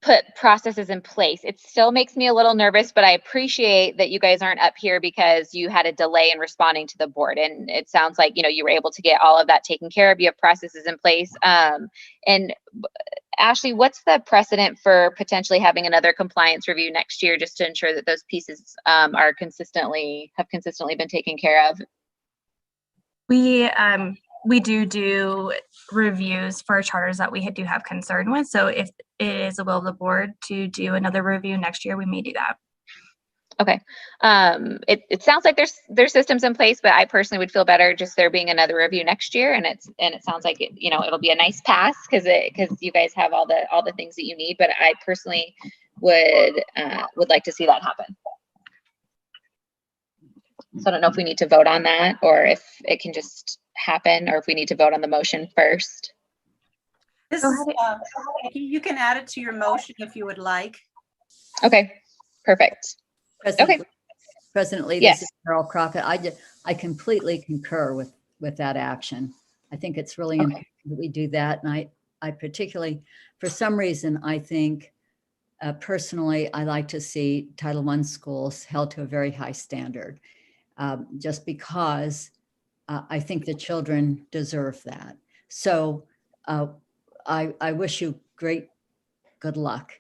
put processes in place. It still makes me a little nervous, but I appreciate that you guys aren't up here because you had a delay in responding to the board. And it sounds like, you were able to get all of that taken care of. You have processes in place. And Ashley, what's the precedent for potentially having another compliance review next year, just to ensure that those pieces have consistently been taken care of? We do reviews for charters that we do have concern with. So if it is the will of the board to do another review next year, we may do that. Okay. It sounds like there's systems in place, but I personally would feel better just there being another review next year. And it sounds like it'll be a nice pass because you guys have all the things that you need. But I personally would like to see that happen. So I don't know if we need to vote on that or if it can just happen, or if we need to vote on the motion first. This is, you can add it to your motion if you would like. Okay, perfect. President Lee, yes. This is Carol Crockett. I completely concur with that action. I think it's really important that we do that. And I particularly, for some reason, I think personally, I like to see Title I schools held to a very high standard, just because I think the children deserve that. So I wish you good luck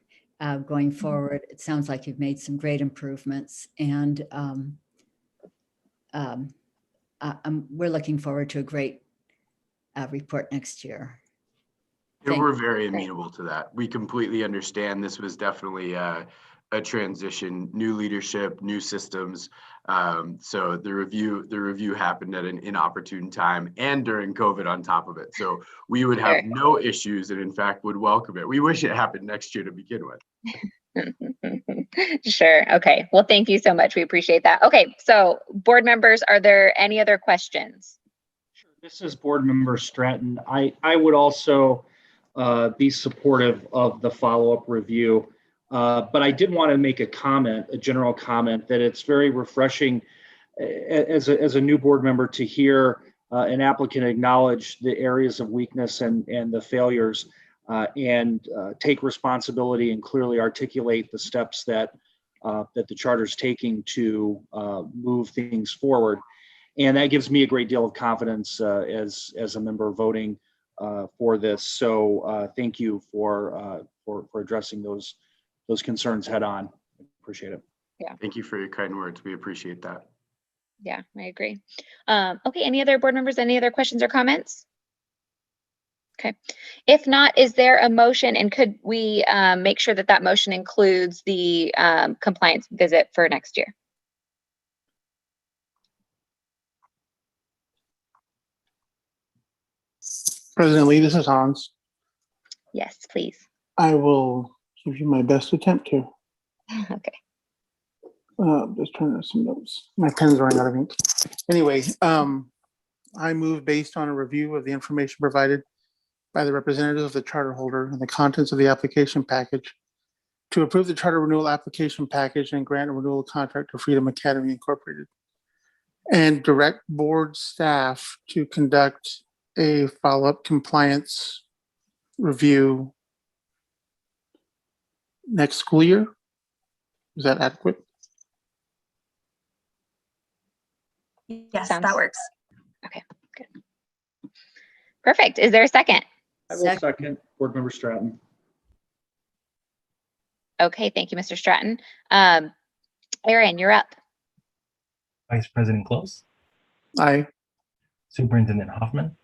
going forward. It sounds like you've made some great improvements, and we're looking forward to a great report next year. And we're very amenable to that. We completely understand this was definitely a transition, new leadership, new systems. So the review happened at an inopportune time and during COVID on top of it. So we would have no issues, and in fact would welcome it. We wish it happened next year to begin with. Sure. Okay. Well, thank you so much. We appreciate that. Okay. So board members, are there any other questions? Sure. This is Board Member Stratton. I would also be supportive of the follow-up review. But I did want to make a general comment, that it's very refreshing as a new board member to hear an applicant acknowledge the areas of weakness and the failures, and take responsibility and clearly articulate the steps that that the charter is taking to move things forward. And that gives me a great deal of confidence as a member voting for this. So thank you for addressing those concerns head on. Appreciate it. Yeah. Thank you for your kind words. We appreciate that. Yeah, I agree. Okay, any other board members, any other questions or comments? Okay, if not, is there a motion, and could we make sure that that motion includes the compliance visit for next year? President Lee, this is Hans. Yes, please. I will give you my best attempt here. Okay. Just turning some notes. My pen's running out of ink. Anyway, I move based on a review of the information provided by the representative of the charter holder and the contents of the application package to approve the charter renewal application package and grant a renewal contract to Freedom Academy Incorporated, and direct board staff to conduct a follow-up compliance review next school year. Is that adequate? Yes, that works. Okay, good. Perfect. Is there a second? I will second. Board Member Stratton. Okay, thank you, Mr. Stratton. Aaron, you're up. Vice President Close, Aye. Superintendent Hoffman,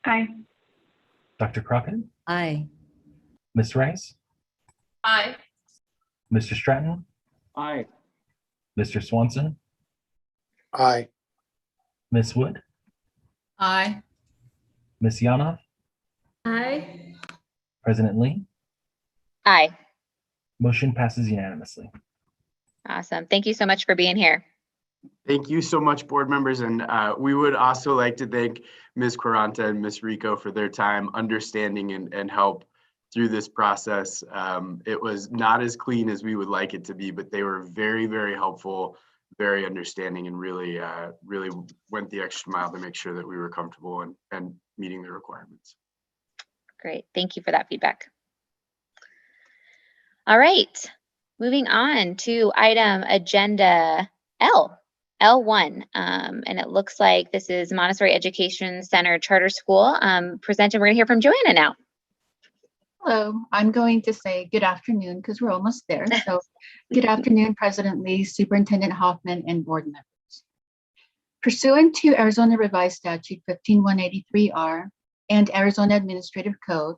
Aye. Dr. Crockett, Aye. Ms. Rice, Aye. Mr. Stratton, Aye. Mr. Swanson, Aye. Ms. Wood, Aye. Ms. Yanov, Aye. President Lee. Aye. Motion passes unanimously. Awesome. Thank you so much for being here. Thank you so much, board members. And we would also like to thank Ms. Quaranta and Ms. Rico for their time, understanding and help through this process. It was not as clean as we would like it to be, but they were very, very helpful, very understanding, and really went the extra mile to make sure that we were comfortable and meeting the requirements. Great. Thank you for that feedback. All right. Moving on to item agenda L1. And it looks like this is Montessori Education Center Charter School presented. We're going to hear from Joanna now. Hello, I'm going to say good afternoon because we're almost there. So good afternoon, President Lee, Superintendent Hoffman, and board members. Pursuant to Arizona Revised Statute 15183R and Arizona Administrative Code,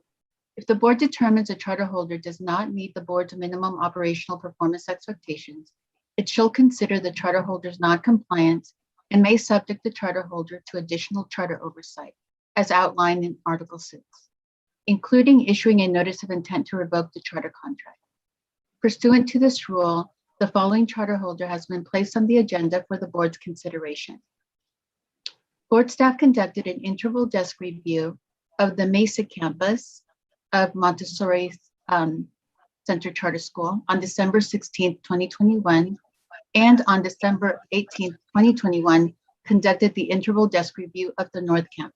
if the board determines a charter holder does not meet the board's minimum operational performance expectations, it shall consider the charter holder's non-compliance and may subject the charter holder to additional charter oversight, as outlined in Article 6, including issuing a notice of intent to revoke the charter contract. Pursuant to this rule, the following charter holder has been placed on the agenda for the board's consideration. Board staff conducted an interval desk review of the Mesa campus of Montessori Center Charter School on December 16th, 2021, and on December 18th, 2021, conducted the interval desk review of the North Campus.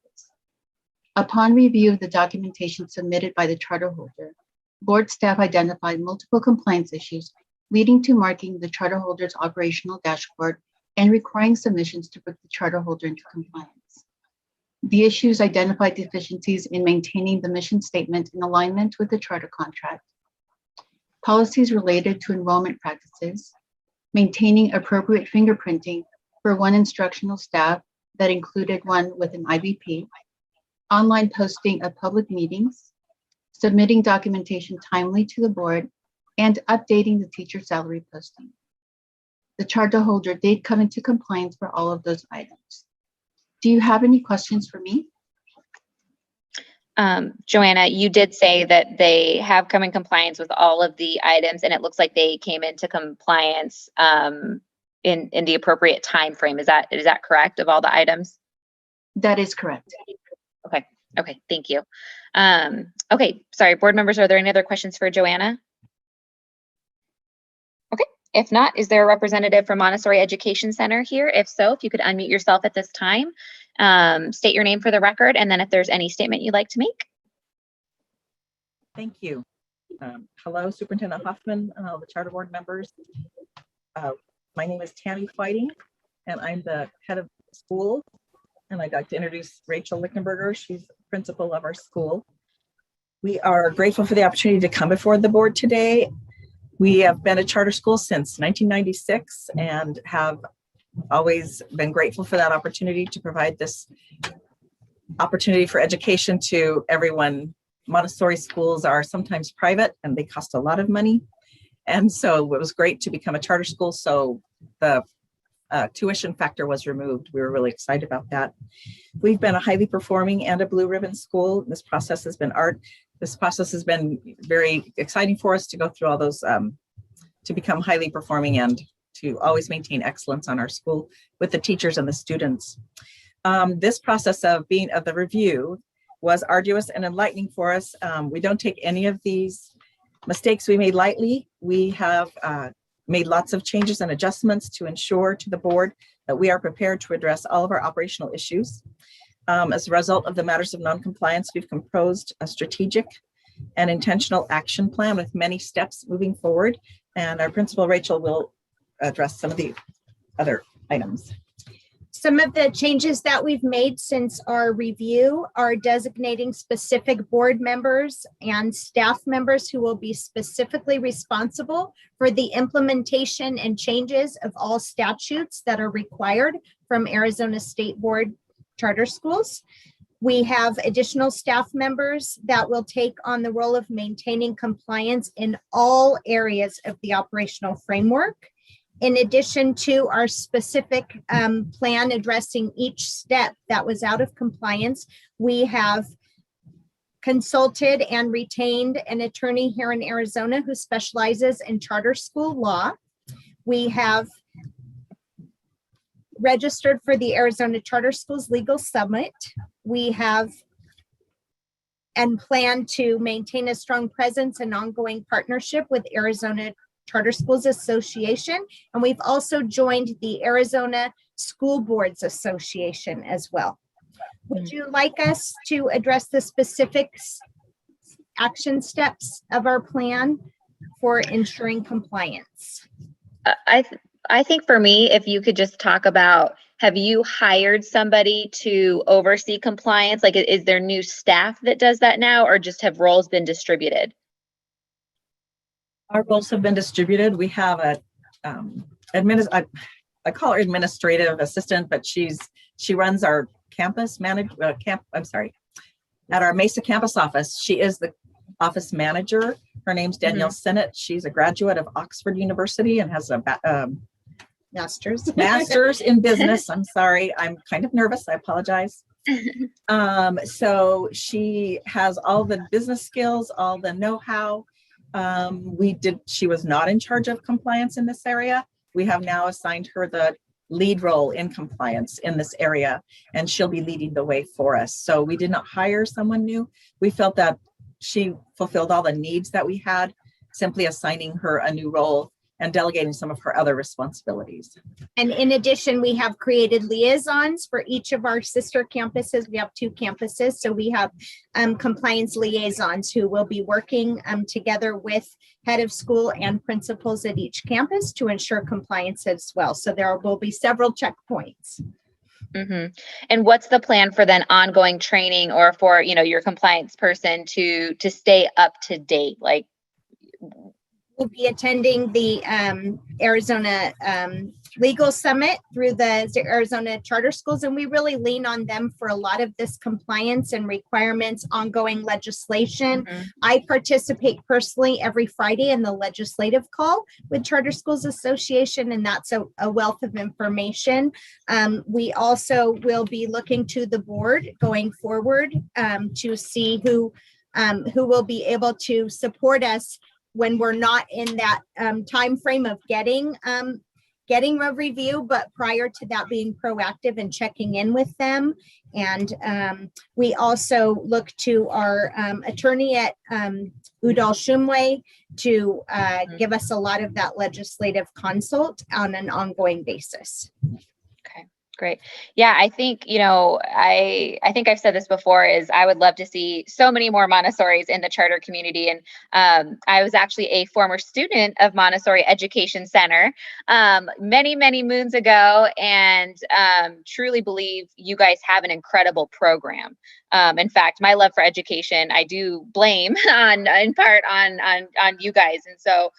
Upon review of the documentation submitted by the charter holder, board staff identified multiple compliance issues leading to marking the charter holder's operational dashboard and requiring submissions to put the charter holder into compliance. The issues identified deficiencies in maintaining the mission statement in alignment with the charter contract, policies related to enrollment practices, maintaining appropriate fingerprinting for one instructional staff that included one with an IBP, online posting of public meetings, submitting documentation timely to the board, and updating the teacher salary posting. The charter holder did come into compliance for all of those items. Do you have any questions for me? Joanna, you did say that they have come in compliance with all of the items, and it looks like they came into compliance in the appropriate time frame. Is that correct, of all the items? That is correct. Okay, thank you. Okay, sorry, board members, are there any other questions for Joanna? Okay, if not, is there a representative from Montessori Education Center here? If so, if you could unmute yourself at this time, state your name for the record, and then if there's any statement you'd like to make. Thank you. Hello, Superintendent Hoffman and all the charter board members. My name is Tammy Whiting, and I'm the head of school. And I'd like to introduce Rachel Lichtenberger. She's principal of our school. We are grateful for the opportunity to come before the board today. We have been a charter school since 1996 and have always been grateful for that opportunity to provide this opportunity for education to everyone. Montessori schools are sometimes private and they cost a lot of money. And so it was great to become a charter school. So the tuition factor was removed. We were really excited about that. We've been a highly performing and a blue ribbon school. This process has been very exciting for us to go through all those, to become highly performing and to always maintain excellence on our school with the teachers and the students. This process of the review was arduous and enlightening for us. We don't take any of these mistakes we made lightly. We have made lots of changes and adjustments to ensure to the board that we are prepared to address all of our operational issues. As a result of the matters of non-compliance, we've composed a strategic and intentional action plan with many steps moving forward. And our principal, Rachel, will address some of the other items. Some of the changes that we've made since our review are designating specific board members and staff members who will be specifically responsible for the implementation and changes of all statutes that are required from Arizona State Board charter schools. We have additional staff members that will take on the role of maintaining compliance in all areas of the operational framework. In addition to our specific plan addressing each step that was out of compliance, we have consulted and retained an attorney here in Arizona who specializes in charter school law. We have registered for the Arizona Charter Schools Legal Summit. We have and plan to maintain a strong presence and ongoing partnership with Arizona Charter Schools Association, and we've also joined the Arizona School Boards Association as well. Would you like us to address the specific action steps of our plan for ensuring compliance? I think for me, if you could just talk about, have you hired somebody to oversee compliance? Like, is there new staff that does that now, or just have roles been distributed? Our roles have been distributed. We have a I call her administrative assistant, but she runs our campus at our Mesa campus office. She is the office manager. Her name's Danielle Sinnott. She's a graduate of Oxford University and has a master's in business. I'm sorry, I'm kind of nervous. I apologize. So she has all the business skills, all the know-how. She was not in charge of compliance in this area. We have now assigned her the lead role in compliance in this area, and she'll be leading the way for us. So we did not hire someone new. We felt that she fulfilled all the needs that we had, simply assigning her a new role and delegating some of her other responsibilities. And in addition, we have created liaisons for each of our sister campuses. We have 2 campuses. So we have compliance liaisons who will be working together with head of school and principals at each campus to ensure compliance as well. So there will be several checkpoints. Mm-hmm. And what's the plan for then ongoing training, or for, your compliance person to stay up to date? Like, we'll be attending the Arizona Legal Summit through the Arizona Charter Schools, and we really lean on them for a lot of this compliance and requirements, ongoing legislation. I participate personally every Friday in the legislative call with Charter Schools Association, and that's a wealth of information. We also will be looking to the board going forward to see who will be able to support us when we're not in that time frame of getting a review, but prior to that, being proactive and checking in with them. And we also look to our attorney at Udall Shumway to give us a lot of that legislative consult on an ongoing basis. Okay. Great. Yeah, I think, I think I've said this before, is I would love to see so many more Montessoris in the charter community. And I was actually a former student of Montessori Education Center many, many moons ago, and truly believe you guys have an incredible program. In fact, my love for education, I do blame in part on you guys. And so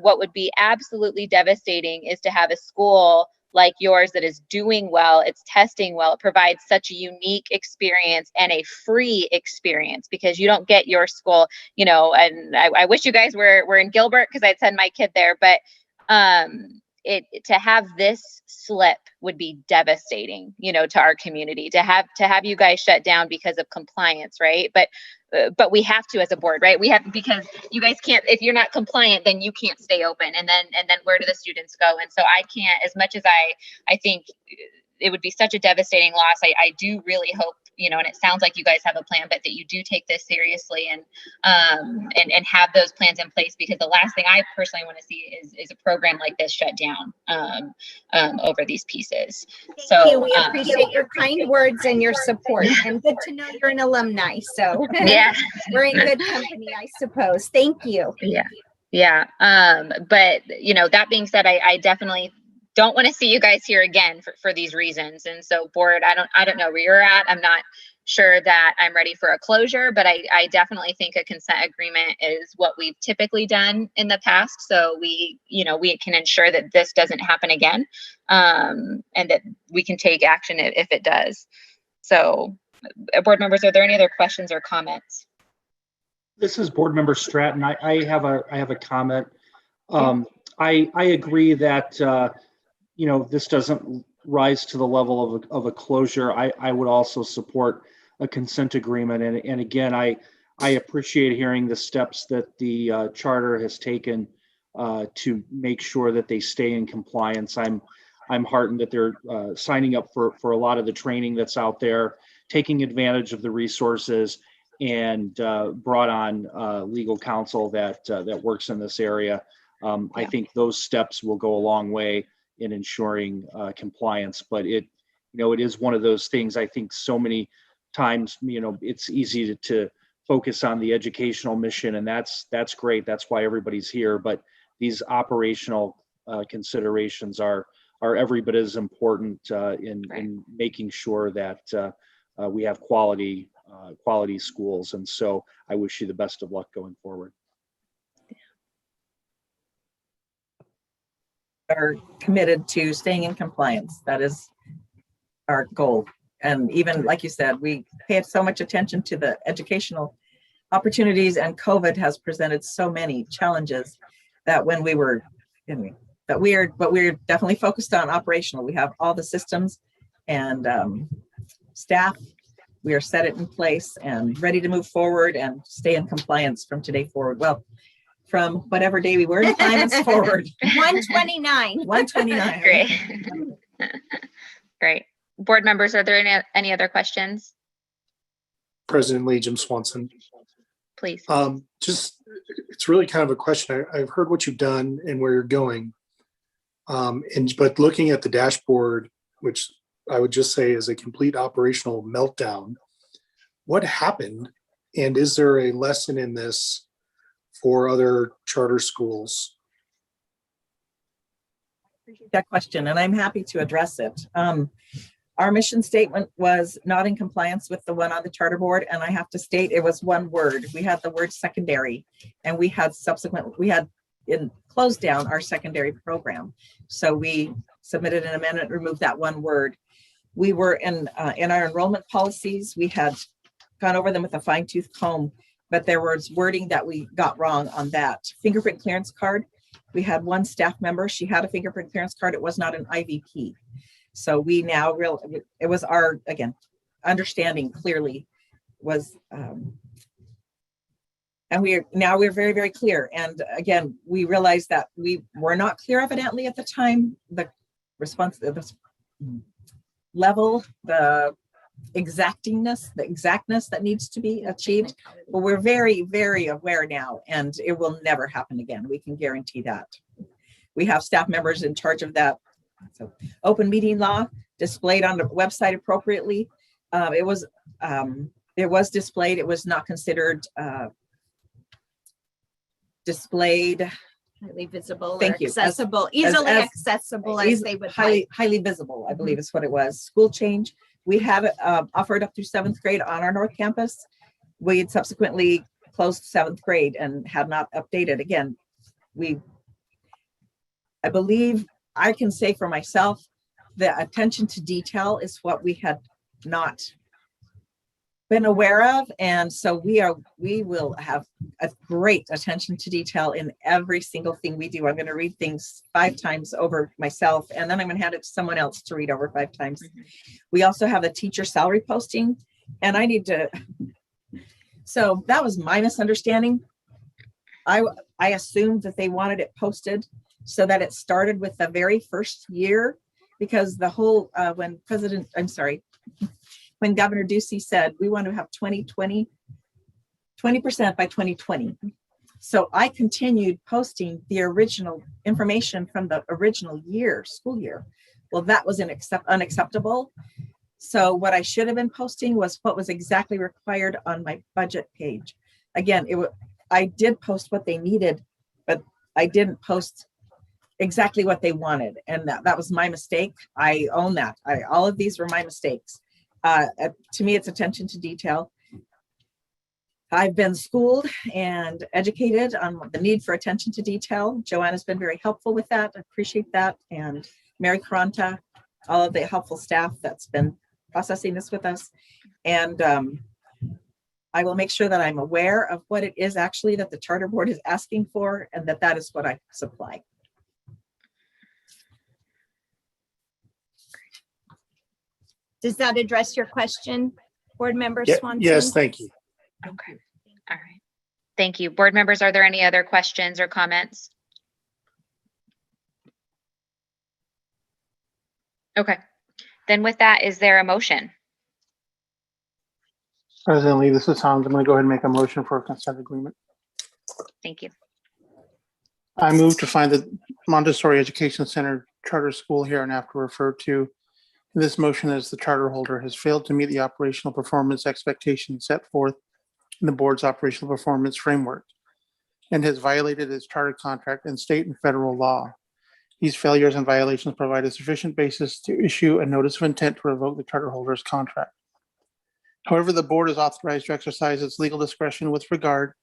what would be absolutely devastating is to have a school like yours that is doing well, it's testing well, it provides such a unique experience and a free experience, because you don't get your school, and I wish you guys were in Gilbert, because I'd send my kid there, but to have this slip would be devastating, to our community, to have you guys shut down because of compliance, right? But we have to as a board, right? We have, because you guys can't, if you're not compliant, then you can't stay open. And then where do the students go? And so I can't, as much as I think it would be such a devastating loss, I do really hope, and it sounds like you guys have a plan, but that you do take this seriously and have those plans in place, because the last thing I personally want to see is a program like this shut down over these pieces. Thank you. We appreciate your kind words and your support, and good to know you're an alumni. So yeah, we're in good company, I suppose. Thank you. Yeah. But that being said, I definitely don't want to see you guys here again for these reasons. And so board, I don't know where you're at. I'm not sure that I'm ready for a closure, but I definitely think a consent agreement is what we've typically done in the past. So we can ensure that this doesn't happen again, and that we can take action if it does. So board members, are there any other questions or comments? This is Board Member Stratton. I have a comment. I agree that this doesn't rise to the level of a closure. I would also support a consent agreement. And again, I appreciate hearing the steps that the charter has taken to make sure that they stay in compliance. I'm heartened that they're signing up for a lot of the training that's out there, taking advantage of the resources, and brought on legal counsel that works in this area. I think those steps will go a long way in ensuring compliance, but it is one of those things. I think so many times, it's easy to focus on the educational mission, and that's great. That's why everybody's here. But these operational considerations are every bit as important in making sure that we have quality schools. And so I wish you the best of luck going forward. Are committed to staying in compliance. That is our goal. And even like you said, we pay so much attention to the educational opportunities, and COVID has presented so many challenges that when we were but we're definitely focused on operational. We have all the systems and staff. We are set it in place and ready to move forward and stay in compliance from today forward. Well, from whatever day we were in compliance forward. 129. 129. Great. Great. Board members, are there any other questions? President Lee, Jim Swanson. Please. It's really kind of a question. I've heard what you've done and where you're going. But looking at the dashboard, which I would just say is a complete operational meltdown, what happened? And is there a lesson in this for other charter schools? Appreciate that question, and I'm happy to address it. Our mission statement was not in compliance with the one on the charter board, and I have to state it was one word. We had the word secondary, and we had closed down our secondary program. So we submitted an amendment, removed that one word. We were in our enrollment policies, we had gone over them with a fine-tooth comb, but there was wording that we got wrong on that. Fingerprint clearance card. We had one staff member, she had a fingerprint clearance card. It was not an IVP. So we now it was our, again, understanding clearly was, and we're very, very clear. And again, we realized that we were not clear evidently at the time, the response, the level, the exactness that needs to be achieved. But we're very, very aware now, and it will never happen again. We can guarantee that. We have staff members in charge of that. So open meeting law displayed on the website appropriately. It was displayed. It was not considered displayed. Highly visible Thank or you. accessible, easily accessible as they would like. Highly visible, I believe is what it was. School change. We have it offered up through 7th grade on our North Campus. We had subsequently closed 7th grade and have not updated. Again, I believe I can say for myself, the attention to detail is what we had not been aware of. And so we will have a great attention to detail in every single thing we do. I'm going to read things 5 times over myself, and then I'm going to hand it to someone else to read over 5 times. We also have a teacher salary posting, and I need to, so that was my misunderstanding. I assumed that they wanted it posted so that it started with the very first year, because the whole, when Governor Ducey said, we want to have 20% by 2020. So I continued posting the original information from the original school year. Well, that was unacceptable. So what I should have been posting was what was exactly required on my budget page. Again, I did post what they needed, but I didn't post exactly what they wanted. And that was my mistake. I own that. All of these were my mistakes. To me, it's attention to detail. I've been schooled and educated on the need for attention to detail. Joanna's been very helpful with that. I appreciate that. And Mary Caranta, all of the helpful staff that's been processing this with us. And I will make sure that I'm aware of what it is actually that the Charter Board is asking for, and that is what I supply. Does that address your question, Board Member Swanson? Yes, thank you. Okay. All right. Thank you. Board members, are there any other questions or comments? Okay. Then with that, is there a motion? President Lee, this is Hans. I'm going to go ahead and make a motion for a consent agreement. Thank you. I move to find the Montessori Education Center charter school hereinafter referred to in this motion as the charter holder has failed to meet the operational performance expectations set forth in the board's operational performance framework and has violated its charter contract and state and federal law. These failures and violations provide a sufficient basis to issue a notice of intent to revoke the charter holder's contract. However, the board is authorized to exercise its legal discretion with regard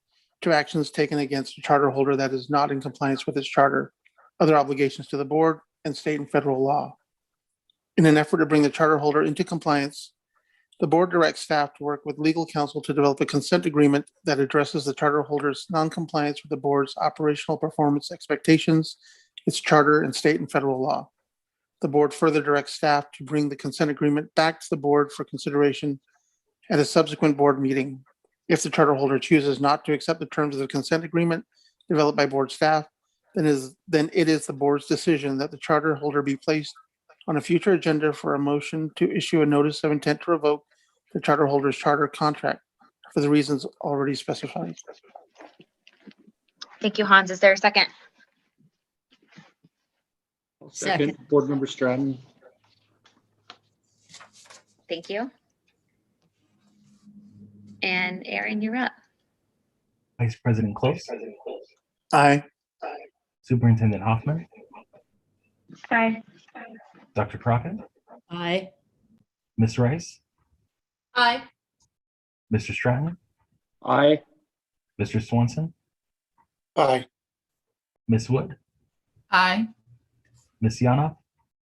to actions taken against a charter holder that is not in compliance with its charter, other obligations to the board, and state and federal law. In an effort to bring the charter holder into compliance, the board directs staff to work with legal counsel to develop a consent agreement that addresses the charter holder's non-compliance with the board's operational performance expectations, its charter, and state and federal law. The board further directs staff to bring the consent agreement back to the board for consideration at a subsequent board meeting. If the charter holder chooses not to accept the terms of the consent agreement developed by board staff, then it is the board's decision that the charter holder be placed on a future agenda for a motion to issue a notice of intent to revoke the charter holder's charter contract for the reasons already specified. Thank you, Hans. Is there a second? Second. Board Member Stratton. Thank you. And Aaron, you're up. Vice President Close. Aye. Superintendent Hoffman. Aye. Dr. Crockett. Aye. Ms. Rice. Aye. Mr. Stratton. Aye. Mr. Swanson. Aye. Ms. Wood. Aye. Ms. Yanoff.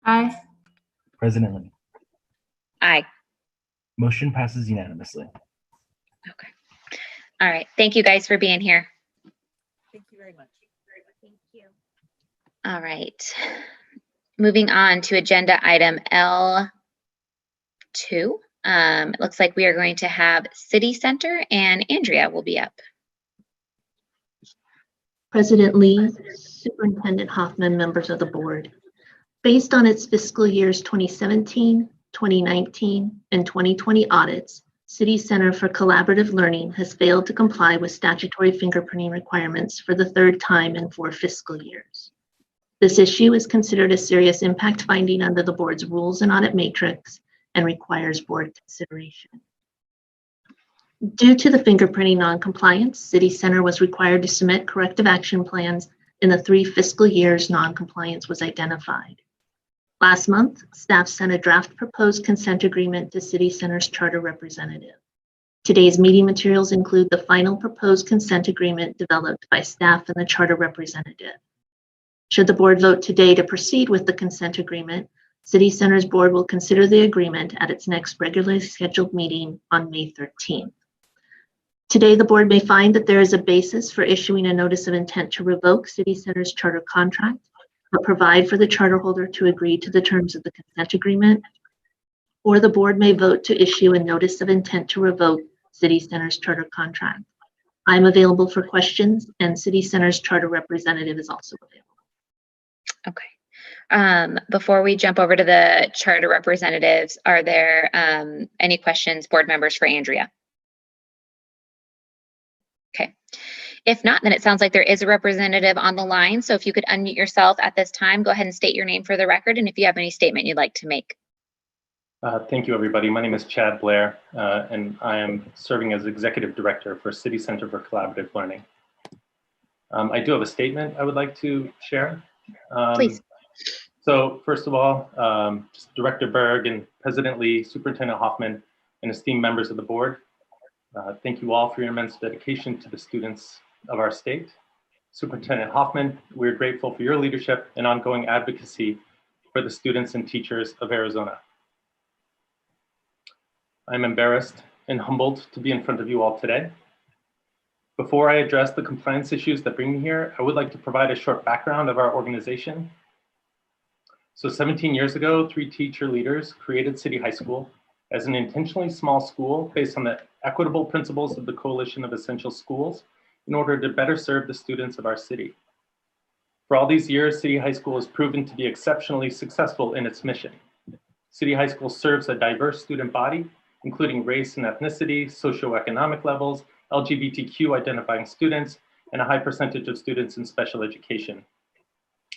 Aye. President Lee. Aye. Motion passes unanimously. Okay. All right. Thank you guys for being here. Thank you very much. Thank you. All right. Moving on to agenda item L2. It looks like we are going to have City Center, and Andrea will be up. President Lee, Superintendent Hoffman, members of the board. Based on its fiscal years 2017, 2019, and 2020 audits, City Center for Collaborative Learning has failed to comply with statutory fingerprinting requirements for the third time in 4 fiscal years. This issue is considered a serious impact finding under the board's rules and audit matrix and requires board consideration. Due to the fingerprinting noncompliance, City Center was required to submit corrective action plans in the 3 fiscal years noncompliance was identified. Last month, staff sent a draft proposed consent agreement to City Center's charter representative. Today's meeting materials include the final proposed consent agreement developed by staff and the charter representative. Should the board vote today to proceed with the consent agreement, City Center's board will consider the agreement at its next regularly scheduled meeting on May 13th. Today, the board may find that there is a basis for issuing a notice of intent to revoke City Center's charter contract, but provide for the charter holder to agree to the terms of the consent agreement, or the board may vote to issue a notice of intent to revoke City Center's charter contract. I'm available for questions, and City Center's charter representative is also available. Okay. Before we jump over to the charter representatives, are there any questions, board members, for Andrea? Okay. If not, then it sounds like there is a representative on the line. So if you could unmute yourself at this time, go ahead and state your name for the record, and if you have any statement you'd like to make. Thank you, everybody. My name is Chad Blair, and I am serving as Executive Director for City Center for Collaborative Learning. I do have a statement I would like to share. Please. So first of all, Director Berg and President Lee, Superintendent Hoffman, and esteemed members of the board, thank you all for your immense dedication to the students of our state. Superintendent Hoffman, we're grateful for your leadership and ongoing advocacy for the students and teachers of Arizona. I'm embarrassed and humbled to be in front of you all today. Before I address the compliance issues that bring me here, I would like to provide a short background of our organization. So 17 years ago, 3 teacher leaders created City High School as an intentionally small school based on the equitable principles of the Coalition of Essential Schools in order to better serve the students of our city. For all these years, City High School has proven to be exceptionally successful in its mission. City High School serves a diverse student body, including race and ethnicity, socioeconomic levels, LGBTQ identifying students, and a high percentage of students in special education.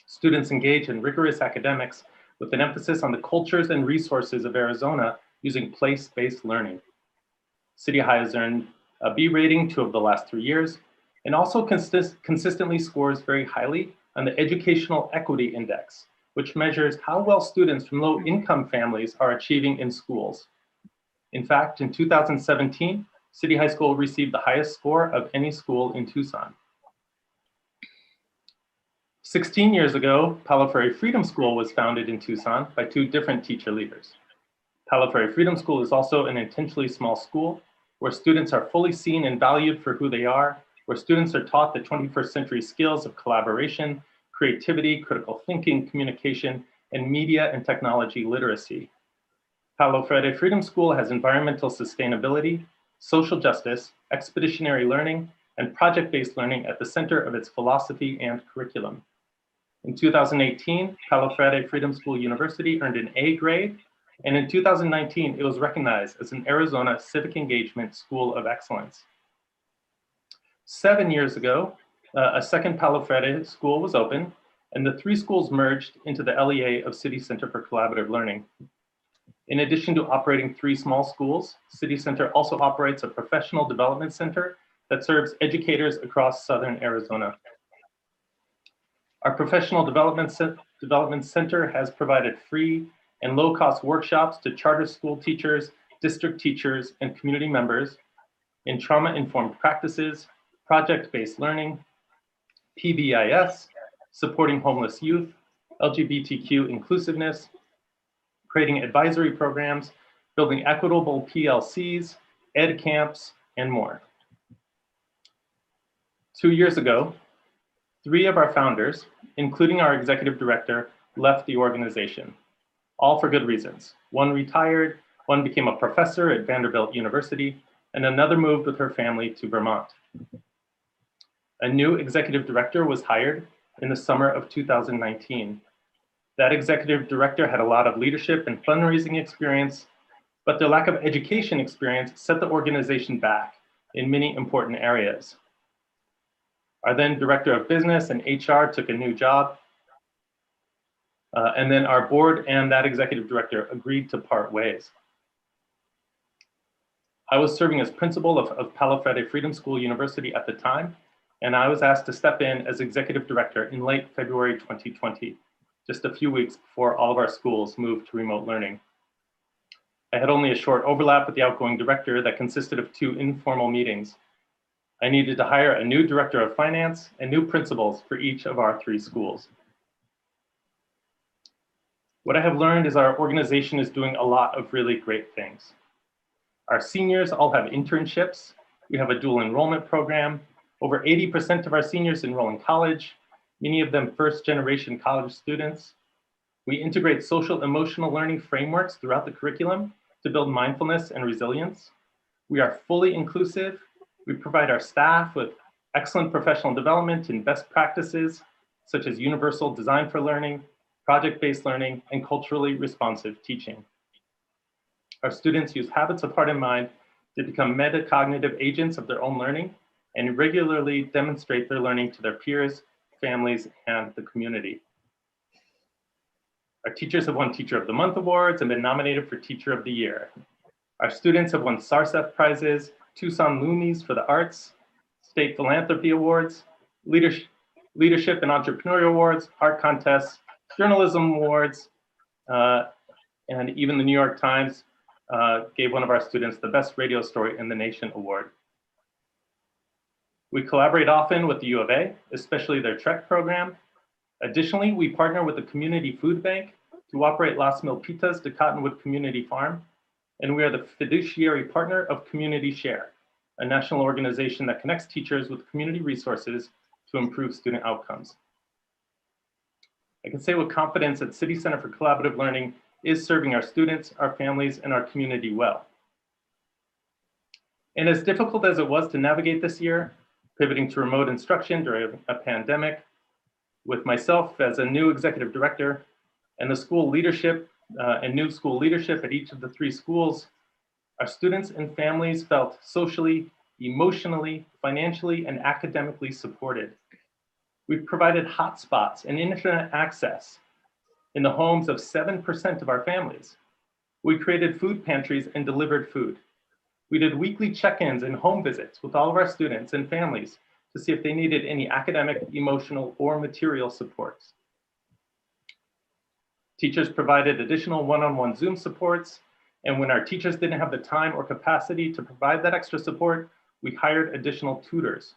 Students engage in rigorous academics with an emphasis on the cultures and resources of Arizona using place-based learning. City High has earned a B rating 2 of the last 3 years, and also consistently scores very highly on the Educational Equity Index, which measures how well students from low-income families are achieving in schools. In fact, in 2017, City High School received the highest score of any school in Tucson. 16 years ago, Palo Ferry Freedom School was founded in Tucson by 2 different teacher leaders. Palo Ferry Freedom School is also an intentionally small school where students are fully seen and valued for who they are, where students are taught the 21st century skills of collaboration, creativity, critical thinking, communication, and media and technology literacy. Palo Ferry Freedom School has environmental sustainability, social justice, expeditionary learning, and project-based learning at the center of its philosophy and curriculum. In 2018, Palo Ferry Freedom School University earned an A grade, and in 2019, it was recognized as an Arizona Civic Engagement School of Excellence. 7 years ago, a second Palo Ferry school was opened, and the 3 schools merged into the LEA of City Center for Collaborative Learning. In addition to operating 3 small schools, City Center also operates a professional development center that serves educators across Southern Arizona. Our professional development center has provided free and low-cost workshops to charter school teachers, district teachers, and community members in trauma-informed practices, project-based learning, PBIS, supporting homeless youth, LGBTQ inclusiveness, creating advisory programs, building equitable PLCs, ed camps, and more. 2 years ago, 3 of our founders, including our executive director, left the organization, all for good reasons. 1 retired, 1 became a professor at Vanderbilt University, and another moved with her family to Vermont. A new executive director was hired in the summer of 2019. That executive director had a lot of leadership and fundraising experience, but their lack of education experience set the organization back in many important areas. Our then director of business and HR took a new job. And then our board and that executive director agreed to part ways. I was serving as principal of Palo Verde Freedom School University at the time, and I was asked to step in as executive director in late February 2020, just a few weeks before all of our schools moved to remote learning. I had only a short overlap with the outgoing director that consisted of 2 informal meetings. I needed to hire a new director of finance and new principals for each of our 3 schools. What I have learned is our organization is doing a lot of really great things. Our seniors all have internships. We have a dual enrollment program. Over 80% of our seniors enroll in college, many of them first-generation college students. We integrate social emotional learning frameworks throughout the curriculum to build mindfulness and resilience. We are fully inclusive. We provide our staff with excellent professional development and best practices, such as universal design for learning, project-based learning, and culturally responsive teaching. Our students use habits of heart and mind to become metacognitive agents of their own learning and regularly demonstrate their learning to their peers, families, and the community. Our teachers have won Teacher of the Month awards and been nominated for Teacher of the Year. Our students have won SARSEF prizes, Tucson Loomies for the arts, state philanthropy awards, leadership and entrepreneurial awards, art contests, journalism awards, and even the New York Times gave one of our students the Best Radio Story in the Nation award. We collaborate often with the U of A, especially their TREC program. Additionally, we partner with the Community Food Bank to operate Las Milpitas de Cottonwood Community Farm, and we are the fiduciary partner of Community Share, a national organization that connects teachers with community resources to improve student outcomes. I can say with confidence that City Center for Collaborative Learning is serving our students, our families, and our community well. And as difficult as it was to navigate this year, pivoting to remote instruction during a pandemic, with myself as a new executive director and the school leadership and new school leadership at each of the 3 schools, our students and families felt socially, emotionally, financially, and academically supported. We've provided hotspots and internet access in the homes of 7% of our families. We created food pantries and delivered food. We did weekly check-ins and home visits with all of our students and families to see if they needed any academic, emotional, or material supports. Teachers provided additional one-on-one Zoom supports, and when our teachers didn't have the time or capacity to provide that extra support, we hired additional tutors.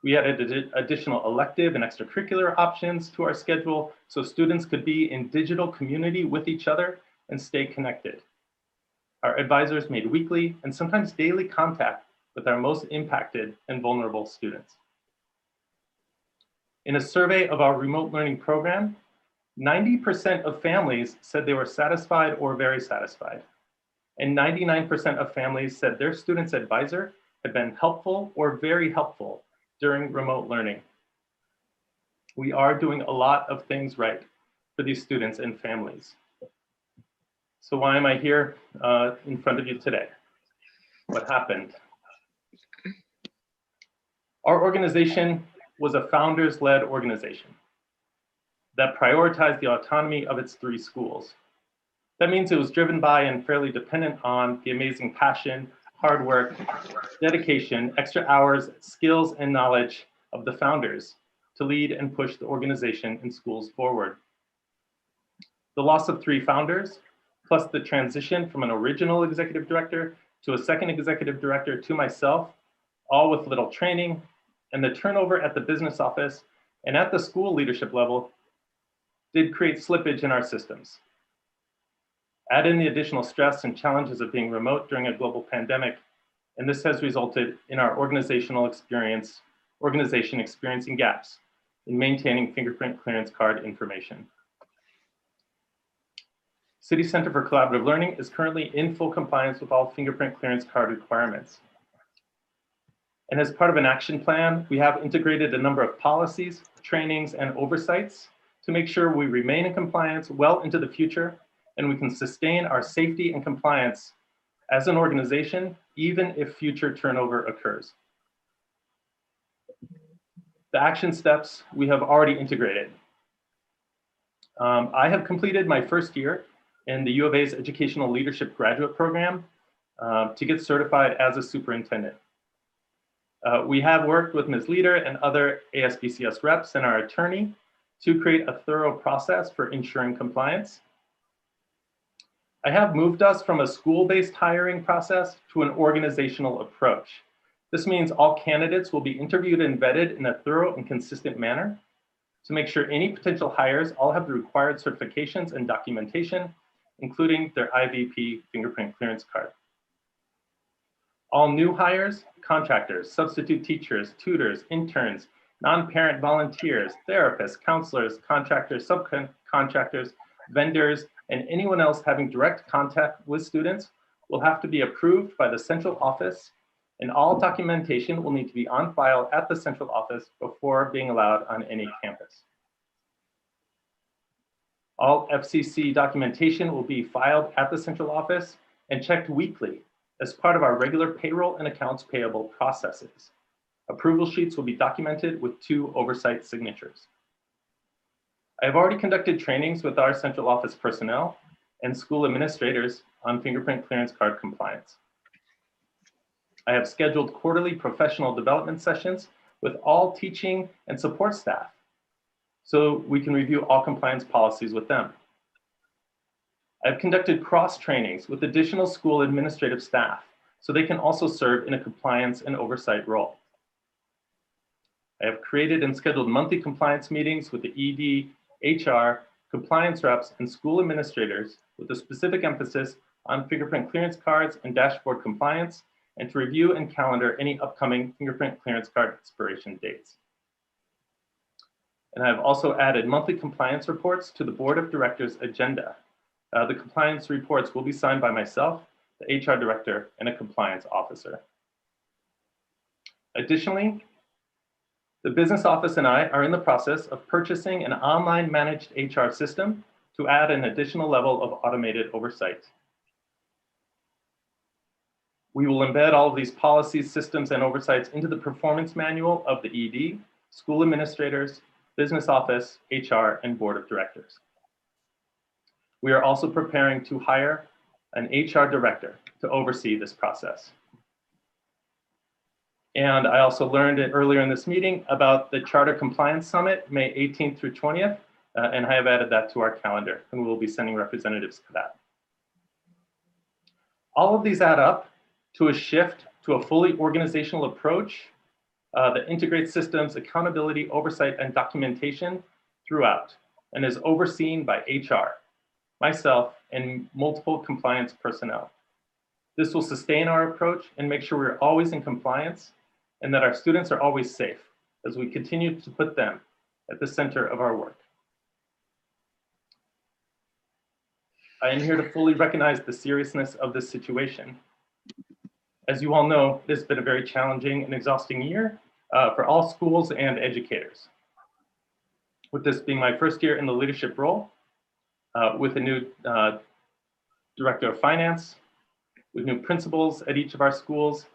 We added additional elective and extracurricular options to our schedule so students could be in digital community with each other and stay connected. Our advisors made weekly and sometimes daily contact with our most impacted and vulnerable students. In a survey of our remote learning program, 90% of families said they were satisfied or very satisfied. And 99% of families said their student's advisor had been helpful or very helpful during remote learning. We are doing a lot of things right for these students and families. So why am I here in front of you today? What happened? Our organization was a founders-led organization that prioritized the autonomy of its 3 schools. That means it was driven by and fairly dependent on the amazing passion, hard work, dedication, extra hours, skills, and knowledge of the founders to lead and push the organization and schools forward. The loss of 3 founders, plus the transition from an original executive director to a second executive director to myself, all with little training, and the turnover at the business office and at the school leadership level did create slippage in our systems. Add in the additional stress and challenges of being remote during a global pandemic, and this has resulted in our organization experiencing gaps in maintaining fingerprint clearance card information. City Center for Collaborative Learning is currently in full compliance with all fingerprint clearance card requirements. And as part of an action plan, we have integrated a number of policies, trainings, and oversights to make sure we remain in compliance well into the future, and we can sustain our safety and compliance as an organization, even if future turnover occurs. The action steps we have already integrated. I have completed my first year in the U of A's Educational Leadership Graduate Program to get certified as a superintendent. We have worked with Ms. Leader and other ASBCS reps and our attorney to create a thorough process for ensuring compliance. I have moved us from a school-based hiring process to an organizational approach. This means all candidates will be interviewed and vetted in a thorough and consistent manner to make sure any potential hires all have the required certifications and documentation, including their IVP fingerprint clearance card. All new hires, contractors, substitute teachers, tutors, interns, non-parent volunteers, therapists, counselors, contractors, subcontractors, vendors, and anyone else having direct contact with students will have to be approved by the central office, and all documentation will need to be on file at the central office before being allowed on any campus. All FCC documentation will be filed at the central office and checked weekly as part of our regular payroll and accounts payable processes. Approval sheets will be documented with 2 oversight signatures. I have already conducted trainings with our central office personnel and school administrators on fingerprint clearance card compliance. I have scheduled quarterly professional development sessions with all teaching and support staff so we can review all compliance policies with them. I've conducted cross trainings with additional school administrative staff so they can also serve in a compliance and oversight role. I have created and scheduled monthly compliance meetings with the ED, HR, compliance reps, and school administrators with a specific emphasis on fingerprint clearance cards and dashboard compliance, and to review and calendar any upcoming fingerprint clearance card expiration dates. And I've also added monthly compliance reports to the Board of Directors agenda. The compliance reports will be signed by myself, the HR director, and a compliance officer. Additionally, the business office and I are in the process of purchasing an online managed HR system to add an additional level of automated oversight. We will embed all of these policies, systems, and oversights into the performance manual of the ED, school administrators, business office, HR, and board of directors. We are also preparing to hire an HR director to oversee this process. And I also learned earlier in this meeting about the Charter Compliance Summit, May 18th through 20th, and I have added that to our calendar, and we will be sending representatives to that. All of these add up to a shift to a fully organizational approach that integrates systems, accountability, oversight, and documentation throughout, and is overseen by HR, myself, and multiple compliance personnel. This will sustain our approach and make sure we're always in compliance and that our students are always safe as we continue to put them at the center of our work. I am here to fully recognize the seriousness of this situation. As you all know, this has been a very challenging and exhausting year for all schools and educators. With this being my first year in the leadership role, with a new director of finance, with new principals at each of our schools,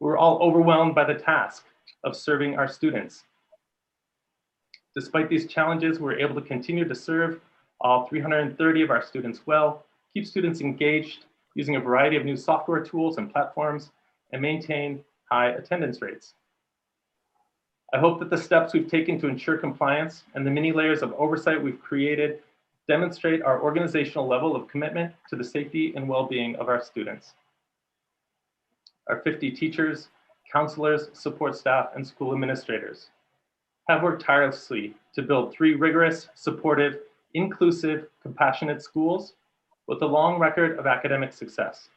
we're all overwhelmed by the task of serving our students. Despite these challenges, we're able to continue to serve all 330 of our students well, keep students engaged using a variety of new software tools and platforms, and maintain high attendance rates. I hope that the steps we've taken to ensure compliance and the many layers of oversight we've created demonstrate our organizational level of commitment to the safety and well-being of our students. Our 50 teachers, counselors, support staff, and school administrators have worked tirelessly to build 3 rigorous, supportive, inclusive, compassionate schools with a long record of academic success.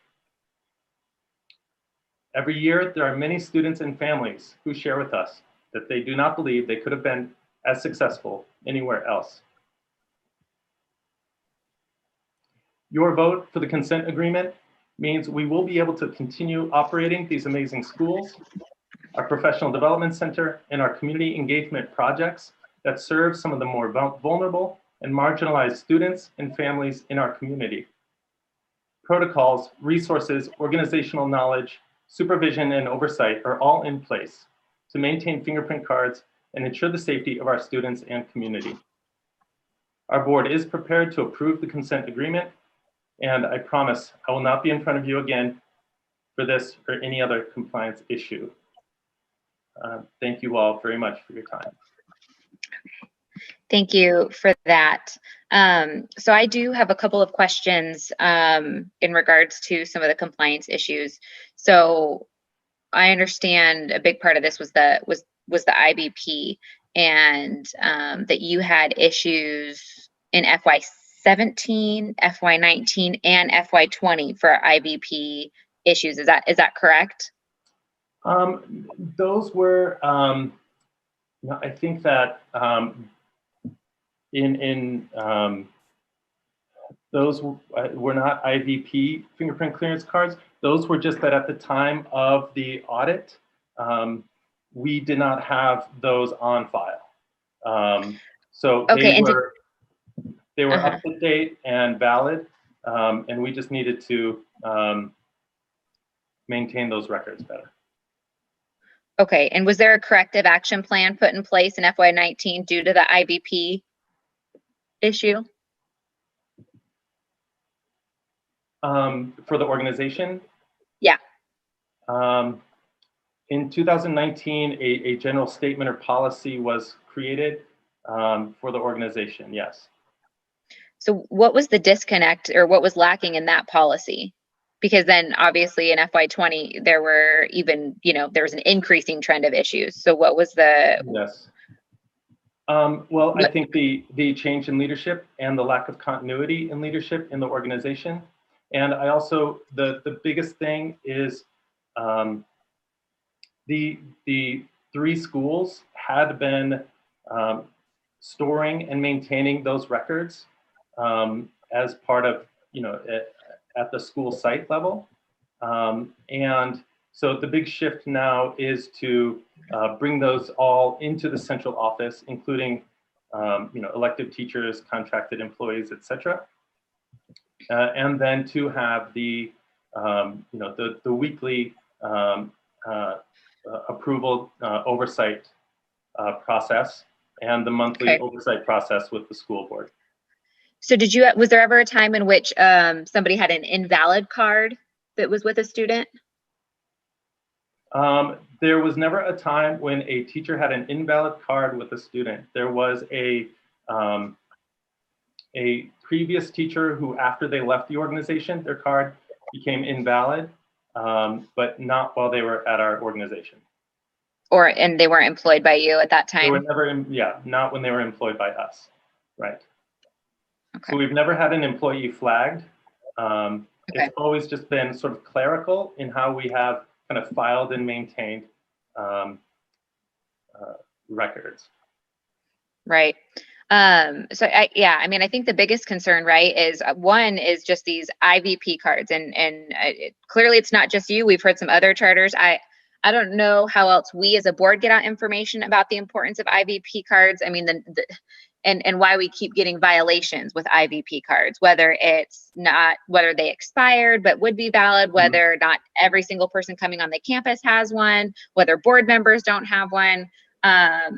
Every year, there are many students and families who share with us that they do not believe they could have been as successful anywhere else. Your vote for the consent agreement means we will be able to continue operating these amazing schools, our professional development center, and our community engagement projects that serve some of the more vulnerable and marginalized students and families in our community. Protocols, resources, organizational knowledge, supervision, and oversight are all in place to maintain fingerprint cards and ensure the safety of our students and community. Our board is prepared to approve the consent agreement, and I promise I will not be in front of you again for this or any other compliance issue. Thank you all very much for your time. Thank you for that. So I do have a couple of questions in regards to some of the compliance issues. So I understand a big part of this was the IBP, and that you had issues in FY17, FY19, and FY20 for IBP issues. Is that correct? Those were, I think that those were not IVP fingerprint clearance cards. Those were just that at the time of the audit, we did not have those on file. So okay, they were up to date and valid, and we just needed to maintain those records better. Okay, and was there a corrective action plan put in place in FY19 due to the IBP issue? For the organization? Yeah. In 2019, a general statement or policy was created for the organization, yes. So what was the disconnect or what was lacking in that policy? Because then obviously in FY20, there were even, there was an increasing trend of issues. So what was the... Yes. Well, I think the change in leadership and the lack of continuity in leadership in the organization. And I also, the biggest thing is the 3 schools had been storing and maintaining those records as part of, at the school site level. And so the big shift now is to bring those all into the central office, including, elective teachers, contracted employees, et cetera. And then to have the weekly approval oversight process and the monthly oversight process with the school board. So was there ever a time in which somebody had an invalid card that was with a student? There was never a time when a teacher had an invalid card with a student. There was a previous teacher who, after they left the organization, their card became invalid, but not while they were at our organization. And they weren't employed by you at that time? They were never, not when they were employed by us, right. Okay. So we've never had an employee flagged. It's always just been sort of clerical in how we have kind of filed and maintained records. Right. I think the biggest concern, right, is one is just these IVP cards, and clearly it's not just you. We've heard some other charters. I don't know how else we as a board get out information about the importance of IVP cards. I mean, and why we keep getting violations with IVP cards, whether they expired but would be valid, whether not every single person coming on the campus has one, whether board members don't have one.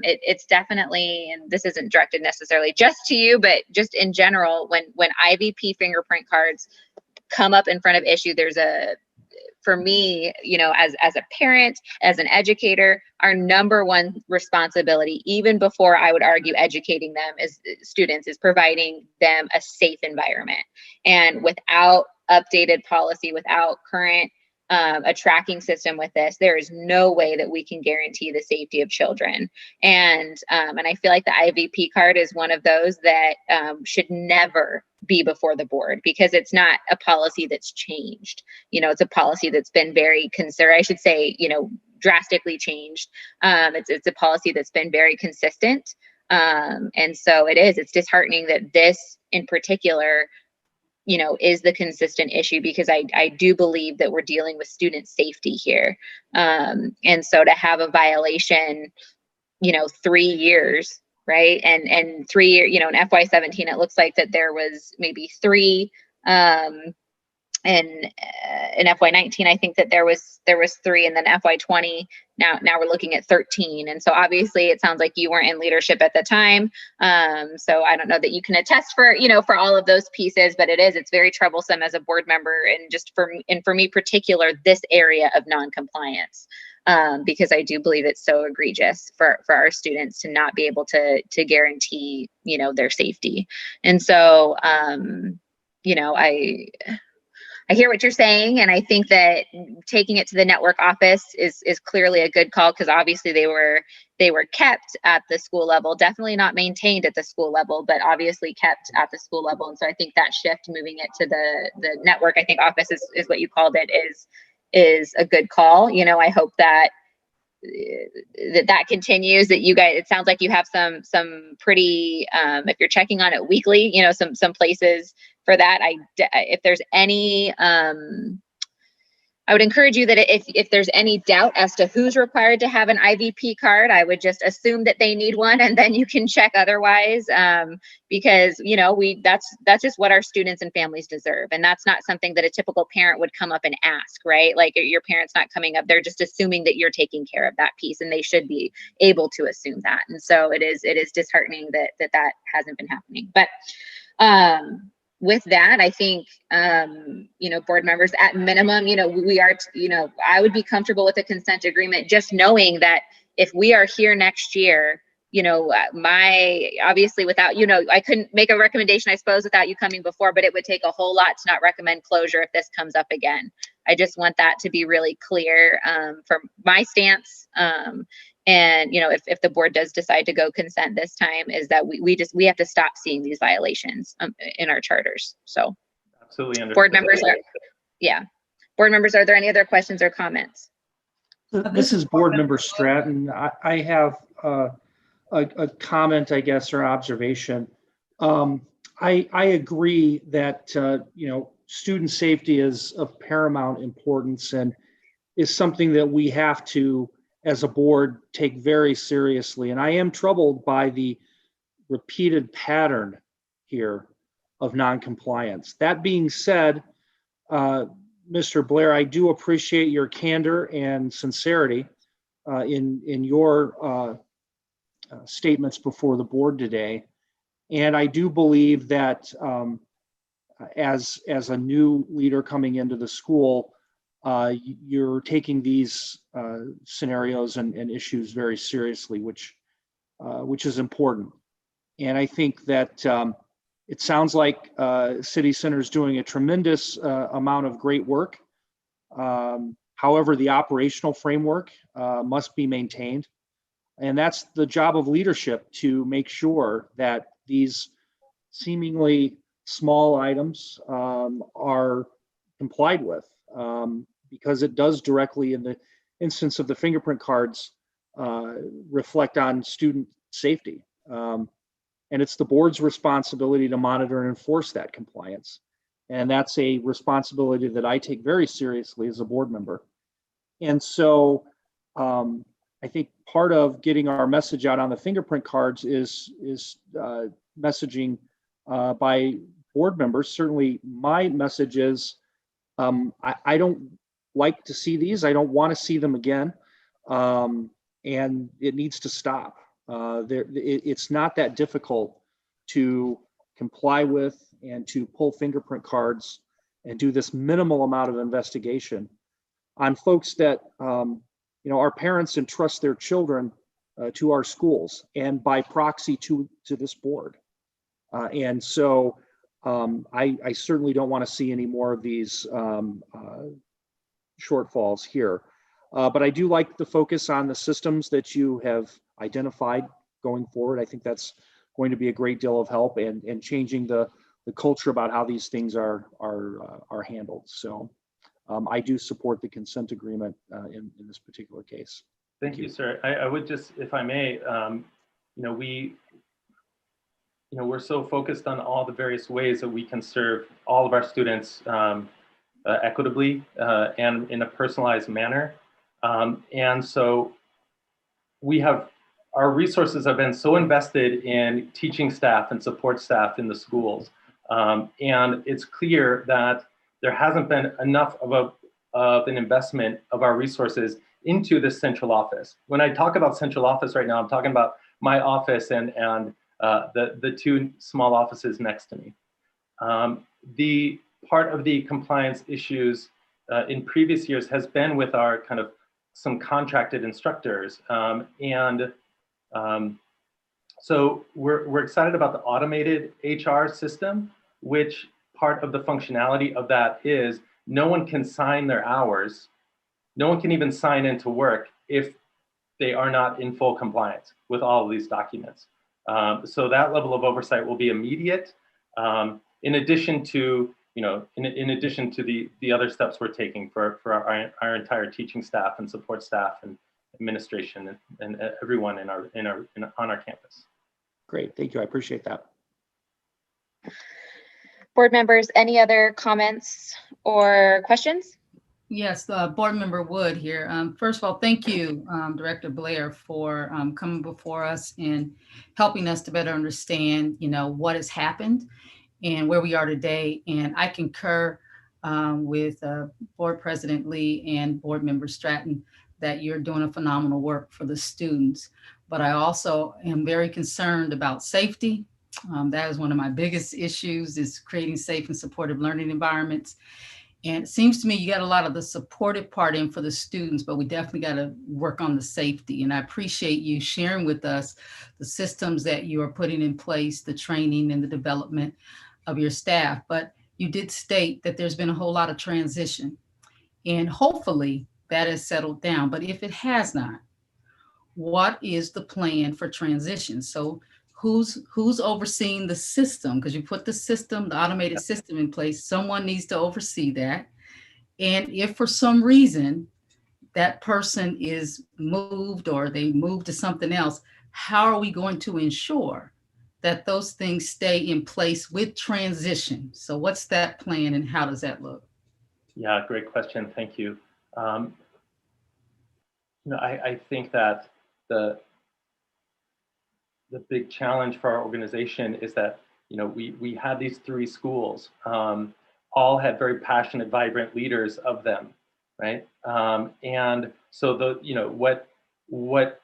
It's definitely, and this isn't directed necessarily just to you, but just in general, when IVP fingerprint cards come up in front of issue, for me, as a parent, as an educator, our number one responsibility, even before I would argue educating them as students, is providing them a safe environment. And without updated policy, without current a tracking system with this, there is no way that we can guarantee the safety of children. And I feel like the IVP card is one of those that should never be before the board, because it's not a policy that's changed. It's a policy that's been very drastically changed. It's a policy that's been very consistent. And so it's disheartening that this in particular is the consistent issue, because I do believe that we're dealing with student safety here. And so to have a violation, 3 years, right? And 3 years, in FY17, it looks like that there was maybe 3 in FY19, I think that there was 3, and then FY20, now we're looking at 13. And so obviously it sounds like you weren't in leadership at the time. So I don't know that you can attest for, for all of those pieces, but it's very troublesome as a board member, and just for me particular, this area of non-compliance. Because I do believe it's so egregious for our students to not be able to guarantee, their safety. And so, I hear what you're saying, and I think that taking it to the network office is clearly a good call, because obviously they were kept at the school level, definitely not maintained at the school level, but obviously kept at the school level. And so I think that shift, moving it to the network, I think office is what you called it, is a good call. I hope that that continues, that you guys, it sounds like you have some pretty, if you're checking on it weekly, some places for that. If there's any, I would encourage you that if there's any doubt as to who's required to have an IVP card, I would just assume that they need one, and then you can check otherwise, because that's just what our students and families deserve, and that's not something that a typical parent would come up and ask, right? Like, your parent's not coming up, they're just assuming that you're taking care of that piece, and they should be able to assume that. And so it is disheartening that hasn't been happening. But with that, I think, board members, at minimum, we are, I would be comfortable with a consent agreement, just knowing that if we are here next year, obviously without, I couldn't make a recommendation, I suppose, without you coming before, but it would take a whole lot to not recommend closure if this comes up again. I just want that to be really clear, from my stance. And, if the board does decide to go consent this time, is that we have to stop seeing these violations in our charters. So absolutely understood. Board members, are there any other questions or comments? This is Board Member Stratton. I have a comment, I guess, or observation. I agree that, student safety is of paramount importance, and is something that we have to, as a board, take very seriously. And I am troubled by the repeated pattern here of non-compliance. That being said, Mr. Blair, I do appreciate your candor and sincerity in your statements before the board today. And I do believe that as a new leader coming into the school, you're taking these scenarios and issues very seriously, which is important. And I think that it sounds like City Center is doing a tremendous amount of great work. However, the operational framework must be maintained. And that's the job of leadership, to make sure that these seemingly small items are complied with. Because it does directly, in the instance of the fingerprint cards, reflect on student safety. And it's the board's responsibility to monitor and enforce that compliance. And that's a responsibility that I take very seriously as a board member. And so I think part of getting our message out on the fingerprint cards is messaging by board members. Certainly my message is, I don't like to see these. I don't want to see them again. And it needs to stop. It's not that difficult to comply with and to pull fingerprint cards and do this minimal amount of investigation on folks that, our parents entrust their children to our schools, and by proxy to this board. And so I certainly don't want to see any more of these shortfalls here. But I do like the focus on the systems that you have identified going forward. I think that's going to be a great deal of help, and changing the culture about how these things are handled. So I do support the consent agreement in this particular case. Thank you, sir. I would just, if I may, we're so focused on all the various ways that we can serve all of our students equitably and in a personalized manner. And so our resources have been so invested in teaching staff and support staff in the schools. And it's clear that there hasn't been enough of an investment of our resources into this central office. When I talk about central office right now, I'm talking about my office and the two small offices next to me. The part of the compliance issues in previous years has been with our kind of some contracted instructors. So we're excited about the automated HR system, which part of the functionality of that is no one can sign their hours. No one can even sign into work if they are not in full compliance with all of these documents. So that level of oversight will be immediate. In addition to, in addition to the other steps we're taking for our entire teaching staff and support staff and administration and everyone on our campus. Great, thank you. I appreciate that. Board members, any other comments or questions? Yes, Board Member Wood here. First of all, thank you, Director Blair, for coming before us and helping us to better understand, what has happened and where we are today. And I concur with Board President Lee and Board Member Stratton that you're doing a phenomenal work for the students. But I also am very concerned about safety. That is one of my biggest issues, is creating safe and supportive learning environments. And it seems to me you got a lot of the supportive part in for the students, but we definitely got to work on the safety. And I appreciate you sharing with us the systems that you are putting in place, the training and the development of your staff. But you did state that there's been a whole lot of transition, and hopefully that has settled down. But if it has not, what is the plan for transition? So who's overseeing the system? Because you put the system, the automated system in place, someone needs to oversee that. And if for some reason that person is moved or they move to something else, how are we going to ensure that those things stay in place with transition? So what's that plan and how does that look? Yeah, great question. Thank you. I think that the big challenge for our organization is that, we had these three schools, all had very passionate, vibrant leaders of them, right? And so what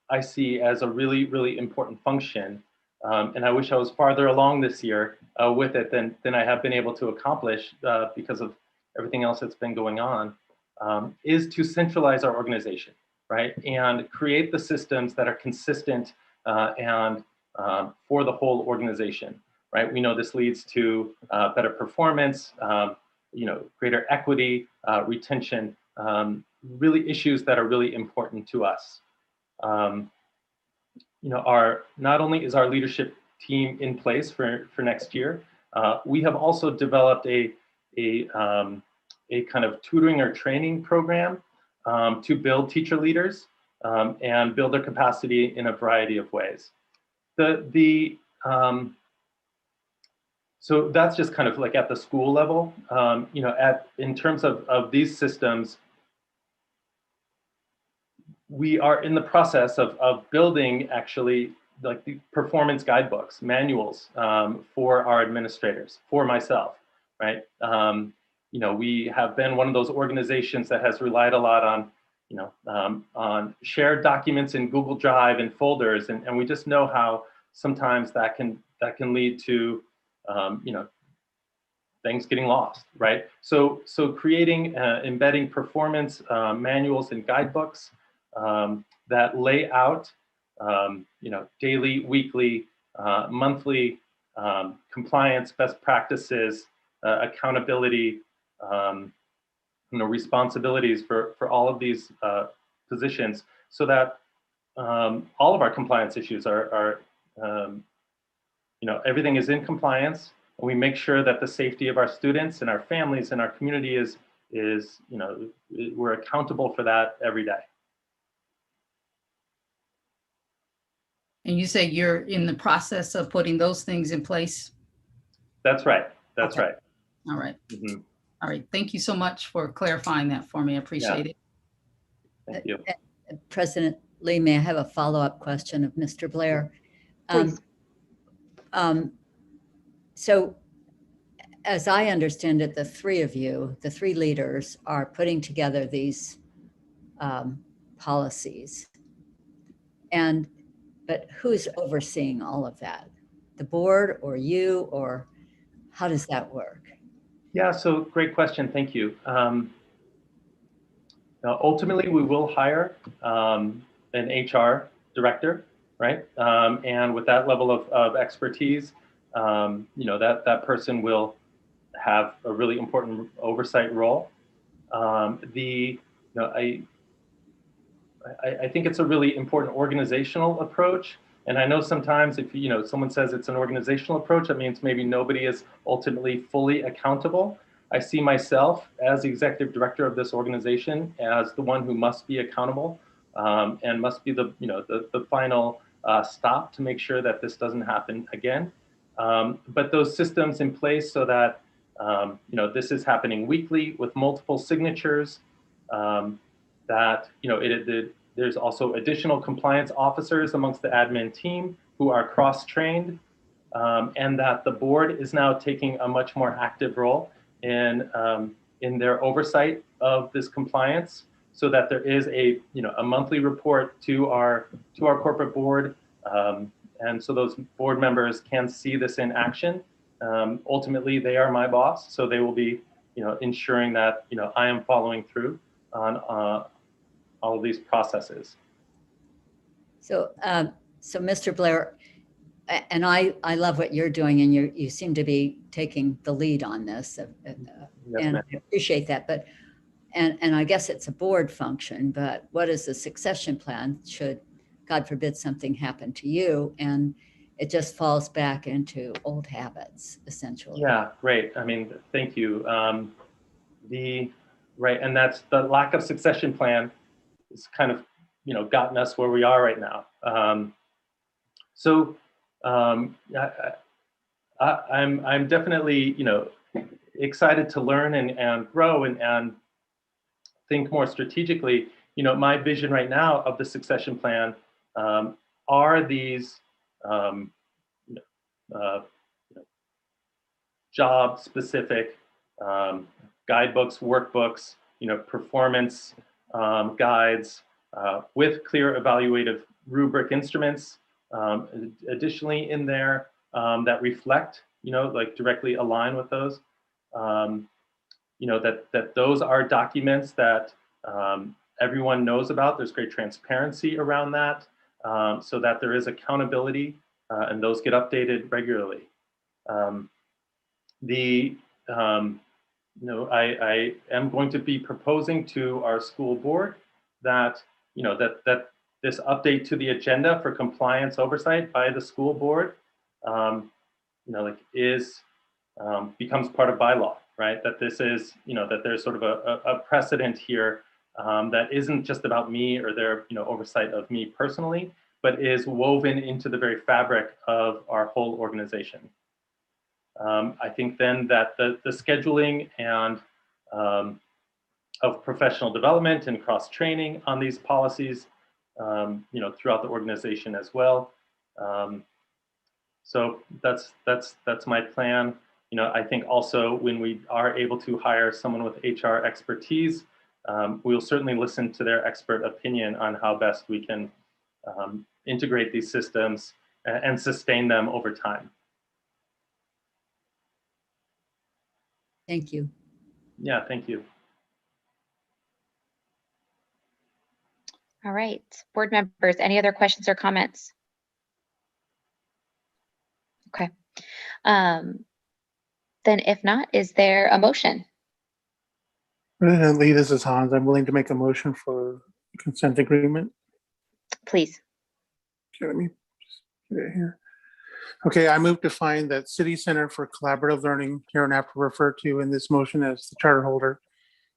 I see as a really, really important function, and I wish I was farther along this year with it than I have been able to accomplish because of everything else that's been going on, is to centralize our organization, right? And create the systems that are consistent and for the whole organization, right? We know this leads to better performance, greater equity, retention, really issues that are really important to us. Not only is our leadership team in place for next year, we have also developed a kind of tutoring or training program to build teacher leaders and build their capacity in a variety of ways. So that's just kind of like at the school level. In terms of these systems, we are in the process of building actually like the performance guidebooks, manuals for our administrators, for myself, right? We have been one of those organizations that has relied a lot on shared documents in Google Drive and folders, and we just know how sometimes that can lead to things getting lost, right? So creating, embedding performance manuals and guidebooks that lay out, daily, weekly, monthly compliance, best practices, accountability, responsibilities for all of these positions, so that all of our compliance issues are everything is in compliance, and we make sure that the safety of our students and our families and our community is we're accountable for that every day. And you say you're in the process of putting those things in place? That's right. That's right. All right. Mm-hmm. All right. Thank you so much for clarifying that for me. I appreciate it. Thank you. President Lee, may I have a follow-up question of Mr. Blair? Please. So as I understand it, the three of you, the three leaders, are putting together these policies. But who's overseeing all of that? The board or you, or how does that work? Yeah, so great question. Thank you. Ultimately, we will hire an HR director, right? And with that level of expertise, that person will have a really important oversight role. I think it's a really important organizational approach. And I know sometimes if someone says it's an organizational approach, that means maybe nobody is ultimately fully accountable. I see myself as the executive director of this organization as the one who must be accountable and must be the final stop to make sure that this doesn't happen again. But those systems in place so that this is happening weekly with multiple signatures. There's also additional compliance officers amongst the admin team who are cross-trained, and that the board is now taking a much more active role in their oversight of this compliance, so that there is a monthly report to our corporate board, and so those board members can see this in action. Ultimately, they are my boss, so they will be ensuring that I am following through on all of these processes. So, Mr. Blair, and I love what you're doing, and you seem to be taking the lead on this, and I appreciate that. But and I guess it's a board function. But what is the succession plan should, God forbid, something happen to you, and it just falls back into old habits, essentially? Yeah, great. I mean, thank you. Right, and that's the lack of succession plan is kind of gotten us where we are right now. I'm definitely excited to learn and grow and think more strategically. My vision right now of the succession plan are these job specific guidebooks, workbooks, performance guides with clear evaluative rubric instruments. Additionally in there that reflect, like directly align with those. That those are documents that everyone knows about. There's great transparency around that, so that there is accountability and those get updated regularly. I am going to be proposing to our school board that that this update to the agenda for compliance oversight by the school board becomes part of bylaw, right? That this is that there's sort of a precedent here that isn't just about me or their oversight of me personally, but is woven into the very fabric of our whole organization. I think then that the scheduling and of professional development and cross training on these policies, throughout the organization as well. So that's my plan. I think also when we are able to hire someone with HR expertise, we'll certainly listen to their expert opinion on how best we can integrate these systems and sustain them over time. Thank you. Yeah, thank you. All right, board members, any other questions or comments? Okay. Then if not, is there a motion? President Lee, this is Hans. I'm willing to make a motion for consent agreement. Please. Okay, let me just get it here. Okay, I move to find that City Center for Collaborative Learning, hereinafter referred to in this motion as the charter holder,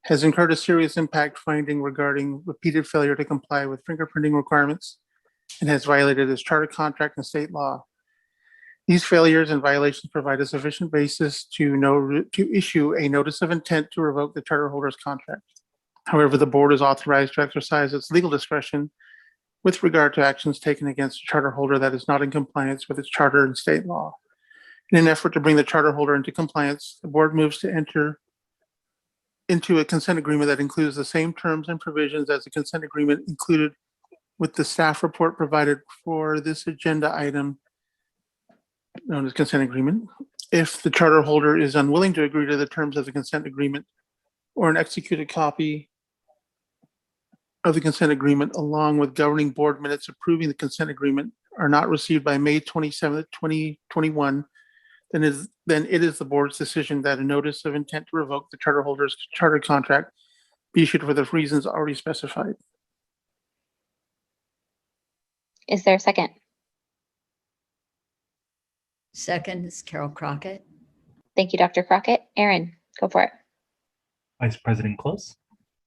has incurred a serious impact finding regarding repeated failure to comply with fingerprinting requirements and has violated its charter contract and state law. These failures and violations provide a sufficient basis to issue a notice of intent to revoke the charter holder's contract. However, the board is authorized to exercise its legal discretion with regard to actions taken against a charter holder that is not in compliance with its charter and state law. In an effort to bring the charter holder into compliance, the board moves to enter into a consent agreement that includes the same terms and provisions as the consent agreement included with the staff report provided for this agenda item known as consent agreement. If the charter holder is unwilling to agree to the terms of the consent agreement, or an executed copy of the consent agreement along with governing board minutes approving the consent agreement are not received by May 27th, 2021, then it is the board's decision that a notice of intent to revoke the charter holder's charter contract be issued for the reasons already specified. Is there a second? Second is Carol Crockett. Thank you, Dr. Crockett. Aaron, go for it. Vice President Close,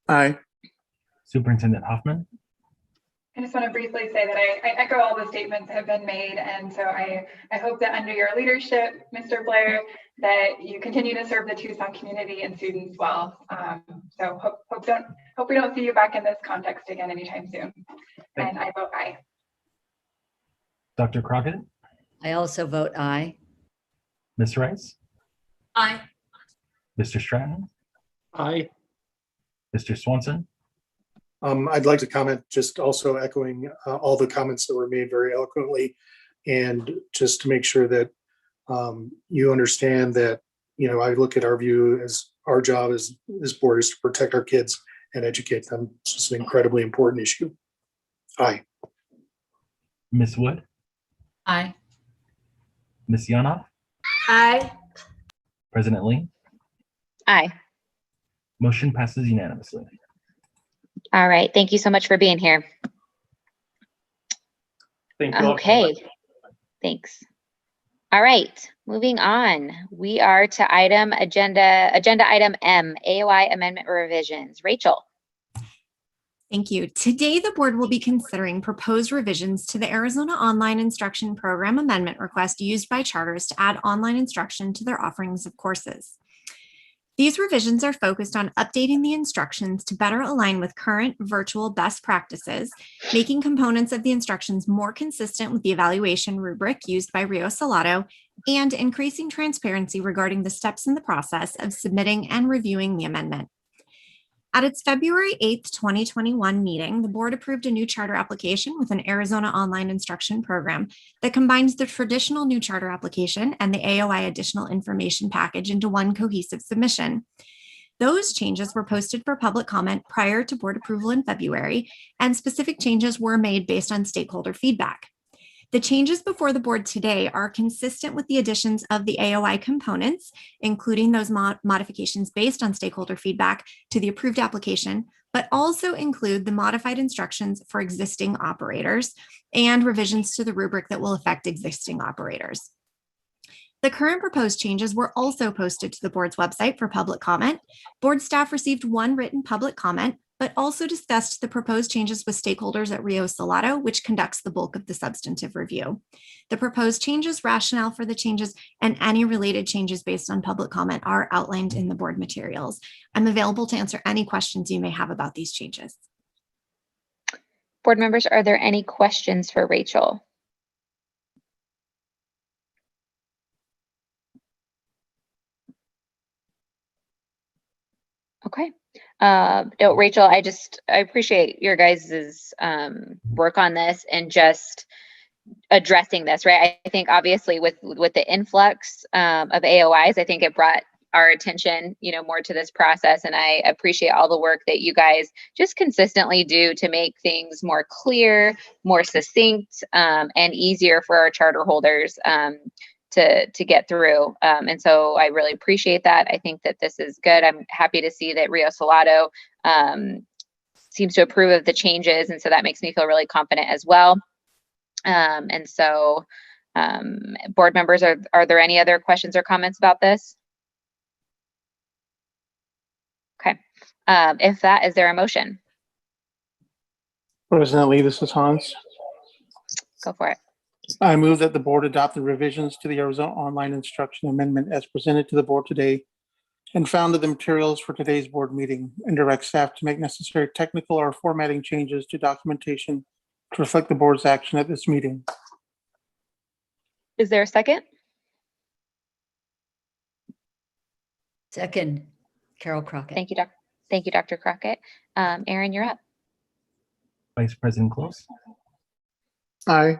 Aye. Superintendent Hoffman, I just want to briefly say that I echo all the statements that have been made. And so I hope that under your leadership, Mr. Blair, that you continue to serve the Tucson community and students well. So hope we don't see you back in this context again anytime soon. And I vote aye. Dr. Crockett, I also vote aye. Ms. Rice, Aye. Mr. Stratton, Aye. Mr. Swanson, I'd like to comment, just also echoing all the comments that were made very eloquently, and just to make sure that you understand that, I look at our view as our job as this board is to protect our kids and educate them. It's just an incredibly important issue. Aye. Ms. Wood, Aye. Ms. Yanoff, Aye. President Lee. Aye. Motion passes unanimously. All right. Thank you so much for being here. Thank you all. Okay. Thanks. All right. Moving on. We are to agenda item M, AOI amendment revisions. Rachel. Thank you. Today, the board will be considering proposed revisions to the Arizona Online Instruction Program amendment request used by charters to add online instruction to their offerings of courses. These revisions are focused on updating the instructions to better align with current virtual best practices, making components of the instructions more consistent with the evaluation rubric used by Rio Salado, and increasing transparency regarding the steps in the process of submitting and reviewing the amendment. At its February 8th, 2021 meeting, the board approved a new charter application with an Arizona online instruction program that combines the traditional new charter application and the AOI additional information package into one cohesive submission. Those changes were posted for public comment prior to board approval in February, and specific changes were made based on stakeholder feedback. The changes before the board today are consistent with the additions of the AOI components, including those modifications based on stakeholder feedback to the approved application, but also include the modified instructions for existing operators and revisions to the rubric that will affect existing operators. The current proposed changes were also posted to the board's website for public comment. Board staff received one written public comment, but also discussed the proposed changes with stakeholders at Rio Salado, which conducts the bulk of the substantive review. The proposed changes, rationale for the changes, and any related changes based on public comment are outlined in the board materials. I'm available to answer any questions you may have about these changes. Board members, are there any questions for Rachel? Okay. No, Rachel, I appreciate your guys' work on this and just addressing this, right? I think obviously with the influx of AOIs, I think it brought our attention, more to this process. And I appreciate all the work that you guys just consistently do to make things more clear, more succinct, and easier for our charter holders to get through. And so I really appreciate that. I think that this is good. I'm happy to see that Rio Salado seems to approve of the changes. And so that makes me feel really confident as well. And so board members, are there any other questions or comments about this? Okay. If that, is there a motion? President Lee, this is Hans. Go for it. I move that the board adopt the revisions to the Arizona Online Instruction Amendment as presented to the board today and found in the materials for today's board meeting, and direct staff to make necessary technical or formatting changes to documentation to reflect the board's action at this meeting. Is there a second? Second, Carol Crockett. Thank you, Dr. Crockett. Aaron, you're up. Vice President Close, Aye.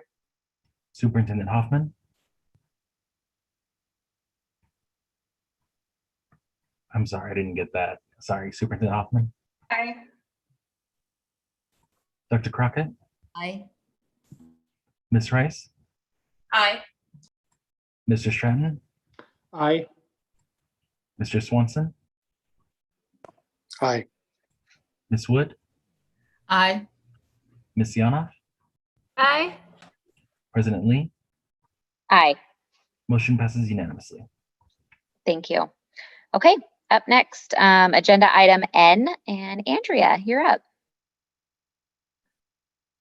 Superintendent Hoffman. I'm sorry, I didn't get that. Sorry, Superintendent Hoffman. Aye. Dr. Crockett, Aye. Ms. Rice, Aye. Mr. Stratton, Aye. Mr. Swanson, Aye. Ms. Wood, Aye. Ms. Yanoff, Aye. President Lee. Aye. Motion passes unanimously. Thank you. Okay, up next, agenda item N, and Andrea, you're up.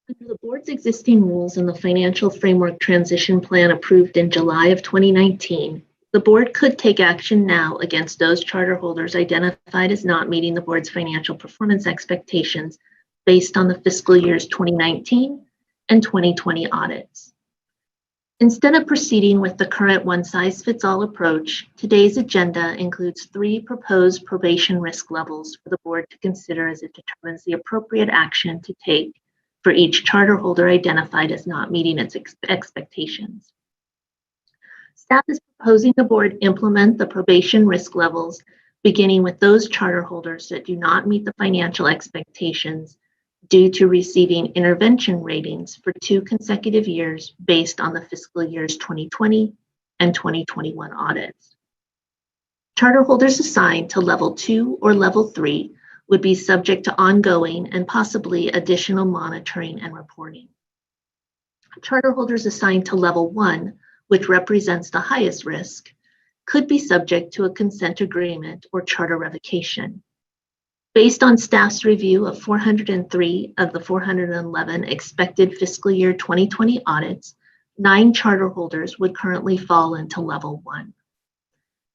Under the board's existing rules and the financial framework transition plan approved in July of 2019, the board could take action now against those charter holders identified as not meeting the board's financial performance expectations based on the fiscal years 2019 and 2020 audits. Instead of proceeding with the current one-size-fits-all approach, today's agenda includes 3 proposed probation risk levels for the board to consider as it determines the appropriate action to take for each charter holder identified as not meeting its expectations. Staff is proposing the board implement the probation risk levels, beginning with those charter holders that do not meet the financial expectations due to receiving intervention ratings for 2 consecutive years based on the fiscal years 2020 and 2021 audits. Charter holders assigned to level 2 or level 3 would be subject to ongoing and possibly additional monitoring and reporting. Charter holders assigned to level 1, which represents the highest risk, could be subject to a consent agreement or charter revocation. Based on staff's review of 403 of the 411 expected fiscal year 2020 audits, 9 charter holders would currently fall into level 1.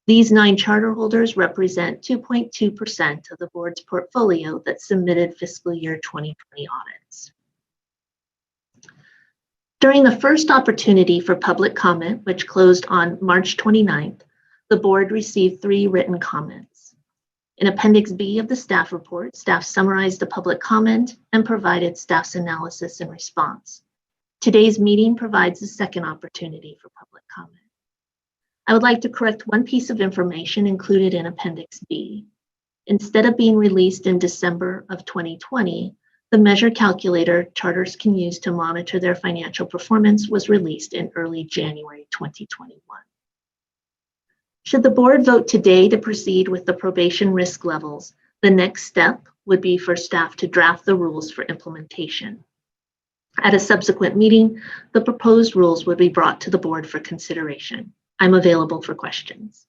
These 9 charter holders represent 2.2% of the board's portfolio that submitted fiscal year 2020 audits. During the first opportunity for public comment, which closed on March 29th, the board received 3 written comments. In Appendix B of the staff report, staff summarized the public comment and provided staff's analysis and response. Today's meeting provides a second opportunity for public comment. I would like to correct one piece of information included in Appendix B. Instead of being released in December of 2020, the measure calculator charters can use to monitor their financial performance was released in early January 2021. Should the board vote today to proceed with the probation risk levels, the next step would be for staff to draft the rules for implementation. At a subsequent meeting, the proposed rules would be brought to the board for consideration. I'm available for questions.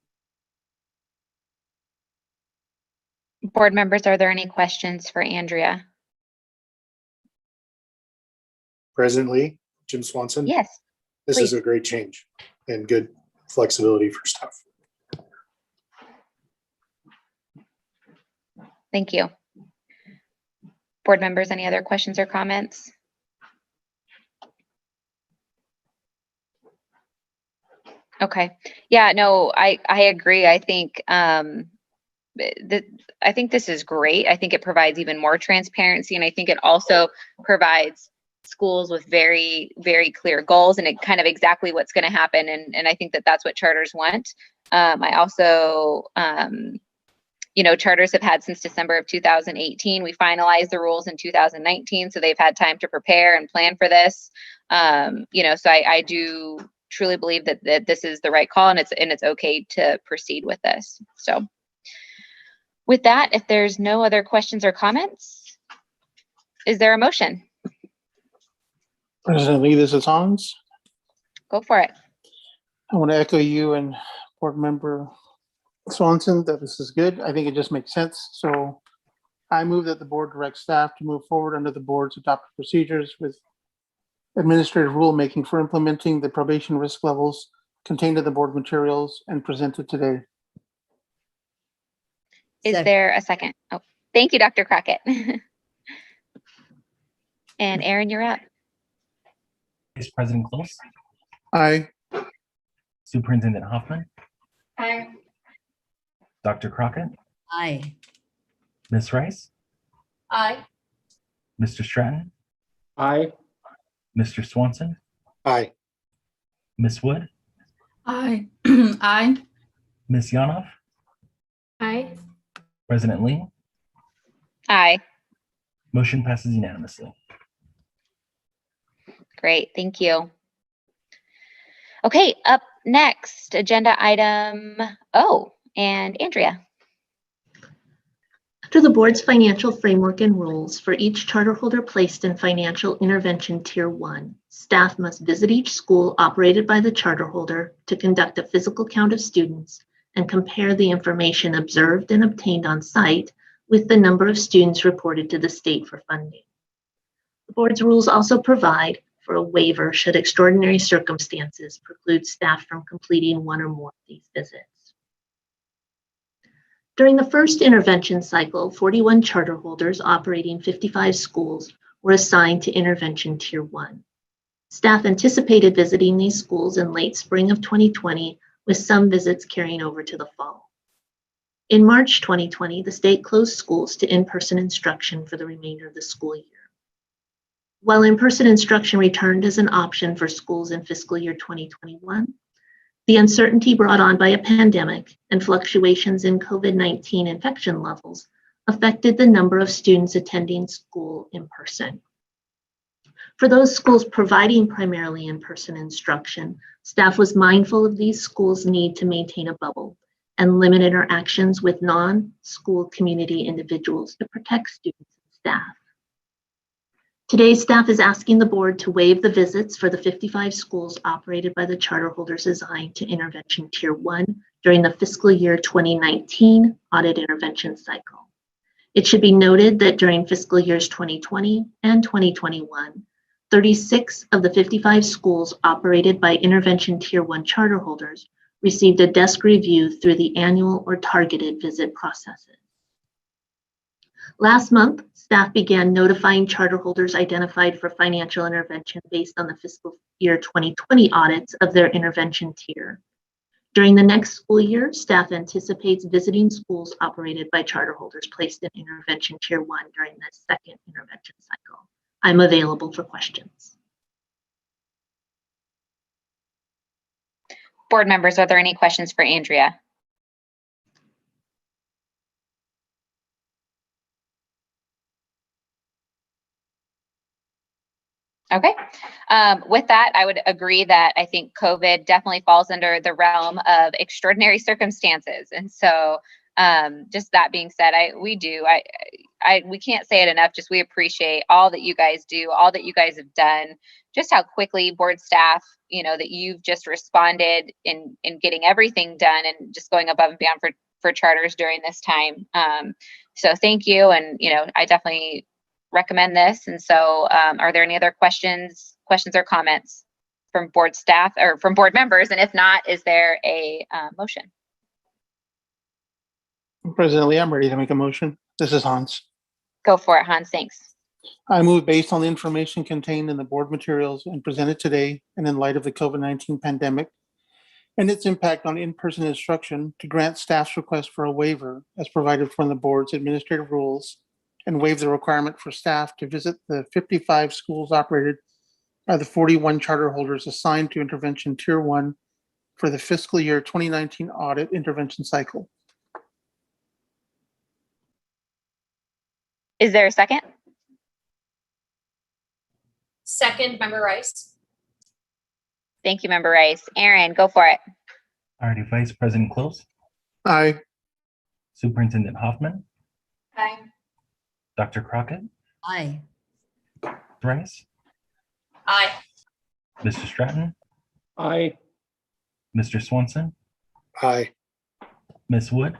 Board members, are there any questions for Andrea? President Lee, Jim Swanson. Yes. This please. is a great change and good flexibility for staff. Thank you. Board members, any other questions or comments? Okay. Yeah, no, I agree. I think I think this is great. I think it provides even more transparency, and I think it also provides schools with very, very clear goals and kind of exactly what's going to happen. And I think that that's what charters want. I also, you know, charters have had since December of 2018. We finalized the rules in 2019, so they've had time to prepare and plan for this. You know, so I do truly believe that this is the right call, and it's okay to proceed with this. So with that, if there's no other questions or comments, is there a motion? President Lee, this is Hans. Go for it. I want to echo you and Board Member Swanson that this is good. I think it just makes sense. So I move that the board direct staff to move forward under the board's adopted procedures with administrative rulemaking for implementing the probation risk levels contained in the board materials and presented today. Is there a second? Oh, thank you, Dr. Crockett. And Aaron, you're up. Vice President Close, Aye. Superintendent Hoffman, Aye. Dr. Crockett, Aye. Ms. Rice, Aye. Mr. Stratton, Aye. Mr. Swanson, Aye. Ms. Wood, Aye. Aye. Ms. Yanoff, Aye. President Lee. Aye. Motion passes unanimously. Great, thank you. Okay, up next, agenda item O, and Andrea. Under the board's financial framework and rules, for each charter holder placed in financial intervention tier 1, staff must visit each school operated by the charter holder to conduct a physical count of students and compare the information observed and obtained on site with the number of students reported to the state for funding. The board's rules also provide for a waiver should extraordinary circumstances preclude staff from completing one or more of these visits. During the first intervention cycle, 41 charter holders operating 55 schools were assigned to intervention tier 1. Staff anticipated visiting these schools in late spring of 2020, with some visits carrying over to the fall. In March 2020, the state closed schools to in-person instruction for the remainder of the school year. While in-person instruction returned as an option for schools in fiscal year 2021, the uncertainty brought on by a pandemic and fluctuations in COVID-19 infection levels affected the number of students attending school in person. For those schools providing primarily in-person instruction, staff was mindful of these schools' need to maintain a bubble and limit interactions with non-school community individuals to protect students and staff. Today, staff is asking the board to waive the visits for the 55 schools operated by the charter holders assigned to intervention tier 1 during the fiscal year 2019 audit intervention cycle. It should be noted that during fiscal years 2020 and 2021, 36 of the 55 schools operated by intervention tier 1 charter holders received a desk review through the annual or targeted visit processes. Last month, staff began notifying charter holders identified for financial intervention based on the fiscal year 2020 audits of their intervention tier. During the next school year, staff anticipates visiting schools operated by charter holders placed in intervention tier 1 during the second intervention cycle. I'm available for questions. Board members, are there any questions for Andrea? Okay. With that, I would agree that I think COVID definitely falls under the realm of extraordinary circumstances. And so just that being said, we can't say it enough, just we appreciate all that you guys do, all that you guys have done, just how quickly board staff, that you've just responded in getting everything done and just going above and beyond for charters during this time. So thank you. And, I definitely recommend this. And so are there any other questions or comments from board staff or from board members? And if not, is there a motion? President Lee, I'm ready to make a motion. This is Hans. Go for it, Hans. Thanks. I move based on the information contained in the board materials and presented today and in light of the COVID-19 pandemic and its impact on in-person instruction to grant staff's request for a waiver as provided for in the board's administrative rules and waive the requirement for staff to visit the 55 schools operated by the 41 charter holders assigned to intervention tier 1 for the fiscal year 2019 audit intervention cycle. Is there a second? Second, Member Rice. Thank you, Member Rice. Aaron, go for it. Alrighty, Vice President Close. Aye. Superintendent Hoffman. Aye. Dr. Crockett. Aye. Rice. Aye. Mr. Stratton. Aye. Mr. Swanson. Aye. Ms. Wood.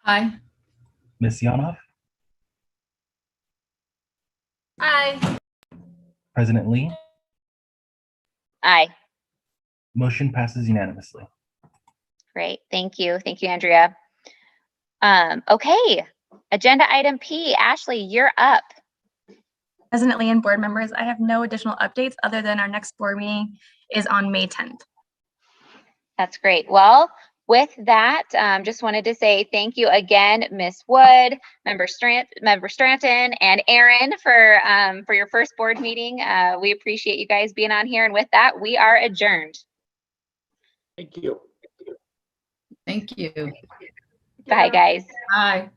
Aye. Ms. Yanoff. Aye. President Lee. Aye. Motion passes unanimously. Great. Thank you. Thank you, Andrea. Okay. Agenda item P. Ashley, you're up. President Lee and board members, I have no additional updates other than our next board meeting is on May 10th. That's great. Well, With that, just wanted to say thank you again, Ms. Wood, Member Stranton, and Aaron for your first board meeting. We appreciate you guys being on here. And with that, we are adjourned. Thank you. Thank you. Bye, guys. Bye.